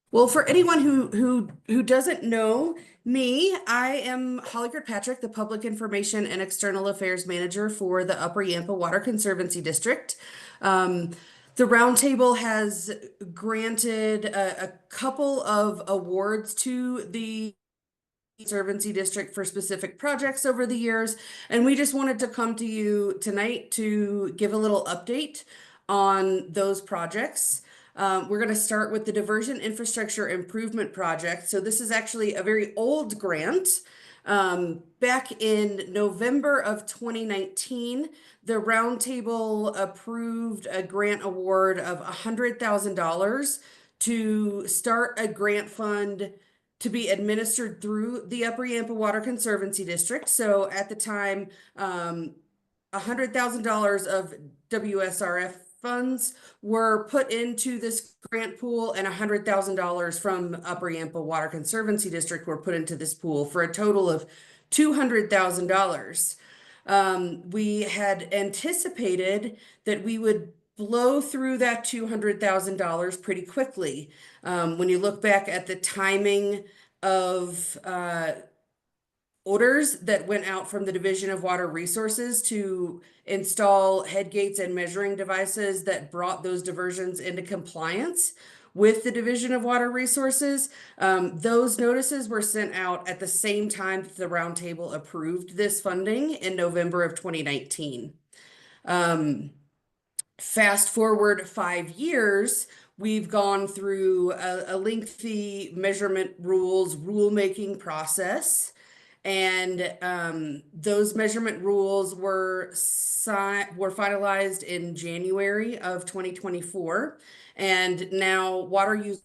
Well, for anyone who doesn't know me, I am Holly Kirkpatrick, the Public Information and External Affairs Manager for the Upper Yampa Water Conservancy District. The Roundtable has granted a couple of awards to the Conservancy District for specific projects over the years. And we just wanted to come to you tonight to give a little update on those projects. We're going to start with the Diversion Infrastructure Improvement Project. So this is actually a very old grant. Back in November of 2019, the roundtable approved a grant award of $100,000 to start a grant fund to be administered through the Upper Yampa Water Conservancy District. So at the time, $100,000 of WSRF funds were put into this grant pool, and $100,000 from Upper Yampa Water Conservancy District were put into this pool for a total of $200,000. We had anticipated that we would blow through that $200,000 pretty quickly. When you look back at the timing of orders that went out from the Division of Water Resources to install head gates and measuring devices that brought those diversions into compliance with the Division of Water Resources, those notices were sent out at the same time that the roundtable approved this funding in November of 2019. Fast forward 5 years, we've gone through a lengthy measurement rules rulemaking process. And those measurement rules were finalized in January of 2024. And now water use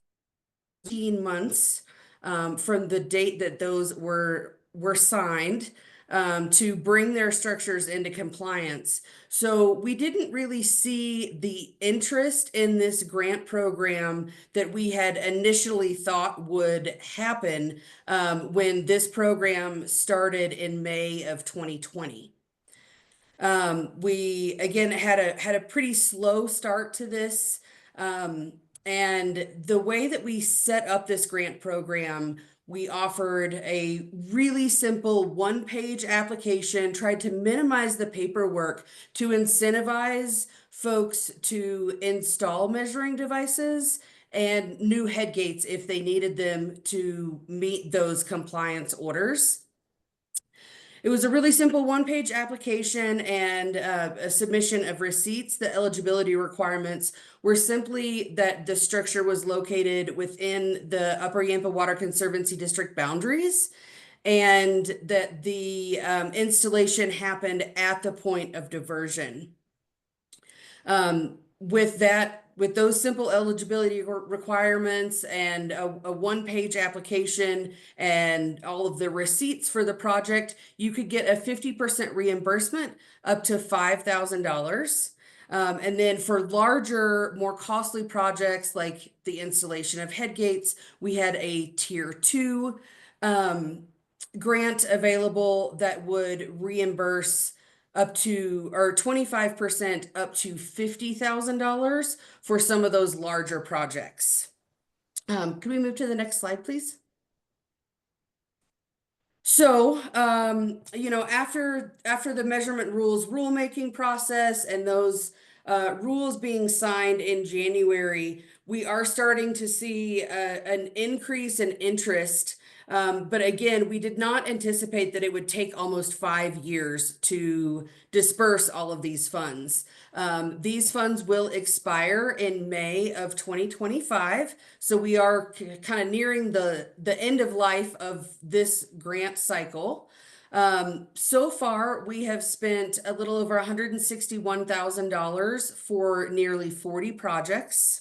18 months from the date that those were signed to bring their structures into compliance. So we didn't really see the interest in this grant program that we had initially thought would happen when this program started in May of 2020. We again had a pretty slow start to this. And the way that we set up this grant program, we offered a really simple one-page application, tried to minimize the paperwork to incentivize folks to install measuring devices and new head gates if they needed them to meet those compliance orders. It was a really simple one-page application and a submission of receipts. The eligibility requirements were simply that the structure was located within the Upper Yampa Water Conservancy District boundaries and that the installation happened at the point of diversion. With those simple eligibility requirements and a one-page application and all of the receipts for the project, you could get a 50% reimbursement up to $5,000. And then for larger, more costly projects like the installation of head gates, we had a tier 2 grant available that would reimburse up to, or 25% up to $50,000 for some of those larger projects. Can we move to the next slide, please? So, after the measurement rules rulemaking process and those rules being signed in January, we are starting to see an increase in interest. But again, we did not anticipate that it would take almost 5 years to disperse all of these funds. These funds will expire in May of 2025. So we are kind of nearing the end of life of this grant cycle. So far, we have spent a little over $161,000 for nearly 40 projects.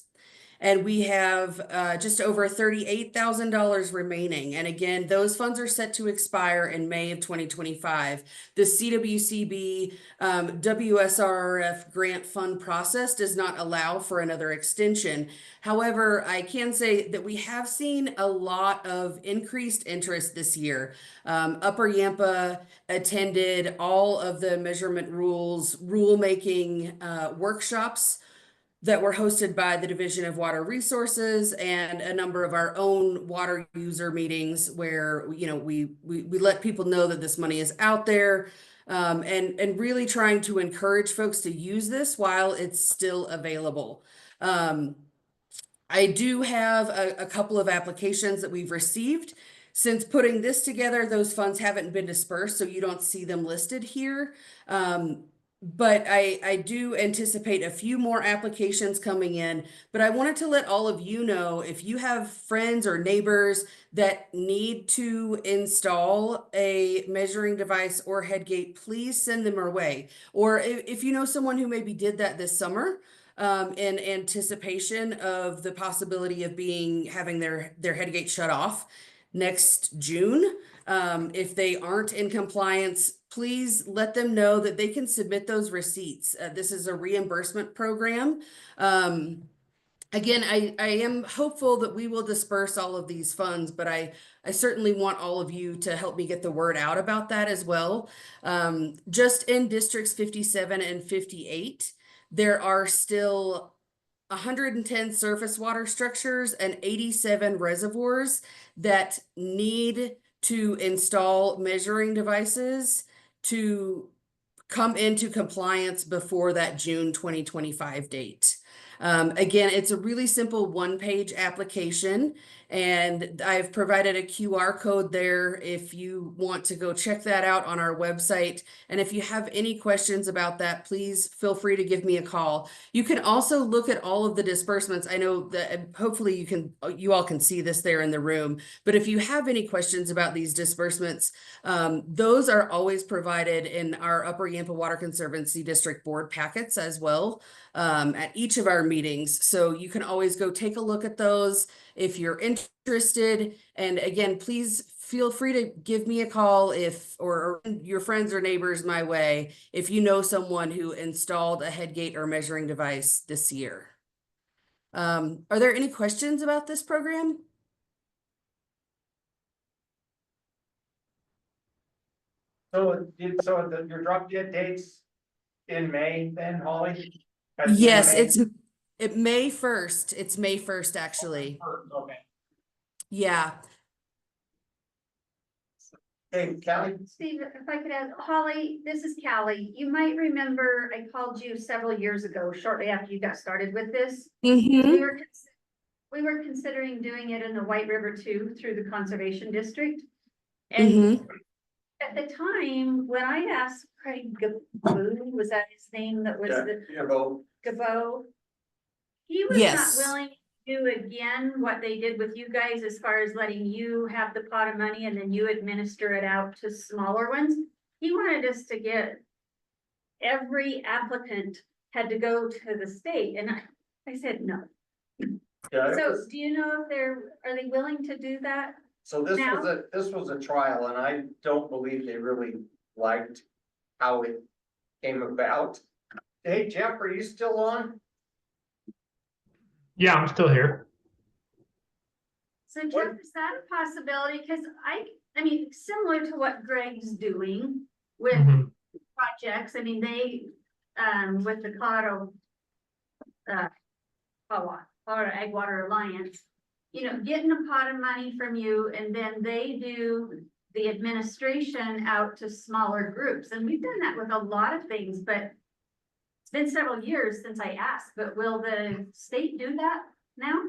And we have just over $38,000 remaining. And again, those funds are set to expire in May of 2025. The CWCB WSRF grant fund process does not allow for another extension. However, I can say that we have seen a lot of increased interest this year. Upper Yampa attended all of the measurement rules, rulemaking workshops that were hosted by the Division of Water Resources and a number of our own water user meetings where, we let people know that this money is out there, and really trying to encourage folks to use this while it's still available. I do have a couple of applications that we've received. since putting this together, those funds haven't been dispersed, so you don't see them listed here. But I do anticipate a few more applications coming in, but I wanted to let all of you know, if you have friends or neighbors that need to install a measuring device or head gate, please send them our way. Or if you know someone who maybe did that this summer, in anticipation of the possibility of having their head gate shut off next June. If they aren't in compliance, please let them know that they can submit those receipts. This is a reimbursement program. Again, I am hopeful that we will disperse all of these funds, but I certainly want all of you to help me get the word out about that as well. Just in districts 57 and 58, there are still 110 surface water structures and 87 reservoirs that need to install measuring devices to come into compliance before that June 2025 date. Again, it's a really simple one-page application, and I've provided a QR code there if you want to go check that out on our website. And if you have any questions about that, please feel free to give me a call. You can also look at all of the disbursements. I know that hopefully you all can see this there in the room, but if you have any questions about these disbursements, those are always provided in our Upper Yampa Water Conservancy District Board packets as well, at each of our meetings. So you can always go take a look at those if you're interested. And again, please feel free to give me a call or your friends or neighbors my way if you know someone who installed a head gate or measuring device this year. Are there any questions about this program? Your drop dead dates in May then, Holly? Yes, it's May 1st. It's May 1st, actually. Okay. Yeah. Hey, Callie? Steve, if I could add, Holly, this is Callie. You might remember I called you several years ago, shortly after you got started with this. Mm-hmm. We were considering doing it in the White River too, through the Conservation District. And Mm-hmm. at the time, when I asked Craig Gaboo, was that his name that was Gaboo? He was Yes. not willing to do again what they did with you guys as far as letting you have the pot of money and then you administer it out to smaller ones. He wanted us to get every applicant had to go to the state, and I said no. Yeah, So do you know if are they willing to do that? so this was a trial, and I don't believe they really liked how it came about. Hey, Jeff, are you still on? Yeah, I'm still here. So Jeff, is that a possibility? Because I mean, similar to what Greg's doing with projects, I mean, they, with the Colorado Ag Water Alliance, you know, getting a pot of money from you, and then they do the administration out to smaller groups. And we've done that with a lot of things, but it's been several years since I asked, but will the state do that now?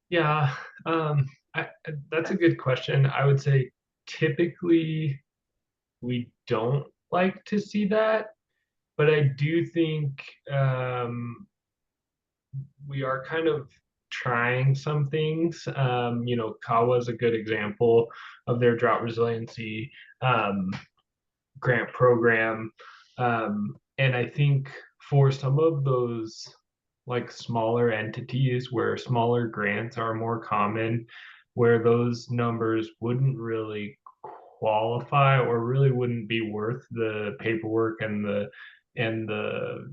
Yeah, that's a good question. I would say typically we don't like to see that, but I do think we are kind of trying some things. You know, Kawa is a good example of their drought resiliency grant program. And I think for some of those like smaller entities where smaller grants are more common, where those numbers wouldn't really qualify or really wouldn't be worth the paperwork and the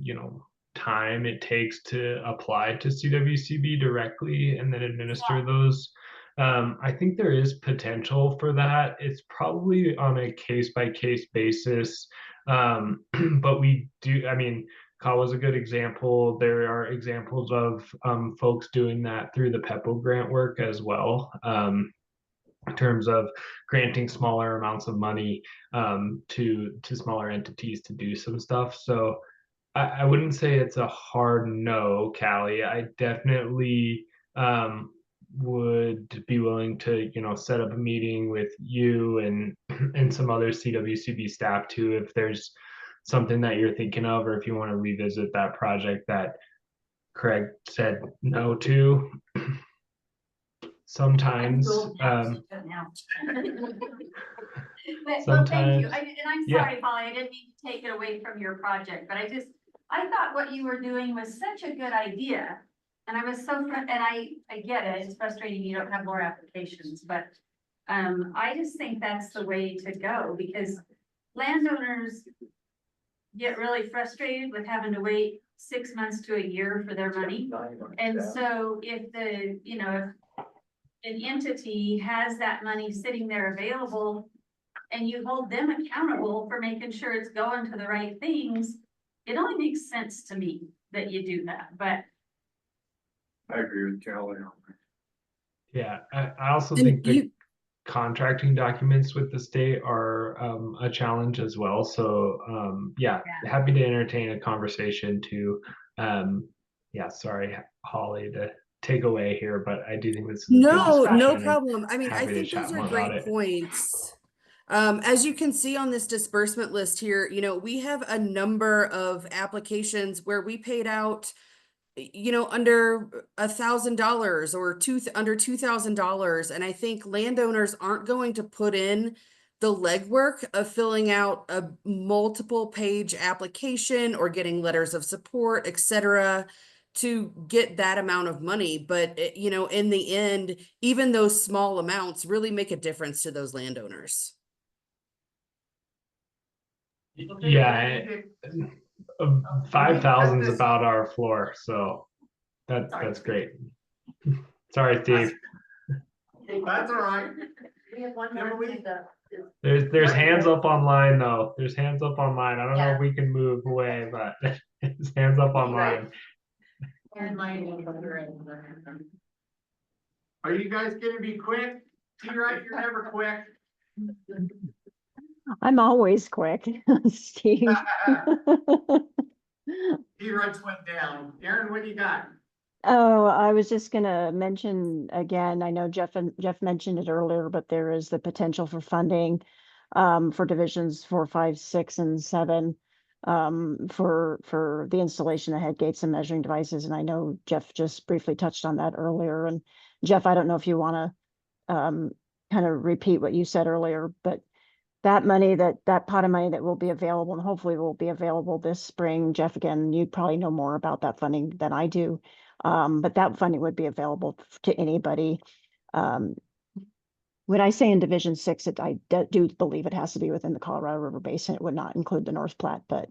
you know time it takes to apply to CWCB directly and then administer those. I think there is potential for that. It's probably on a case by case basis. But we do, I mean, Kawa's a good example. There are examples of folks doing that through the PEPO grant work as well, in terms of granting smaller amounts of money to smaller entities to do some stuff. So I wouldn't say it's a hard no, Callie. I definitely would be willing to, set up a meeting with you and and some other CWCB staff too, if there's something that you're thinking of, or if you want to revisit that project that Craig said no to. Sometimes, Well, thank you. sometimes, And I'm yeah. sorry, Polly, I didn't mean to take it away from your project, but I thought what you were doing was such a good idea. And I was and I get it, it's frustrating you don't have more applications, but I just think that's the way to go, because landowners get really frustrated with having to wait 6 months to a year for their money. And so if if an entity has that money sitting there available and you hold them accountable for making sure it's going to the right things, it only makes sense to me that you do that, but. I agree with Kelly. Yeah, I also And think the you, contracting documents with the state are a challenge as well. So yeah, happy to entertain a conversation to yeah, sorry, Holly, to take away here, but I do think this is a good no, discussion no and problem. I mean, I happy to think chat those are more about great it. points. As you can see on this disbursement list here, we have a number of applications where we paid out, under $1,000 or under $2,000. And I think landowners aren't going to put in the legwork of filling out a multiple page application or getting letters of support, etc., to get that amount of money. But, in the end, even those small amounts really make a difference to those landowners. Yeah, 5,000 is about our floor, so that's great. Sorry, Steve. That's all right. We have one more hand up. There's hands up online though. There's hands up online. I don't know if we can move away, but there's hands up online. Are you guys gonna be quick? T-Right, you're never quick. I'm always quick, Steve. T-Right's went down. Aaron, what do you got? Oh, I was just gonna mention again, I know Jeff mentioned it earlier, but there is the potential for funding for divisions 4, 5, 6, and 7 for the installation of head gates and measuring devices. And I know Jeff just briefly touched on that earlier. And Jeff, I don't know if you want to kind of repeat what you said earlier, but that money, that pot of money that will be available and hopefully will be available this spring, Jeff, again, you probably know more about that funding than I do. But that funding would be available to anybody. When I say in Division 6, I do believe it has to be within the Colorado River Basin. It would not include the North Platte, but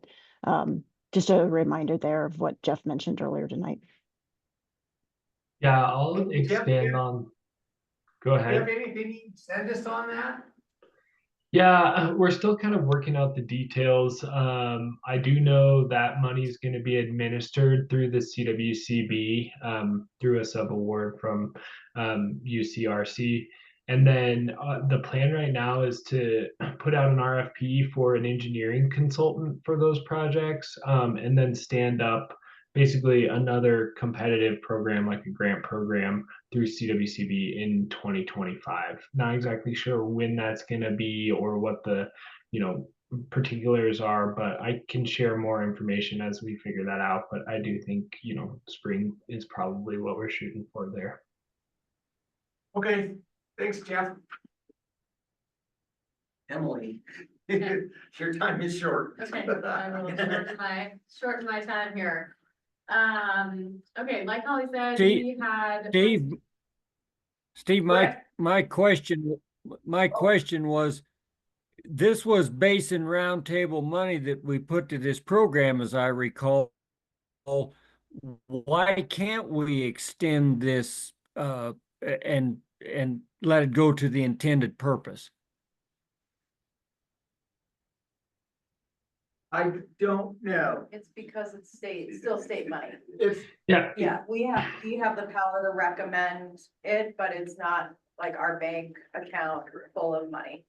just a reminder there of what Jeff mentioned earlier tonight. Yeah, I'll expand on. Go Do you have ahead. anything you can send us on that? Yeah, we're still kind of working out the details. I do know that money is going to be administered through the CWCB through a sub-award from UCRC. And then the plan right now is to put out an RFP for an engineering consultant for those projects, and then stand up basically another competitive program, like a grant program through CWCB in 2025. Not exactly sure when that's going to be or what the, particulars are, but I can share more information as we figure that out. But I do think, spring is probably what we're shooting for there. Okay, thanks, Jeff. Emily, your time is short. Okay, I will shorten my time here. Okay, like Holly said, we had. Steve, my question was, this was Basin Roundtable money that we put to this program, as I recall. Why can't we extend this and let it go to the intended purpose? I don't know. It's because it's still state money. Yeah, We have the power to recommend it, but it's not like our bank account full of money.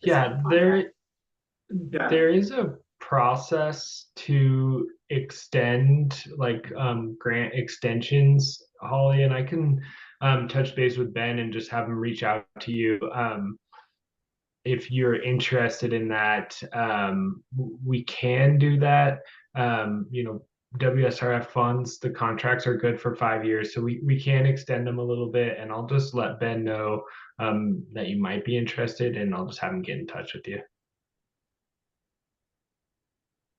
yeah, there is a process to extend like grant extensions, Holly, and I can touch base with Ben and just have him reach out to you. If you're interested in that, we can do that. WSRF funds, the contracts are good for 5 years, so we can extend them a little bit, and I'll just let Ben know that you might be interested, and I'll just have him get in touch with you.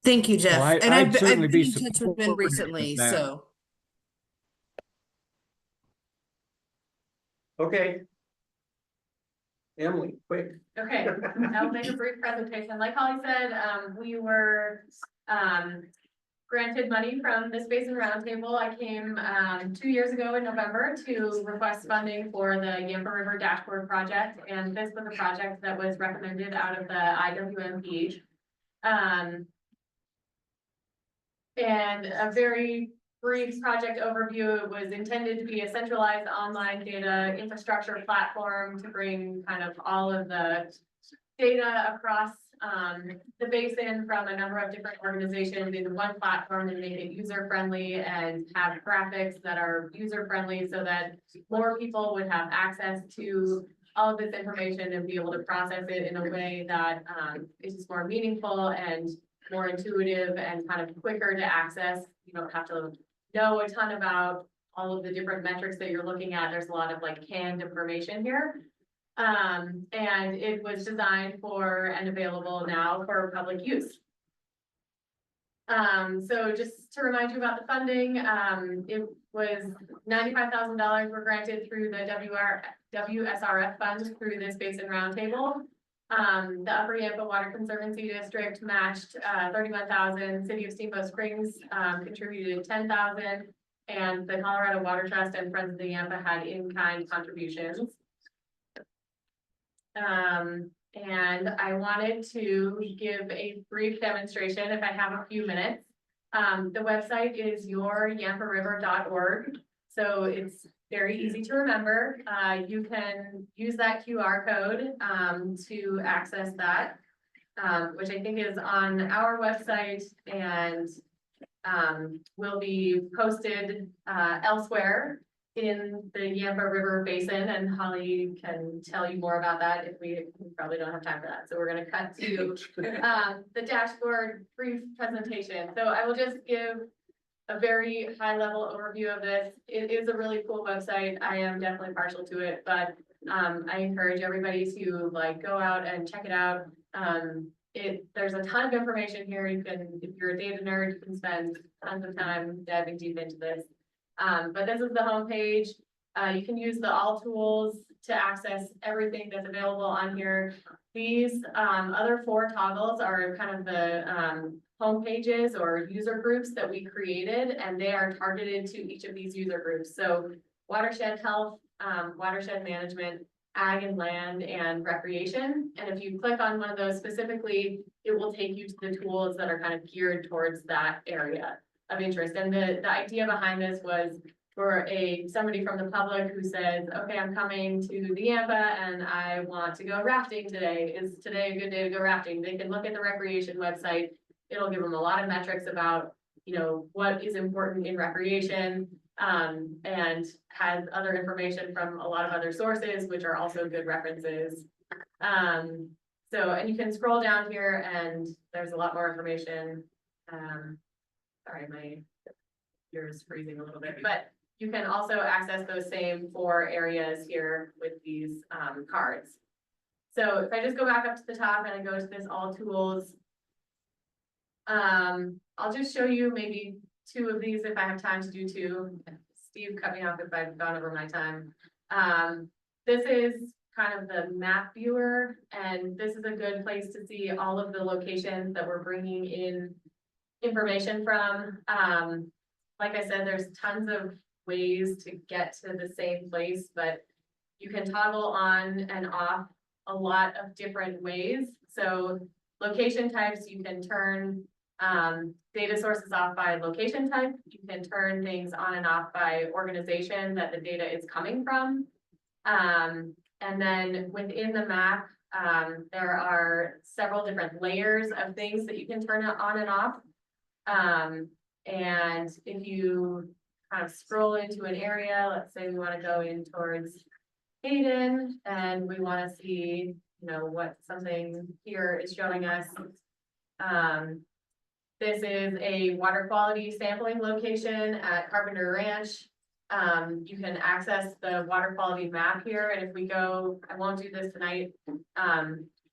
Thank you, Jeff. Well, And I'd certainly I've be been in touch with Ben supportive recently, of that. so. Okay. Emily, quick. Okay, I'll make a brief presentation. Like Holly said, we were, granted money from this Basin Roundtable. I came, 2 years ago in November to request funding for the Yampa River Dashboard Project. And this was a project that was recommended out of the IWMP. And a very brief project overview. It was intended to be a centralized online data infrastructure platform to bring kind of all of the data across the basin from a number of different organizations into one platform and make it user-friendly and have graphics that are user-friendly so that more people would have access to all of this information and be able to process it in a way that is just more meaningful and more intuitive and kind of quicker to access. You don't have to know a ton about all of the different metrics that you're looking at. There's a lot of like canned information here. And it was designed for and available now for public use. So just to remind you about the funding, it was $95,000 were granted through the WSRF funds through this Basin Roundtable. The Upper Yampa Water Conservancy District matched 31,000. City of Steamboat Springs contributed 10,000, and the Colorado Water Trust and Friends of the Yampa had in-kind contributions. And I wanted to give a brief demonstration if I have a few minutes. The website is youryampariver.org. So it's very easy to remember. You can use that QR code to access that, which I think is on our website and will be posted elsewhere in the Yampa River Basin, and Holly can tell you more about that if we probably don't have time for that. So we're going to cut to the dashboard brief presentation. So I will just give a very high level overview of this. It is a really cool website. I am definitely partial to it, but I encourage everybody to like go out and check it out. There's a ton of information here. You can, if you're a data nerd, you can spend tons of time diving deep into this. But this is the homepage. You can use the all tools to access everything that's available on here. These other 4 toggles are kind of the home pages or user groups that we created, and they are targeted to each of these user groups. So watershed health, watershed management, ag and land, and recreation. And if you click on one of those specifically, it will take you to the tools that are kind of geared towards that area of interest. And the idea behind this was for somebody from the public who says, okay, I'm coming to the Yampa and I want to go rafting today. Is today a good day to go rafting? They can look at the recreation website. It'll give them a lot of metrics about, what is important in recreation, and has other information from a lot of other sources, which are also good references. And you can scroll down here and there's a lot more information. Sorry, my computer is freezing a little bit, but you can also access those same 4 areas here with these cards. So if I just go back up to the top and I go to this all tools, I'll just show you maybe 2 of these if I have time to do 2. Steve, cut me off if I've gone over my time. This is kind of the map viewer, and this is a good place to see all of the locations that we're bringing in information from. Like I said, there's tons of ways to get to the same place, but you can toggle on and off a lot of different ways. So location types, you can turn data sources off by location type. You can turn things on and off by organization that the data is coming from. And then within the map, there are several different layers of things that you can turn on and off. And if you kind of scroll into an area, let's say we want to go in towards Hayden and we want to see, you know, what something here is showing us. This is a water quality sampling location at Carpenter Ranch. You can access the water quality map here, and if we go, I won't do this tonight,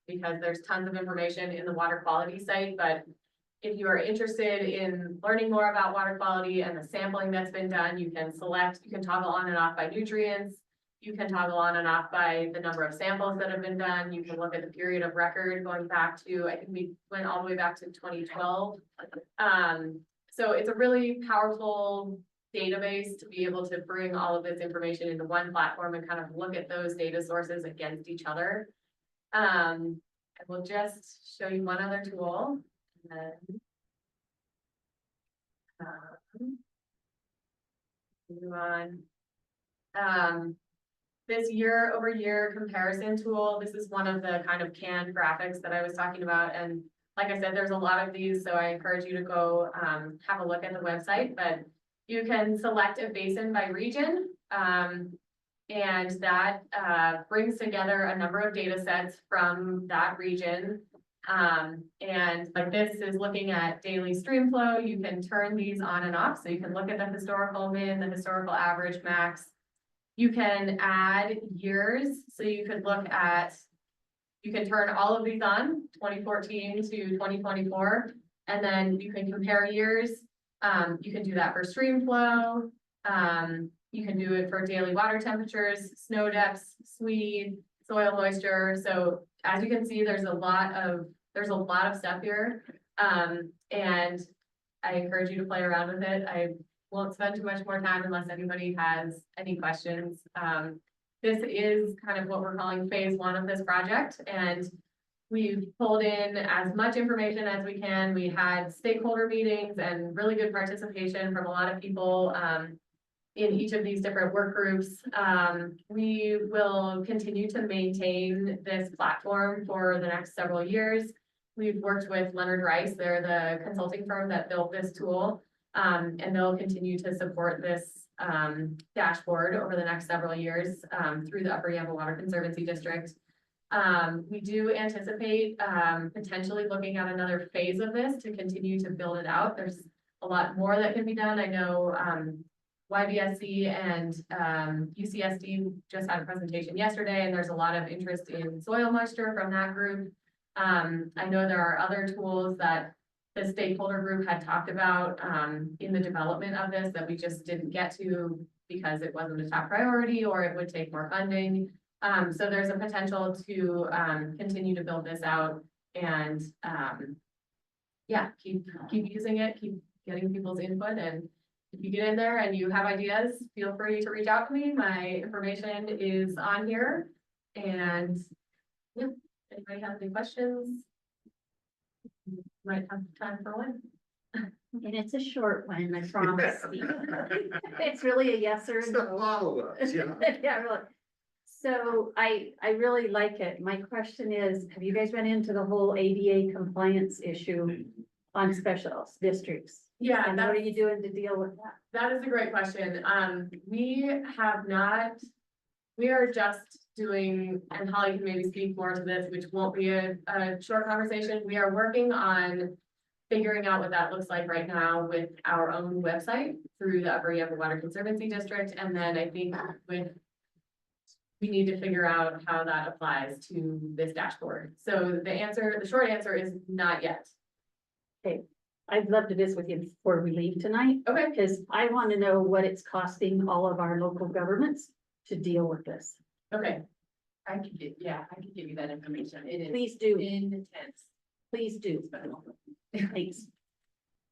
because there's tons of information in the water quality site, but if you are interested in learning more about water quality and the sampling that's been done, you can select, you can toggle on and off by nutrients. You can toggle on and off by the number of samples that have been done. You can look at the period of record going back to, I think we went all the way back to 2012. So it's a really powerful database to be able to bring all of this information into one platform and kind of look at those data sources against each other. I will just show you one other tool. And then, move on. This year-over-year comparison tool, this is one of the kind of canned graphics that I was talking about. And like I said, there's a lot of these, so I encourage you to go have a look at the website, but you can select a basin by region. And that brings together a number of data sets from that region. And like this is looking at daily stream flow. You can turn these on and off. So you can look at the historical min, the historical average max. You can add years. So you could look at, you can turn all of these on, 2014 to 2024, and then you can compare years. You can do that for stream flow. You can do it for daily water temperatures, snow depths, SWEED, soil moisture. So as you can see, there's a lot of stuff here. And I encourage you to play around with it. I won't spend too much more time unless anybody has any questions. This is kind of what we're calling phase one of this project, and we've pulled in as much information as we can. We had stakeholder meetings and really good participation from a lot of people in each of these different work groups. We will continue to maintain this platform for the next several years. We've worked with Leonard Rice, they're the consulting firm that built this tool, and they'll continue to support this dashboard over the next several years through the Upper Yampa Water Conservancy District. We do anticipate potentially looking at another phase of this to continue to build it out. There's a lot more that can be done. I know YBSC and UCSD just had a presentation yesterday, and there's a lot of interest in soil moisture from that group. I know there are other tools that the stakeholder group had talked about in the development of this that we just didn't get to because it wasn't a top priority or it would take more funding. So there's a potential to continue to build this out and yeah, keep using it, keep getting people's input. And if you get in there and you have ideas, feel free to reach out to me. My information is on here. And yeah, anybody have any questions? Might have time for one. And it's a short one, I promise. It's really a yes or no. Follow-ups, yeah. Yeah, really. So I really like it. My question is, have you guys run into the whole ADA compliance issue on special districts? Yeah, And what are you doing to deal with that? That is a great question. We have not, we are just doing, and Holly can maybe speak more to this, which won't be a short conversation. We are working on figuring out what that looks like right now with our own website through the Upper Yampa Water Conservancy District. And then I think we need to figure out how that applies to this dashboard. So the short answer is not yet. Okay, I'd love to visit with you before we leave tonight. Okay. Because I want to know what it's costing all of our local governments to deal with this. Okay. I could give you that information. It is Please do. intense. Please do. Thanks.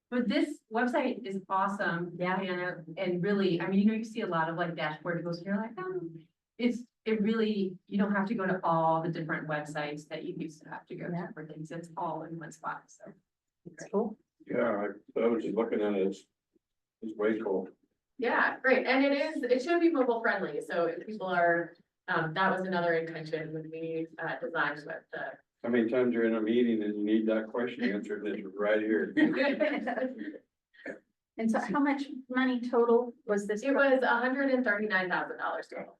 But this website is awesome, Yeah. Hannah, and really, I mean, you know, you see a lot of like dashboard goes, and you're like, oh, it really, you don't have to go to all the different websites that you used to have to go to for things. It's all in one spot, so. It's cool. Yeah, I was just looking at it, it's way cool. Yeah, great. And it should be mobile friendly. So if people are, that was another intention when we designed with the. How many times you're in a meeting and you need that question answered, and it's right here. And so how much money total was this? It was $139,000 total.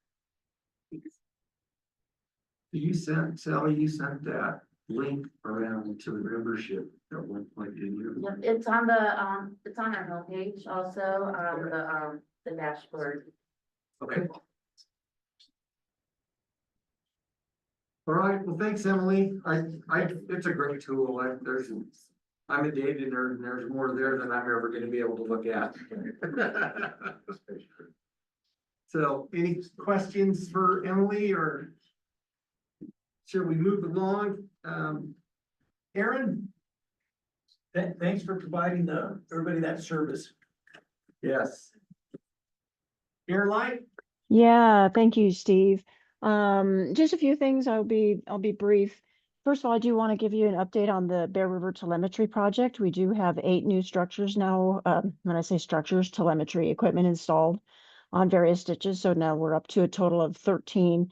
You sent, Sally, you sent that link around to the membership at one point, didn't you? Yep, it's on our homepage also, the dashboard. Okay. All right, well, thanks, Emily. It's a great tool. I'm a data nerd and there's more there than I'm ever gonna be able to look at. So any questions for Emily or should we move along? Aaron? Thanks for providing everybody that service. Yes. Airline? Yeah, thank you, Steve. Just a few things. I'll be brief. First of all, I do want to give you an update on the Bear River telemetry project. We do have 8 new structures now. When I say structures, telemetry equipment installed on various ditches. So now we're up to a total of 13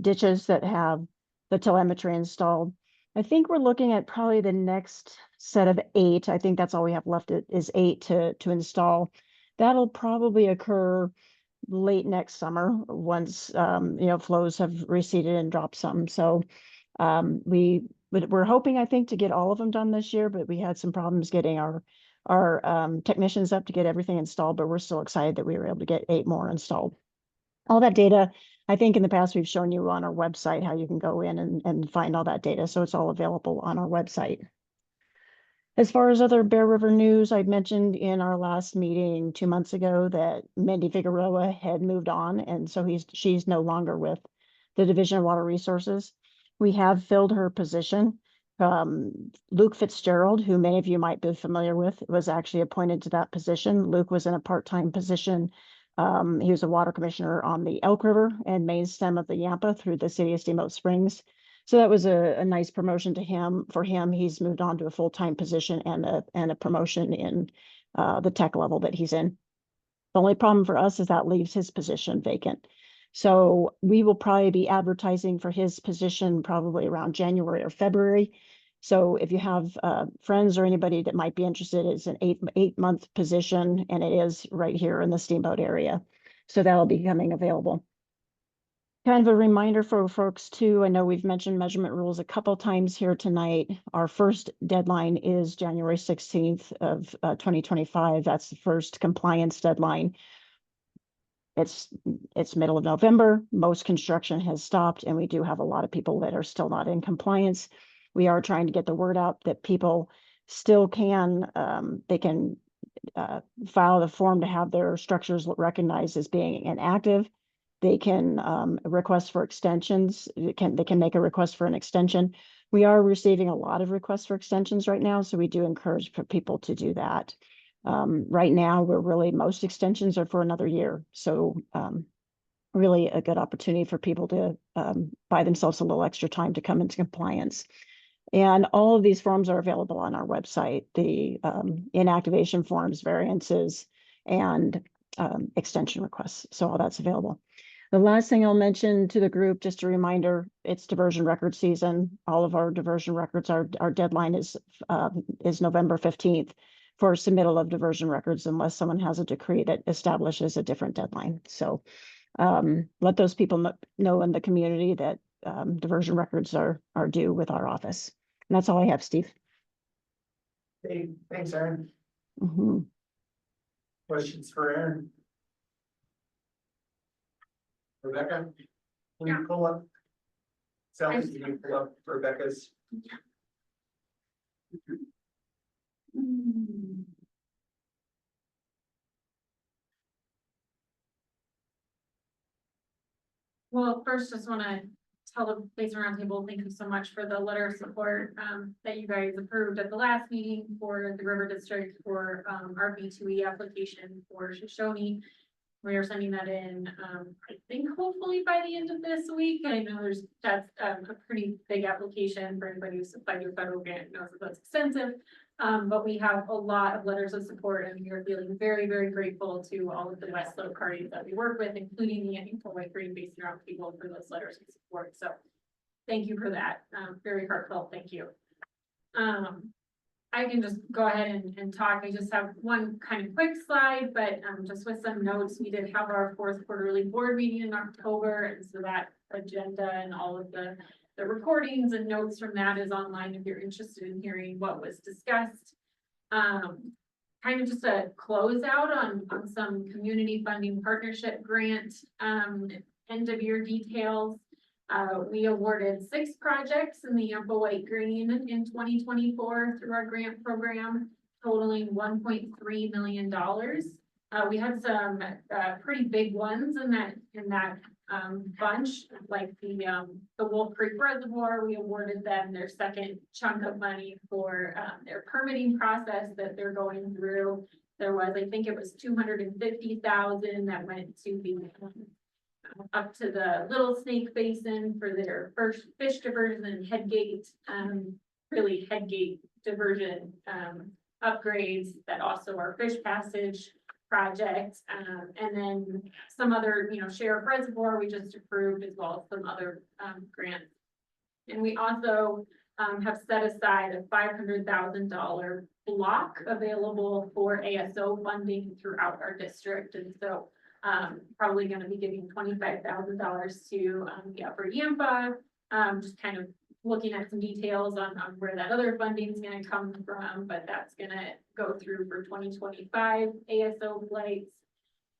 ditches that have the telemetry installed. I think we're looking at probably the next set of 8. I think that's all we have left is 8 to install. That'll probably occur late next summer once flows have receded and dropped some. So we're hoping, I think, to get all of them done this year, but we had some problems getting our technicians up to get everything installed, but we're still excited that we were able to get 8 more installed. All that data, I think in the past we've shown you on our website how you can go in and find all that data. So it's all available on our website. As far as other Bear River news, I mentioned in our last meeting 2 months ago that Mindy Figueroa had moved on, and so she's no longer with the Division of Water Resources. We have filled her position. Luke Fitzgerald, who many of you might be familiar with, was actually appointed to that position. Luke was in a part-time position. He was a water commissioner on the Elk River and main stem of the Yampa through the city of Steamboat Springs. So that was a nice promotion to him. For him, he's moved on to a full-time position and a promotion in the tech level that he's in. The only problem for us is that leaves his position vacant. So we will probably be advertising for his position probably around January or February. So if you have friends or anybody that might be interested, it's an eight-month position, and it is right here in the Steamboat area. So that'll be coming available. Kind of a reminder for folks too, I know we've mentioned measurement rules a couple times here tonight. Our first deadline is January 16th of 2025. That's the first compliance deadline. It's middle of November. Most construction has stopped, and we do have a lot of people that are still not in compliance. We are trying to get the word out that people still can, they can file the form to have their structures recognized as being inactive. They can request for extensions. They can make a request for an extension. We are receiving a lot of requests for extensions right now, so we do encourage for people to do that. Right now, most extensions are for another year. So really a good opportunity for people to buy themselves a little extra time to come into compliance. And all of these forms are available on our website, the inactivation forms, variances, and extension requests. So all that's available. The last thing I'll mention to the group, just a reminder, it's diversion record season. All of our diversion records, our deadline is November 15th for submittal of diversion records, unless someone has a decree that establishes a different deadline. So let those people know in the community that diversion records are due with our office. And that's all I have, Steve. Hey, thanks, Aaron. Mm-hmm. Questions for Aaron? Rebecca? Can you pull up? Sally, can you pull up Rebecca's? Well, first, just want to tell the Basin Roundtable, thank you so much for the letter of support that you guys approved at the last meeting for the River District for our B2E application for Shoshone. We are sending that in, I think hopefully by the end of this week. I know that's a pretty big application for anybody who's applied to a federal grant knows that that's extensive. But we have a lot of letters of support, and we are feeling very, very grateful to all of the West Slope parties that we work with, including the White Green Basin Roundtable for those letters of support. So thank you for that. Very heartfelt, thank you. I can just go ahead and talk. I just have one kind of quick slide, but just with some notes, we did have our fourth quarterly board meeting in October. And so that agenda and all of the recordings and notes from that is online if you're interested in hearing what was discussed. Kind of just a closeout on some community funding partnership grant end of year details. We awarded 6 projects in the Yampa White Green in 2024 through our grant program, totaling $1.3 million. We had some pretty big ones in that bunch, like the Wolf Creek Reservoir. We awarded them their second chunk of money for their permitting process that they're going through. There was, I think it was $250,000 that went to the up to the Little Snake Basin for their first fish diversion and headgate, really headgate diversion upgrades that also are fish passage projects. And then some other, Sheriff Reservoir we just approved, as well as some other grants. And we also have set aside a $500,000 block available for ASO funding throughout our district. And so probably going to be giving $25,000 to the Upper Yampa, just kind of looking at some details on where that other funding is going to come from, but that's going to go through for 2025 ASO flights.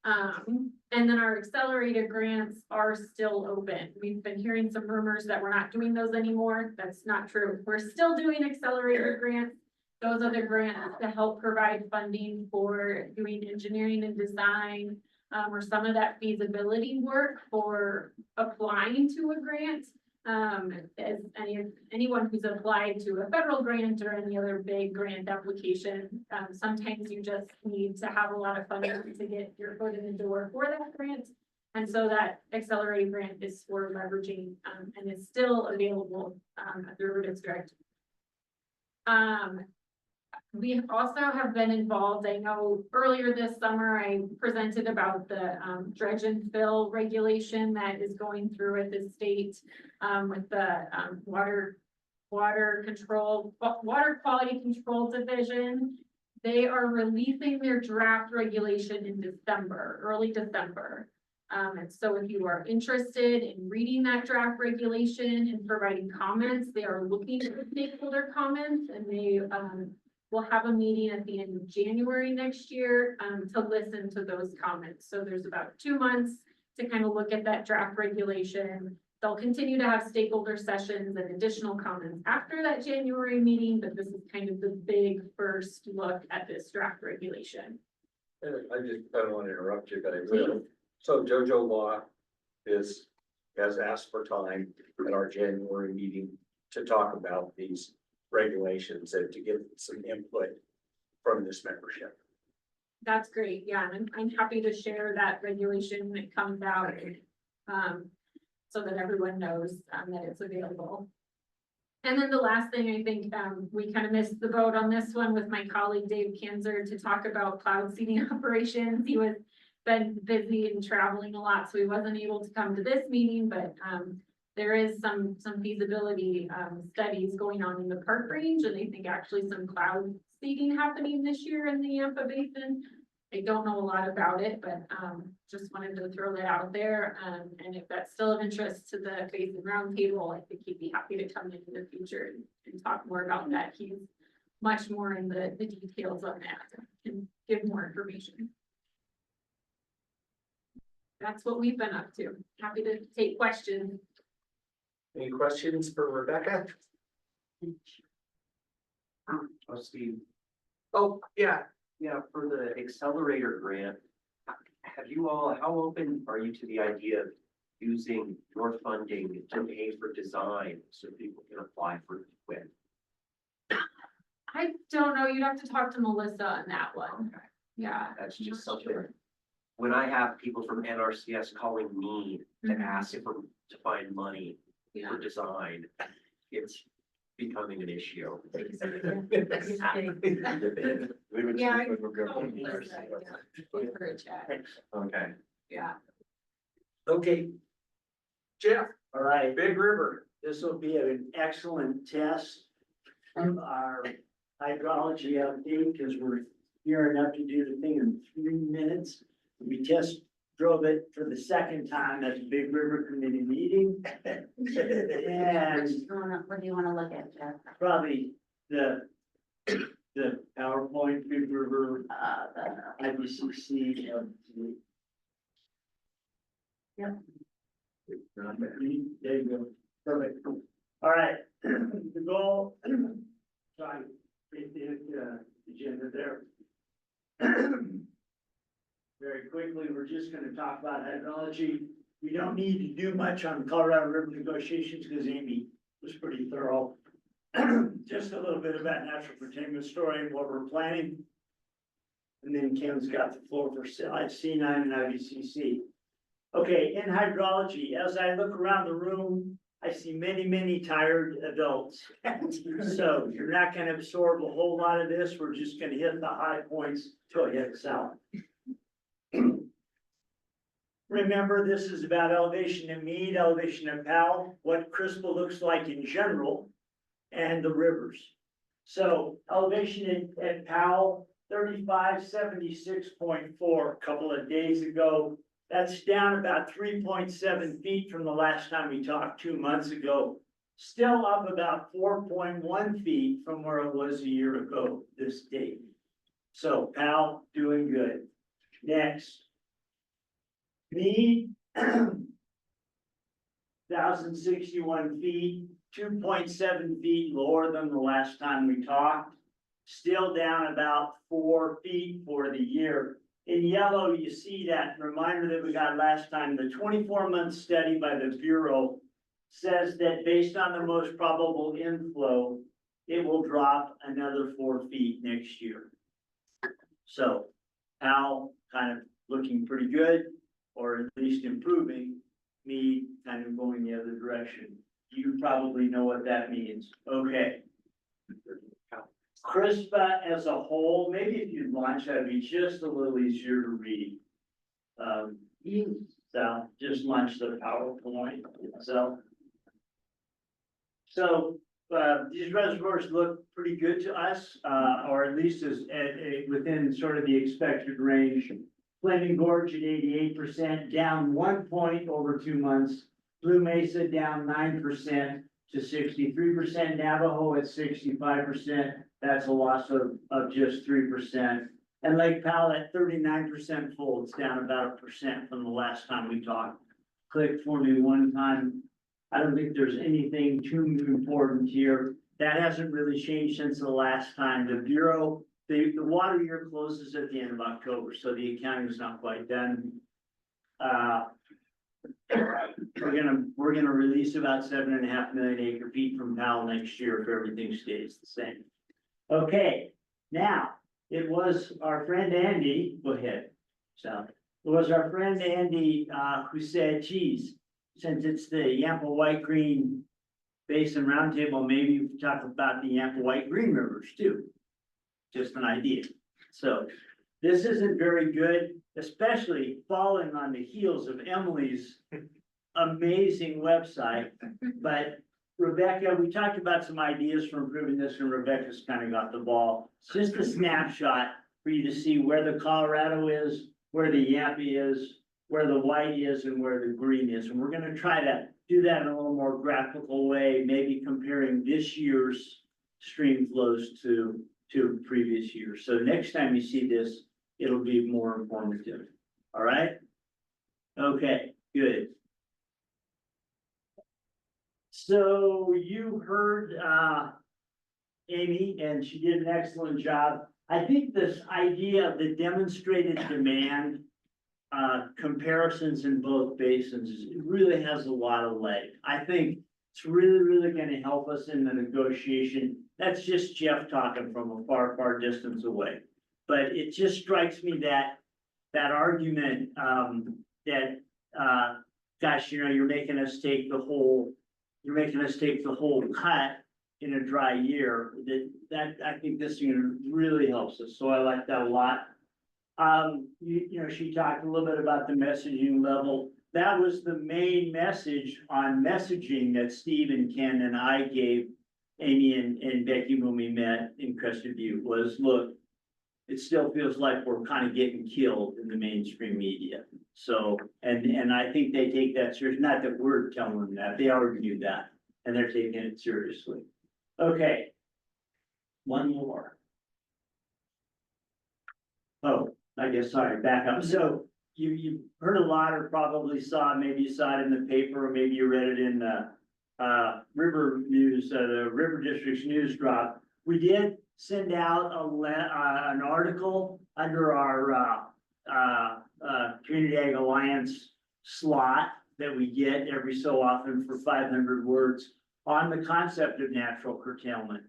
And then our accelerated grants are still open. We've been hearing some rumors that we're not doing those anymore. That's not true. We're still doing accelerated grants. Those are the grants to help provide funding for doing engineering and design, or some of that feasibility work for applying to a grant. As anyone who's applied to a federal grant or any other big grant application, sometimes you just need to have a lot of funding to get your foot in the door for that grant. And so that accelerated grant is for leveraging, and is still available at the River District. We also have been involved. I know earlier this summer, I presented about the dredge and fill regulation that is going through at the state with the water quality control division. They are releasing their draft regulation in December, early December. And so if you are interested in reading that draft regulation and providing comments, they are looking at the stakeholder comments, and they we'll have a meeting at the end of January next year to listen to those comments. So there's about 2 months to kind of look at that draft regulation. They'll continue to have stakeholder sessions and additional comments after that January meeting, but this is kind of the big first look at this draft regulation. I just don't want to interrupt you, but I will. So JoJo Law has asked for time at our January meeting to talk about these regulations and to get some input from this membership. That's great. Yeah, and I'm happy to share that regulation when it comes out, so that everyone knows that it's available. And then the last thing, I think we kind of missed the boat on this one with my colleague Dave Kanzer to talk about cloud seeding operations. He was been busy and traveling a lot, so he wasn't able to come to this meeting, but there is some feasibility studies going on in the park range, and I think actually some cloud seeding happening this year in the Yampa Basin. I don't know a lot about it, but just wanted to throw that out there. And if that's still of interest to the Basin Roundtable, I think he'd be happy to come in the future and talk more about that. He's much more in the details on that and give more information. That's what we've been up to. Happy to take questions. Any questions for Rebecca? Oh, Steve. Oh, yeah. Yeah, for the accelerator grant, have you all, how open are you to the idea of using your funding to pay for design so people can apply for it? I don't know. You'd have to talk to Melissa on that one. Yeah. That's just something. When I have people from NRCS calling me to ask if we're to find money for design, it's becoming an issue. Okay. Yeah. Okay. Jeff. All right. Big River. This will be an excellent test of our hydrology update, because we're here enough to do the thing in 3 minutes. We just drove it for the second time at the Big River Committee meeting. And What do you wanna look at, Jeff? probably the PowerPoint, Big River, IBCC. Yep. There you go. Perfect. All right, the goal, sorry, the agenda there. Very quickly, we're just gonna talk about hydrology. We don't need to do much on Colorado River negotiations because Amy was pretty thorough. Just a little bit about natural containment story and what we're planning. And then Ken's got the floor for C9 and IBCC. Okay, in hydrology, as I look around the room, I see many, many tired adults. So you're not gonna absorb a whole lot of this. We're just gonna hit the high points till it hits south. Remember, this is about elevation in Meade, elevation in Powell, what Crispa looks like in general, and the rivers. So elevation at Powell, 3576.4 a couple of days ago. That's down about 3.7 feet from the last time we talked 2 months ago. Still up about 4.1 feet from where it was a year ago this date. So Powell doing good. Next. Meade, 1,061 feet, 2.7 feet lower than the last time we talked. Still down about 4 feet for the year. In yellow, you see that reminder that we got last time. The 24-month study by the Bureau says that based on the most probable inflow, it will drop another 4 feet next year. So Powell kind of looking pretty good, or at least improving. Me kind of going the other direction. You probably know what that means. Okay. Crispa as a whole, maybe if you launch that, it'd be just a little easier to read. So just launch the PowerPoint itself. So these reservoirs look pretty good to us, or at least as within sort of the expected range. Flaming Gorge at 88%, down 1 point over 2 months. Blue Mesa down 9% to 63%. Navajo at 65%. That's a loss of just 3%. And Lake Powell at 39% full. It's down about 1% from the last time we talked. Click for me one time. I don't think there's anything too important here. That hasn't really changed since the last time. The Bureau, the water year closes at the end of October, so the accounting is not quite done. We're gonna release about 7.5 million acre feet from Powell next year if everything stays the same. Okay, now, it was our friend Andy, go ahead, so, it was our friend Andy, who said, geez, since it's the Yampa White Green Basin Roundtable, maybe we talk about the Yampa White Green Rivers too. Just an idea. So, this isn't very good, especially falling on the heels of Emily's amazing website, but Rebecca, we talked about some ideas for improving this, and Rebecca's kind of got the ball. It's just a snapshot for you to see where the Colorado is, where the Yampa is, where the white is, and where the green is. And we're gonna try to do that in a little more graphical way, maybe comparing this year's stream flows to previous years. So next time you see this, it'll be more informative. All right? Okay, good. So you heard Amy, and she did an excellent job. I think this idea of the demonstrated demand comparisons in both basins it really has a lot of leg. I think it's really, really going to help us in the negotiation. That's just Jeff talking from a far, far distance away. But it just strikes me that argument gosh, you know, you're making us take the whole cut in a dry year. That I think this really helps us. So I like that a lot. You know, she talked a little bit about the messaging level. That was the main message on messaging that Steve and Ken and I gave Amy and Becky when we met in Crested View was, look, it still feels like we're kind of getting killed in the mainstream media. So, and I think they take that serious, not that we're telling them that, they already knew that, and they're taking it seriously. Okay. One more. Oh, I guess, sorry, back up. So you heard a lot or probably saw, maybe you saw it in the paper, or maybe you read it in the River News, the River District's news drop. We did send out an article under our Community Ag Alliance slot that we get every so often for 500 words on the concept of natural curtailment.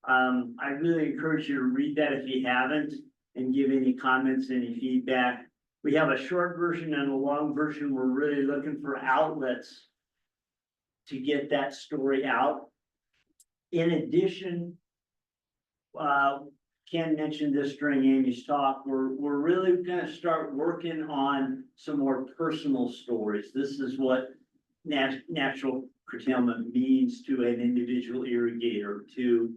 I really encourage you to read that if you haven't, and give any comments, any feedback. We have a short version and a long version. We're really looking for outlets to get that story out. In addition, Ken mentioned this during Amy's talk, we're really gonna start working on some more personal stories. This is what natural curtailment means to an individual irrigator, to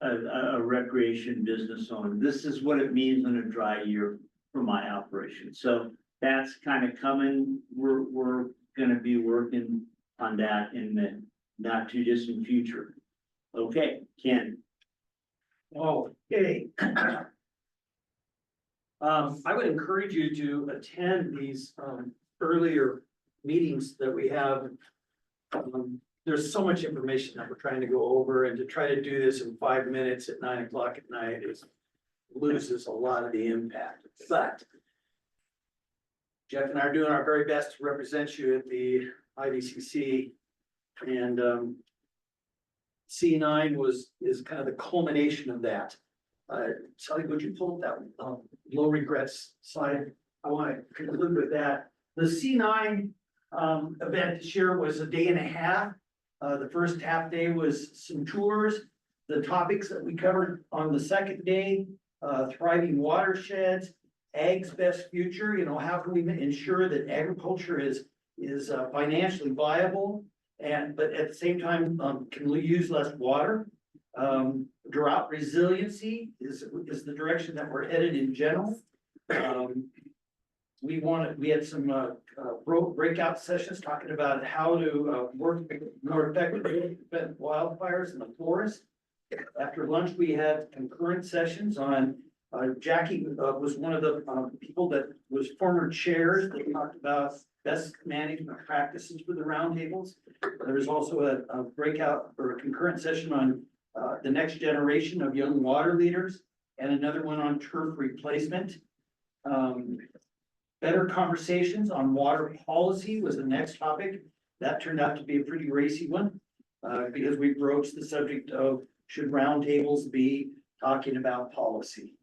a recreation business owner. This is what it means in a dry year for my operation. So that's kind of coming. We're gonna be working on that in the not too distant future. Okay, Ken. Okay. I would encourage you to attend these earlier meetings that we have. There's so much information that we're trying to go over, and to try to do this in 5 minutes at 9 o'clock at night loses a lot of the impact. But Jeff and I are doing our very best to represent you at the IVCC, and C9 is kind of the culmination of that. Sally, would you pull up that low regrets slide? I want to conclude with that. The C9 event this year was a day and a half. The first half day was some tours. The topics that we covered on the second day, thriving watersheds, ag's best future. You know, how can we ensure that agriculture is financially viable, but at the same time can use less water. Drought resiliency is the direction that we're headed in general. We had some breakout sessions talking about how to work more effectively to prevent wildfires in the forest. After lunch, we had concurrent sessions on Jackie was one of the people that was former chairs that talked about best management practices for the roundtables. There was also a breakout or a concurrent session on the next generation of young water leaders, and another one on turf replacement. Better conversations on water policy was the next topic. That turned out to be a pretty racy one, because we broached the subject of should roundtables be talking about policy.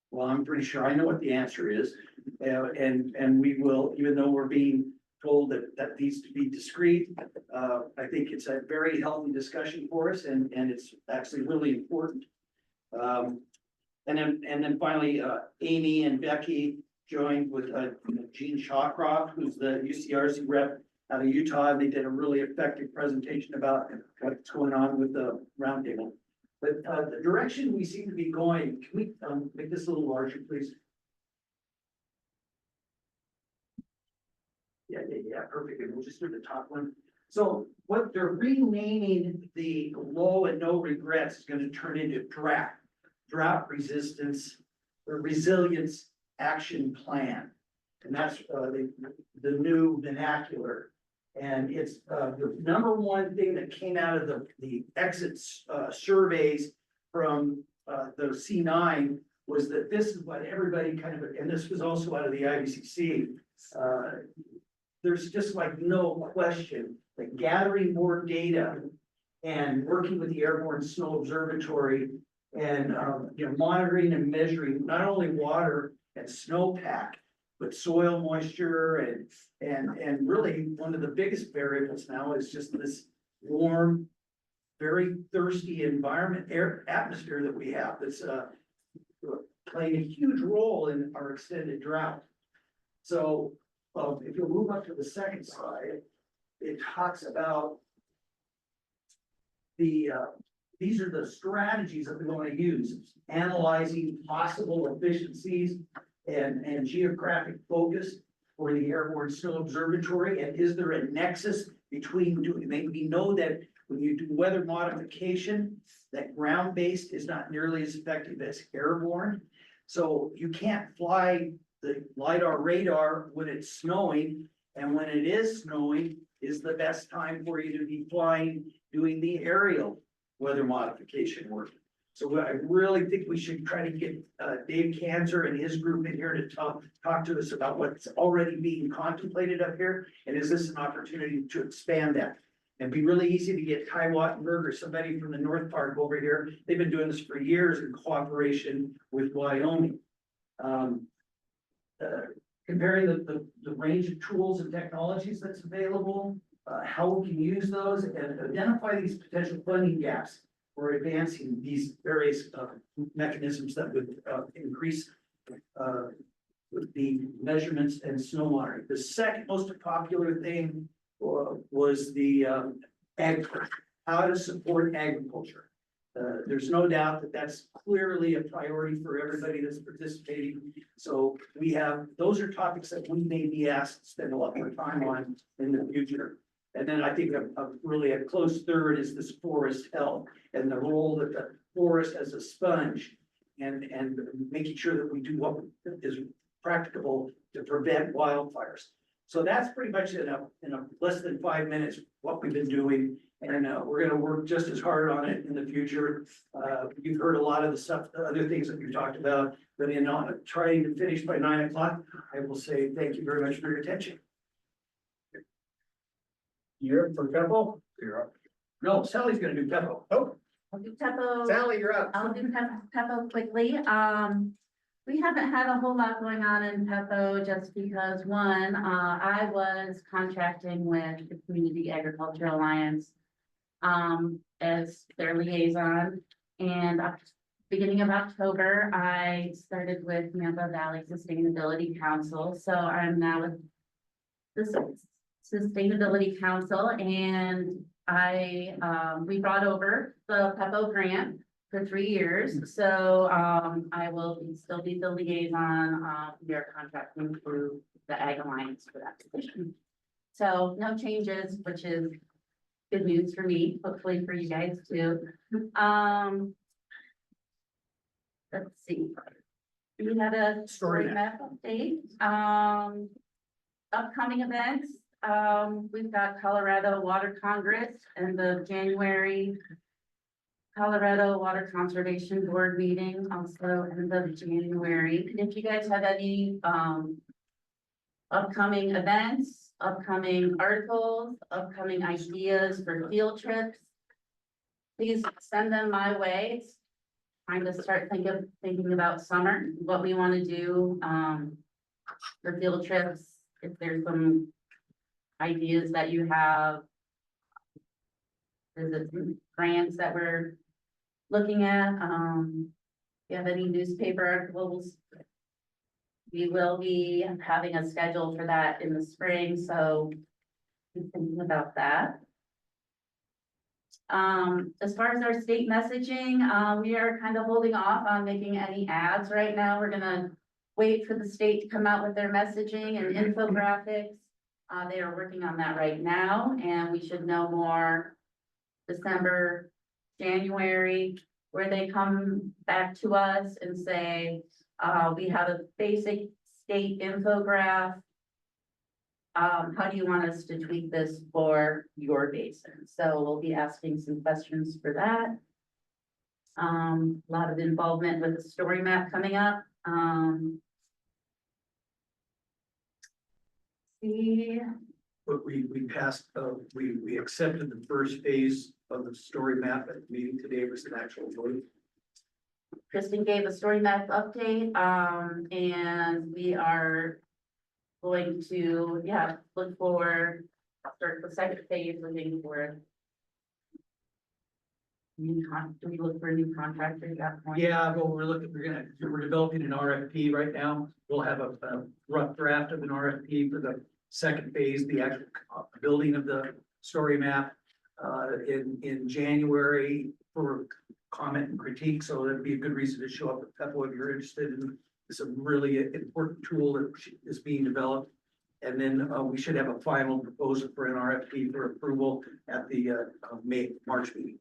Well, I'm pretty sure I know what the answer is, and we will, even though we're being told that needs to be discreet. I think it's a very healthy discussion for us, and it's actually really important. And then finally, Amy and Becky joined with Gene Shawcroft, who's the UCRC rep out of Utah, and they did a really effective presentation about what's going on with the roundtable. But the direction we seem to be going, can we make this a little larger, please? Yeah, perfect. And we'll just do the top one. So what they're renaming the low and no regrets is going to turn into drought resistance or resilience action plan. And that's the new vernacular. And it's the number one thing that came out of the exit surveys from the C9 was that this is what everybody kind of, and this was also out of the IVCC. There's just like no question that gathering more data and working with the Airborne Snow Observatory and monitoring and measuring not only water and snowpack, but soil moisture and really one of the biggest variables now is just this warm, very thirsty atmosphere that we have that's playing a huge role in our extended drought. So if you'll move up to the second slide, it talks about the these are the strategies that we want to use, analyzing possible efficiencies and geographic focus for the Airborne Snow Observatory, and is there a nexus between doing, we know that when you do weather modification, that ground-based is not nearly as effective as airborne. So you can't fly the LiDAR radar when it's snowing, and when it is snowing is the best time for you to be flying, doing the aerial weather modification work. So I really think we should try to get Dave Kanzer and his group in here to talk to us about what's already being contemplated up here, and is this an opportunity to expand that? And be really easy to get Ty Wattenberg or somebody from the North Park over here. They've been doing this for years in cooperation with Wyoming. Comparing the range of tools and technologies that's available, how we can use those, and identify these potential funding gaps for advancing these various mechanisms that would increase the measurements and snow monitoring. The second most popular thing was the how to support agriculture. There's no doubt that that's clearly a priority for everybody that's participating. So those are topics that we may be asked to spend a lot more time on in the future. And then I think really a close third is this forest health and the role that the forest as a sponge and making sure that we do what is practicable to prevent wildfires. So that's pretty much in a less than 5 minutes what we've been doing. And we're gonna work just as hard on it in the future. You've heard a lot of the stuff, the other things that we've talked about, but in trying to finish by 9 o'clock, I will say thank you very much for your attention. You're up for Pebble? You're up. No, Sally's gonna do Pebble. Oh, I'll do Peppo. Sally, you're up. I'll do Peppo quickly. We haven't had a whole lot going on in Peppo just because, one, I was contracting with the Community Agriculture Alliance as their liaison. And beginning of October, I started with Napa Valley Sustainability Council. So I'm now with the Sustainability Council, and we brought over the Peppo grant for 3 years. So I will still be the liaison. We are contracting through the Ag Alliance for that position. So no changes, which is good news for me, hopefully for you guys too. Let's see. We had a story map update. Upcoming events. We've got Colorado Water Congress and the January Colorado Water Conservation Board meeting, also end of January. If you guys have any upcoming events, upcoming articles, upcoming ideas for field trips, please send them my way. It's time to start thinking about summer, what we want to do for field trips. If there's some ideas that you have, there's grants that we're looking at. If you have any newspaper articles, we will be having a schedule for that in the spring, so be thinking about that. As far as our state messaging, we are kind of holding off on making any ads right now. We're gonna wait for the state to come out with their messaging and infographics. They are working on that right now, and we should know more December, January, where they come back to us and say, we have a basic state infographic. How do you want us to tweak this for your basin? So we'll be asking some questions for that. A lot of involvement with the story map coming up. but we passed, we accepted the first phase of the story map at the meeting today. Was an actual vote. Kristen gave a story map update, and we are going to, look for, start the second phase, looking for do we look for a new contractor at that point? Yeah, well, we're developing an RFP right now. We'll have a rough draft of an RFP for the second phase, the actual building of the story map. in January for comment and critique, so that'd be a good reason to show up at Pepco if you're interested in. It's a really important tool that is being developed. And then we should have a final proposal for an RFP for approval at the March meeting.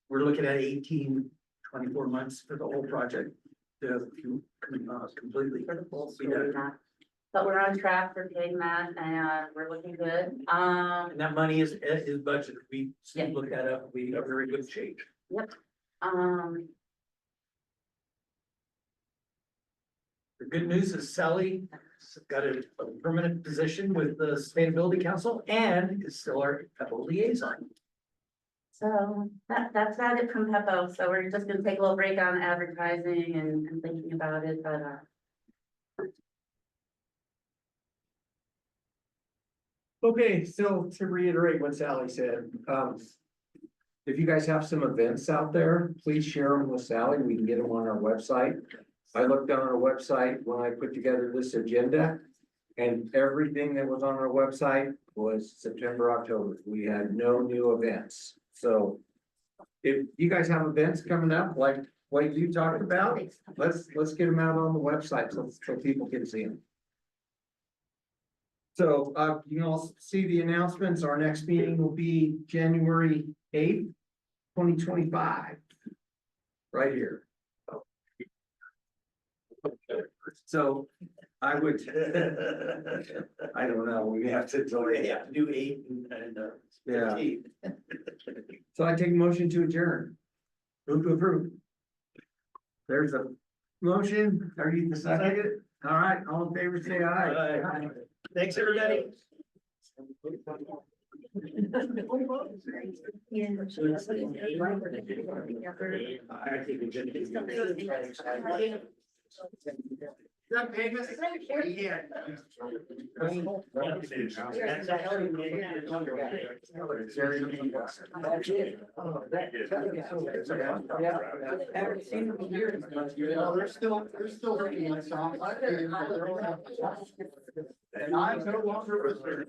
We're looking at 18-24 months for the whole project to completely. For the full be story, done. but we're on track for paying that and we're looking good. And that money is budgeted. We Yeah. looked that up. We are very good shape. Yep. The good news is Sally got a permanent position with the Sustainability Council and is still our Pepco liaison. So that's about it from Peppo. So we're just gonna take a little break on advertising and thinking about it, but Okay, so to reiterate what Sally said, if you guys have some events out there, please share them with Sally. We can get them on our website. I looked on our website when I put together this agenda, and everything that was on our website was September, October. We had no new events. So if you guys have events coming up, like what you talked about, let's get them out on the website so people can see them. So, you can all see the announcements. Our next meeting will be January 8th, 2025. Right here. So I would, I don't know, we have to Do 8 and Yeah. 15. So I take a motion to adjourn. Move to approve. There's a motion. Are you the second? All right, all in favor, say aye. Aye. Thanks, everybody. Is that Vegas? Yeah. Haven't seen them in years. They're still working on songs. And I'm no longer with her.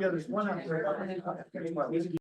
Yeah, there's one out there.